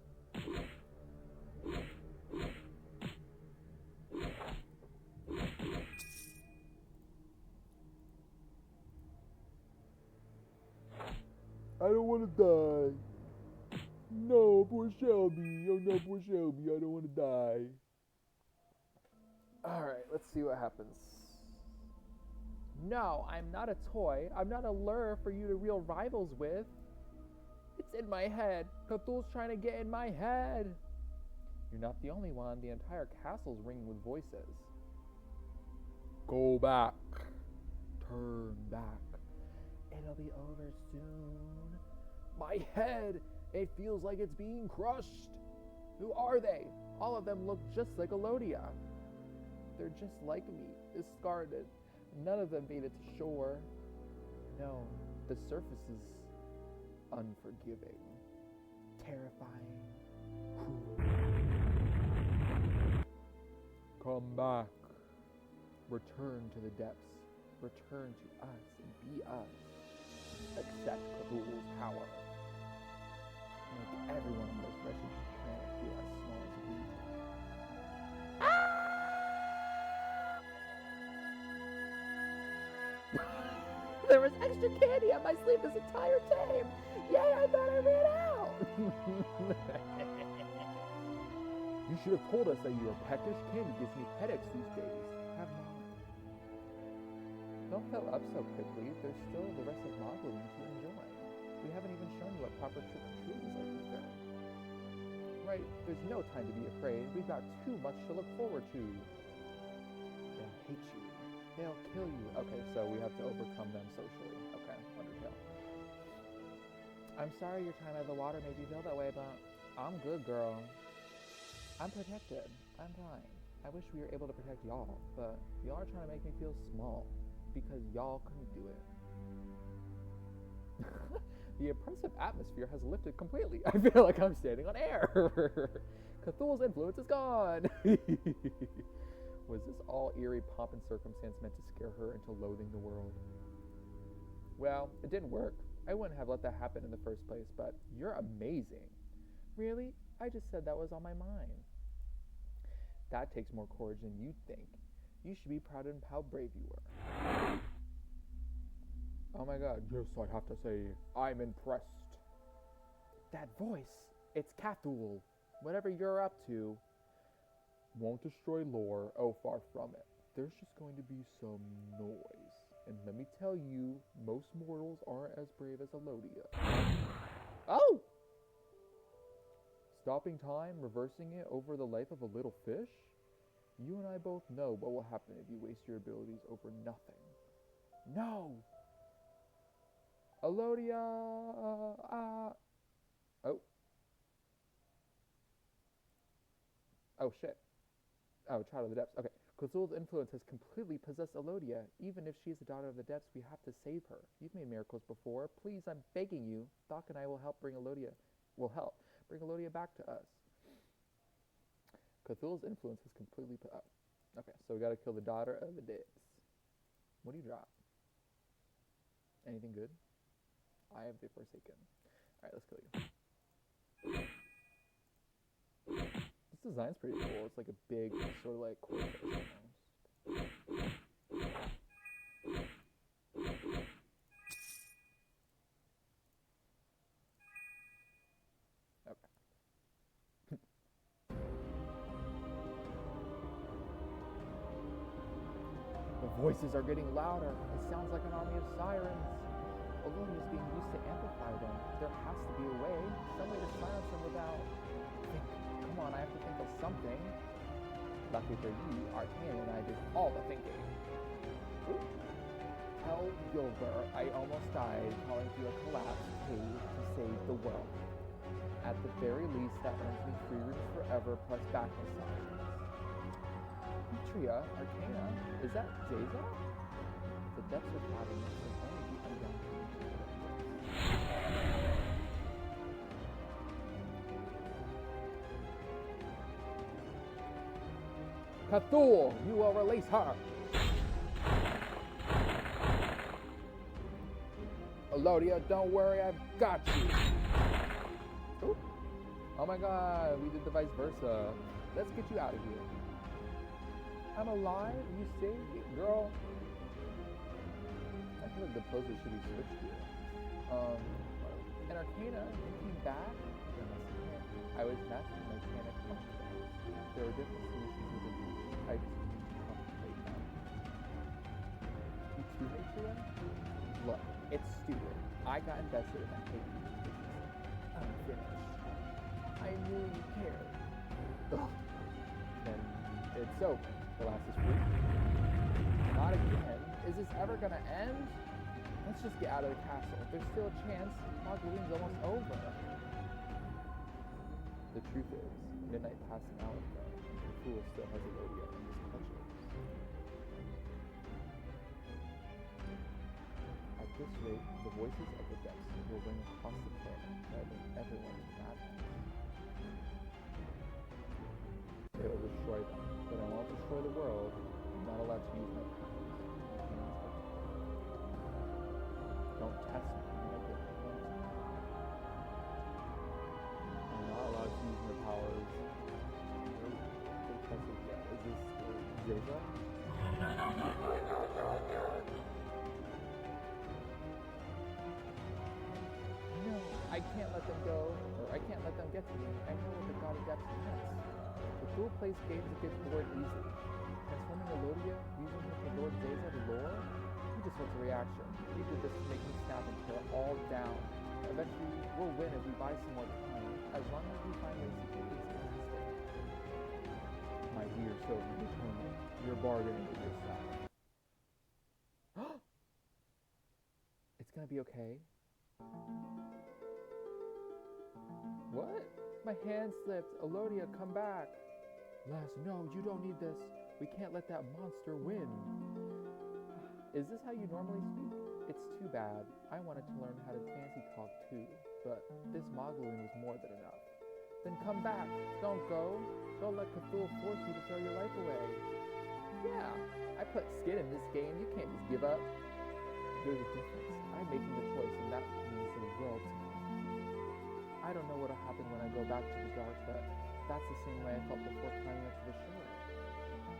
I don't want to die. No, poor Shelby. Oh no, poor Shelby. I don't want to die. Alright, let's see what happens. No, I'm not a toy. I'm not a lure for you to reel rivals with. It's in my head. Cthulhu's trying to get in my head. You're not the only one. The entire castle's ringing with voices. Go back. Turn back. It'll be over soon. My head! It feels like it's being crushed. Who are they? All of them look just like Elodia. They're just like me, discarded. None of them made it to shore. No, the surface is unforgiving, terrifying, cruel. Come back. Return to the depths. Return to us and be us. Accept Cthulhu's power. Make everyone on this wretched planet feel as small as we. There was extra candy on my sleeve this entire time. Yay, I thought I ran out. You should have told us that you were peckish. Candy gives me headaches these days. Have mine. Don't fill up so quickly. There's still the rest of mogloween to enjoy. We haven't even shown you what proper trick-or-treating is like either. Right, there's no time to be afraid. We've got too much to look forward to. They'll hate you. They'll kill you. Okay, so we have to overcome them socially. Okay, Undertale. I'm sorry your time at the water made you feel that way, but I'm good, girl. I'm protected. I'm fine. I wish we were able to protect y'all, but y'all are trying to make me feel small because y'all couldn't do it. The oppressive atmosphere has lifted completely. I feel like I'm standing on air. Cthulhu's influence is gone. Was this all eerie pomp and circumstance meant to scare her into loathing the world? Well, it didn't work. I wouldn't have let that happen in the first place, but you're amazing. Really? I just said that was on my mind. That takes more courage than you'd think. You should be proud of how brave you were. Oh my god, yes, I have to say, I'm impressed. That voice, it's Cthulhu. Whatever you're up to, won't destroy lore. Oh, far from it. There's just going to be some noise. And let me tell you, most mortals aren't as brave as Elodia. Oh! Stopping time, reversing it over the life of a little fish? You and I both know what will happen if you waste your abilities over nothing. No! Elodia! Oh. Oh, shit. Oh, Child of the Depths. Okay. Cthulhu's influence has completely possessed Elodia. Even if she's the daughter of the Depths, we have to save her. You've made miracles before. Please, I'm begging you. Doc and I will help bring Elodia. Will help bring Elodia back to us. Cthulhu's influence has completely okay, so we gotta kill the daughter of the Depths. What do you drop? Anything good? I have the Forsaken. Alright, let's kill you. This design's pretty cool. It's like a big, sort of like core fish almost. Okay. The voices are getting louder. It sounds like an army of sirens. Elodia is being used to amplify them. There has to be a way. Some way to silence them without... Come on, I have to think of something. Lucky for you, Arcana and I did all the thinking. Ooh. Tell Gilbert I almost died calling to a collapsed cave to save the world. At the very least, that earns me free roots forever plus backless silence. Petria, Arcana, is that Zaza? The depths of happiness can only be undone to each other. Cthulhu, you will release her. Elodia, don't worry, I've got you. Ooh. Oh my god, we did the vice versa. Let's get you out of here. I'm alive, you see? Girl. I feel like the poses should be switched here. And Arcana, you came back? I was mastering mechanic functions. There are different solutions within each. I just contemplate them. crewmate to him? Look, it's stupid. I got invested in that cake business. I'm finished. I knew you cared. Ugh. Then it's over. The last is free. Not again. Is this ever gonna end? Let's just get out of the castle. There's still a chance. Mogloween's almost over. The truth is, midnight passed an hour ago, and the fool still has Elodia in his clutches. At this rate, the voices of the depths will ring across the planet, driving everyone to madness. It will destroy them, but I won't destroy the world. I'm not allowed to use my powers. Don't test me when I get my hands on you. I'm not allowed to use my powers. Is this Zeza? No, I can't let them go, or I can't let them get to me. I know what the God of Depths wants. The fool plays games that gets bored easily. Transforming Elodia, using her to Lord Zeza to lure? He just wants a reaction. He did this to make me snap and tear it all down. Eventually, we'll win if we buy some more time, as long as we find ways to keep things consistent. My dear Sylvan, determined. You're bargaining with yourself. It's gonna be okay. What? My hand slipped. Elodia, come back. Les, no, you don't need this. We can't let that monster win. Is this how you normally speak? It's too bad. I wanted to learn how to fancy talk too, but this mogloween was more than enough. Then come back. Don't go. Don't let Cthulhu force you to throw your life away. Yeah, I put skin in this game. You can't just give up. There's a difference. I'm making the choice, and that means the world to me. I don't know what'll happen when I go back to the dark, but that's the same way I felt before climbing up to the shore.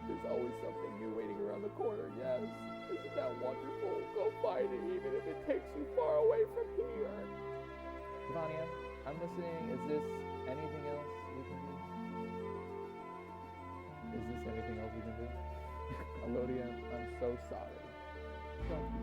There's always something new waiting around the corner, yes. Isn't that wonderful? Go find it, even if it takes you far away from here. Devania, I'm listening. Is this anything else we can do? Is this anything else we can do? Elodia, I'm so sorry. Don't be.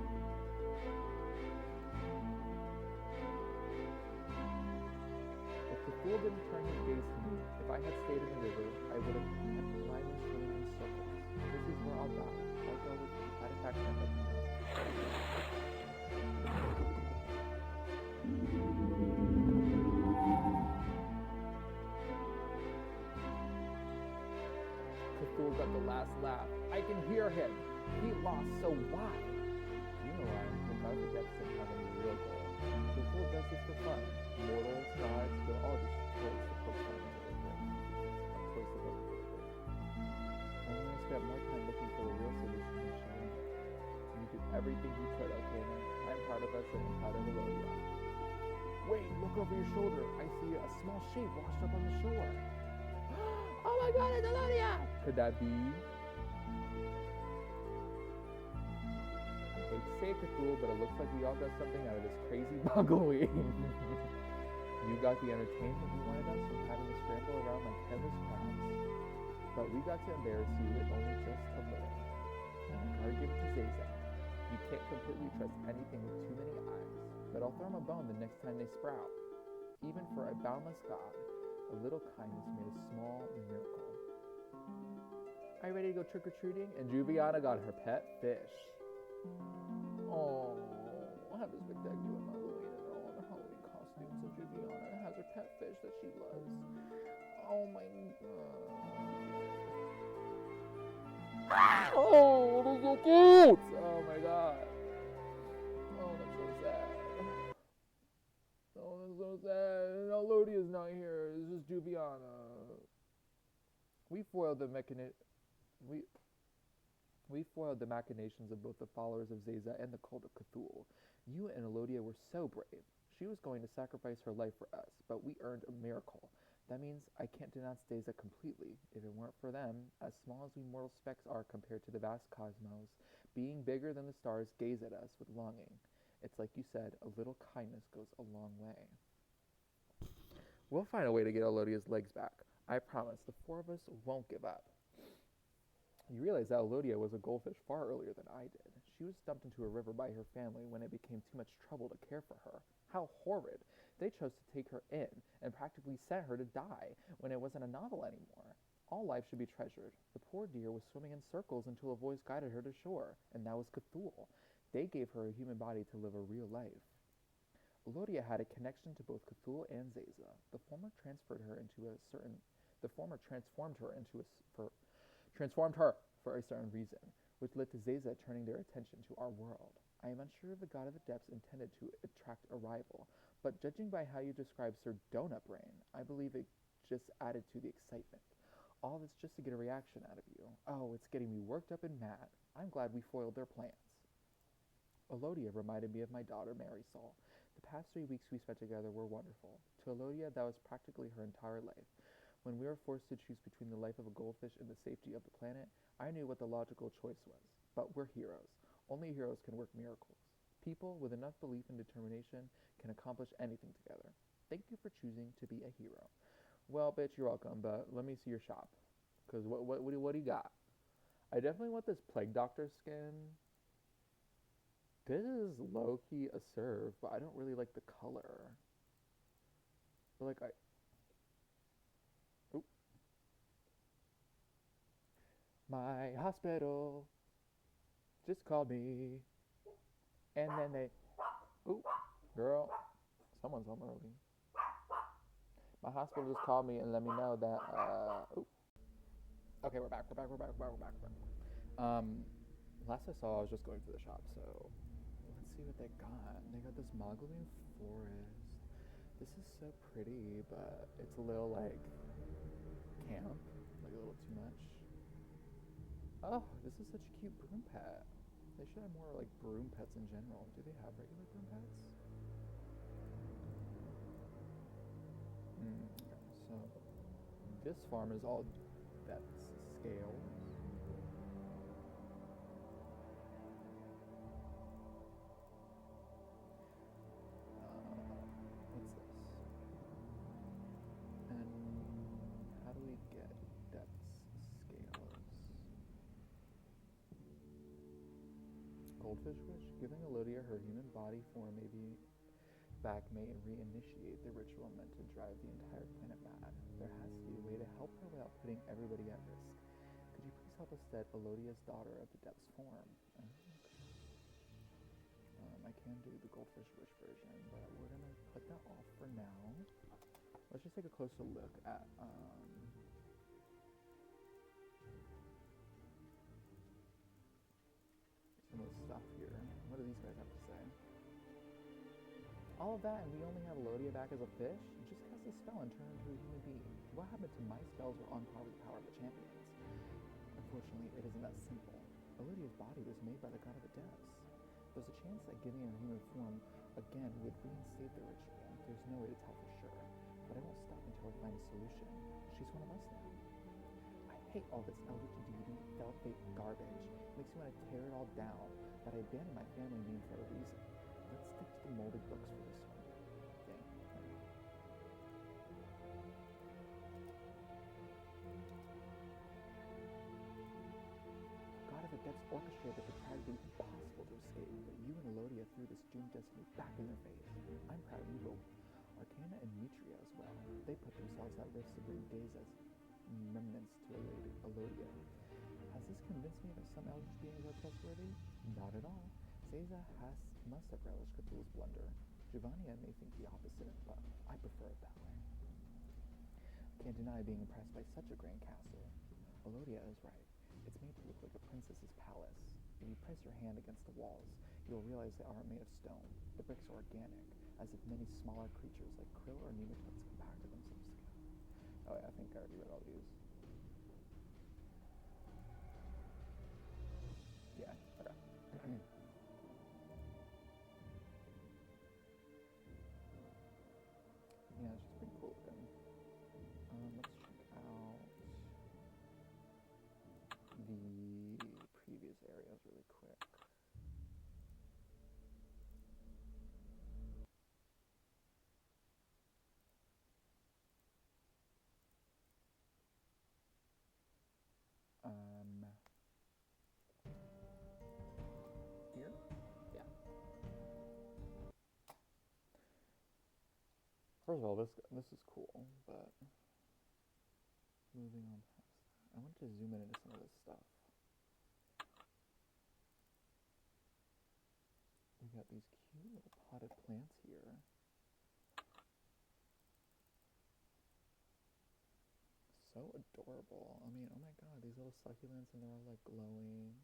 If the fool didn't turn his gaze to me, if I had stayed in the river, I would have kept climbing swimming in circles. This is where I'll die. I'll go with satisfaction of you. Cthulhu got the last laugh. I can hear him. He lost, so why? You know why? The God of Depths didn't have any real goal. Cthulhu does this for fun. Mortals, gods, they're all just toys to poke fun into the thing. Toys to poke into the thing. I'm going to spend more time looking for the real solution than sharing it. You did everything you could, okay, man? I'm proud of us and I'm proud of Elodia. Wait, look over your shoulder. I see a small shape washed up on the shore. Oh my god, it's Elodia! Could that be? I hate to say it, Cthulhu, but it looks like we all got something out of this crazy mogloween. You got the entertainment you wanted us from having to scramble around like headless crabs. But we got to embarrass you with only just a little. And I gotta give it to Zeza. You can't completely trust anything with too many eyes. But I'll throw them a bone the next time they sprout. Even for a boundless god, a little kindness made a small miracle. Are you ready to go trick-or-treating? And Juviana got her pet fish. Oh, have a spectacular Mogloween in all the Halloween costumes, and Juviana has her pet fish that she loves. Oh my god. Oh, that's so cute! Oh my god. Oh, that's so sad. Oh, that's so sad. No, Lodia's not here. It's just Juviana. We foiled the machinations of both the followers of Zeza and the cult of Cthulhu. You and Elodia were so brave. She was going to sacrifice her life for us, but we earned a miracle. That means I can't denounce Zeza completely. If it weren't for them, as small as we mortal specks are compared to the vast cosmos, being bigger than the stars gaze at us with longing. It's like you said, a little kindness goes a long way. We'll find a way to get Elodia's legs back. I promise, the four of us won't give up. You realize that Elodia was a goldfish far earlier than I did. She was dumped into a river by her family when it became too much trouble to care for her. How horrid! They chose to take her in and practically sent her to die when it wasn't a novel anymore. All life should be treasured. The poor dear was swimming in circles until a voice guided her to shore, and that was Cthulhu. They gave her a human body to live a real life. Elodia had a connection to both Cthulhu and Zaza. The former transformed her for a certain reason, which led to Zaza turning their attention to our world. I am unsure if the god of the depths intended to attract a rival, but judging by how you describe Sir Donut Brain, I believe it just added to the excitement. All this just to get a reaction out of you. Oh, it's getting me worked up and mad. I'm glad we foiled their plans. Elodia reminded me of my daughter Marisol. The past 3 weeks we spent together were wonderful. To Elodia, that was practically her entire life. When we were forced to choose between the life of a goldfish and the safety of the planet, I knew what the logical choice was. But we're heroes. Only heroes can work miracles. People with enough belief and determination can accomplish anything together. Thank you for choosing to be a hero. Well, bitch, you're welcome, but let me see your shop. Because what do you got? I definitely want this Plague Doctor skin. This is low-key a serve, but I don't really like the color. But like, oop. My hospital just called me. And then they, oop, girl, someone's home early. My hospital just called me and let me know that, oop. Okay, we're back. Last I saw, I was just going through the shop, so let's see what they got. They got this mogloween forest. This is so pretty, but it's a little like camp, like a little too much. Oh, this is such a cute broom pet. They should have more like broom pets in general. Do they have regular broom pets? Okay, so this farm is all depth scales. What's this? And how do we get depth scales? Goldfish wish? Giving Elodia her human body form may reinitiate the ritual meant to drive the entire planet mad. There has to be a way to help her without putting everybody at risk. Could you please help us set Elodia's daughter of the depths form? I can do the Goldfish Wish version, but we're gonna put that off for now. Let's just take a closer look at some of the stuff here. What do these guys have to say? All of that, and we only have Elodia back as a fish? Just cast a spell and turn into a human being. What happened to my spells were on par with the power of the champions? Unfortunately, it isn't that simple. Elodia's body was made by the god of the depths. There's a chance that giving her human form again would reinstate the ritual. There's no way to tell for sure, but I won't stop until I find a solution. She's one of us now. I hate all this LGBT fell fake garbage. It makes me want to tear it all down, but I abandoned my family name for a reason. Let's stick to the molded books for this one. Dang. God of the depths orchestrated the tragedy impossible to escape, but you and Elodia threw this doomed destiny back in their face. I'm proud of you both. Arcana and Mitria as well. They put themselves at risk to bring days as remnants to Elodia. Has this convinced me that some eldritch beings are trustworthy? Not at all. Zaza must have relished Cthulhu's blunder. Giovannia may think the opposite, but I prefer it that way. I can't deny being impressed by such a grand castle. Elodia is right. It's made to look like a princess's palace. If you press your hand against the walls, you will realize they aren't made of stone. The bricks are organic, as if many smaller creatures like krill or nematodes compacted themselves together. Oh yeah, I think I already read all these. Yeah, okay. Yeah, it's just pretty cool looking. Let's check out the previous areas really quick. First of all, this is cool, but moving on past that, I want to zoom in into some of this stuff. We got these cute little potted plants here. So adorable. I mean, oh my god, these little succulents and they're all like glowing.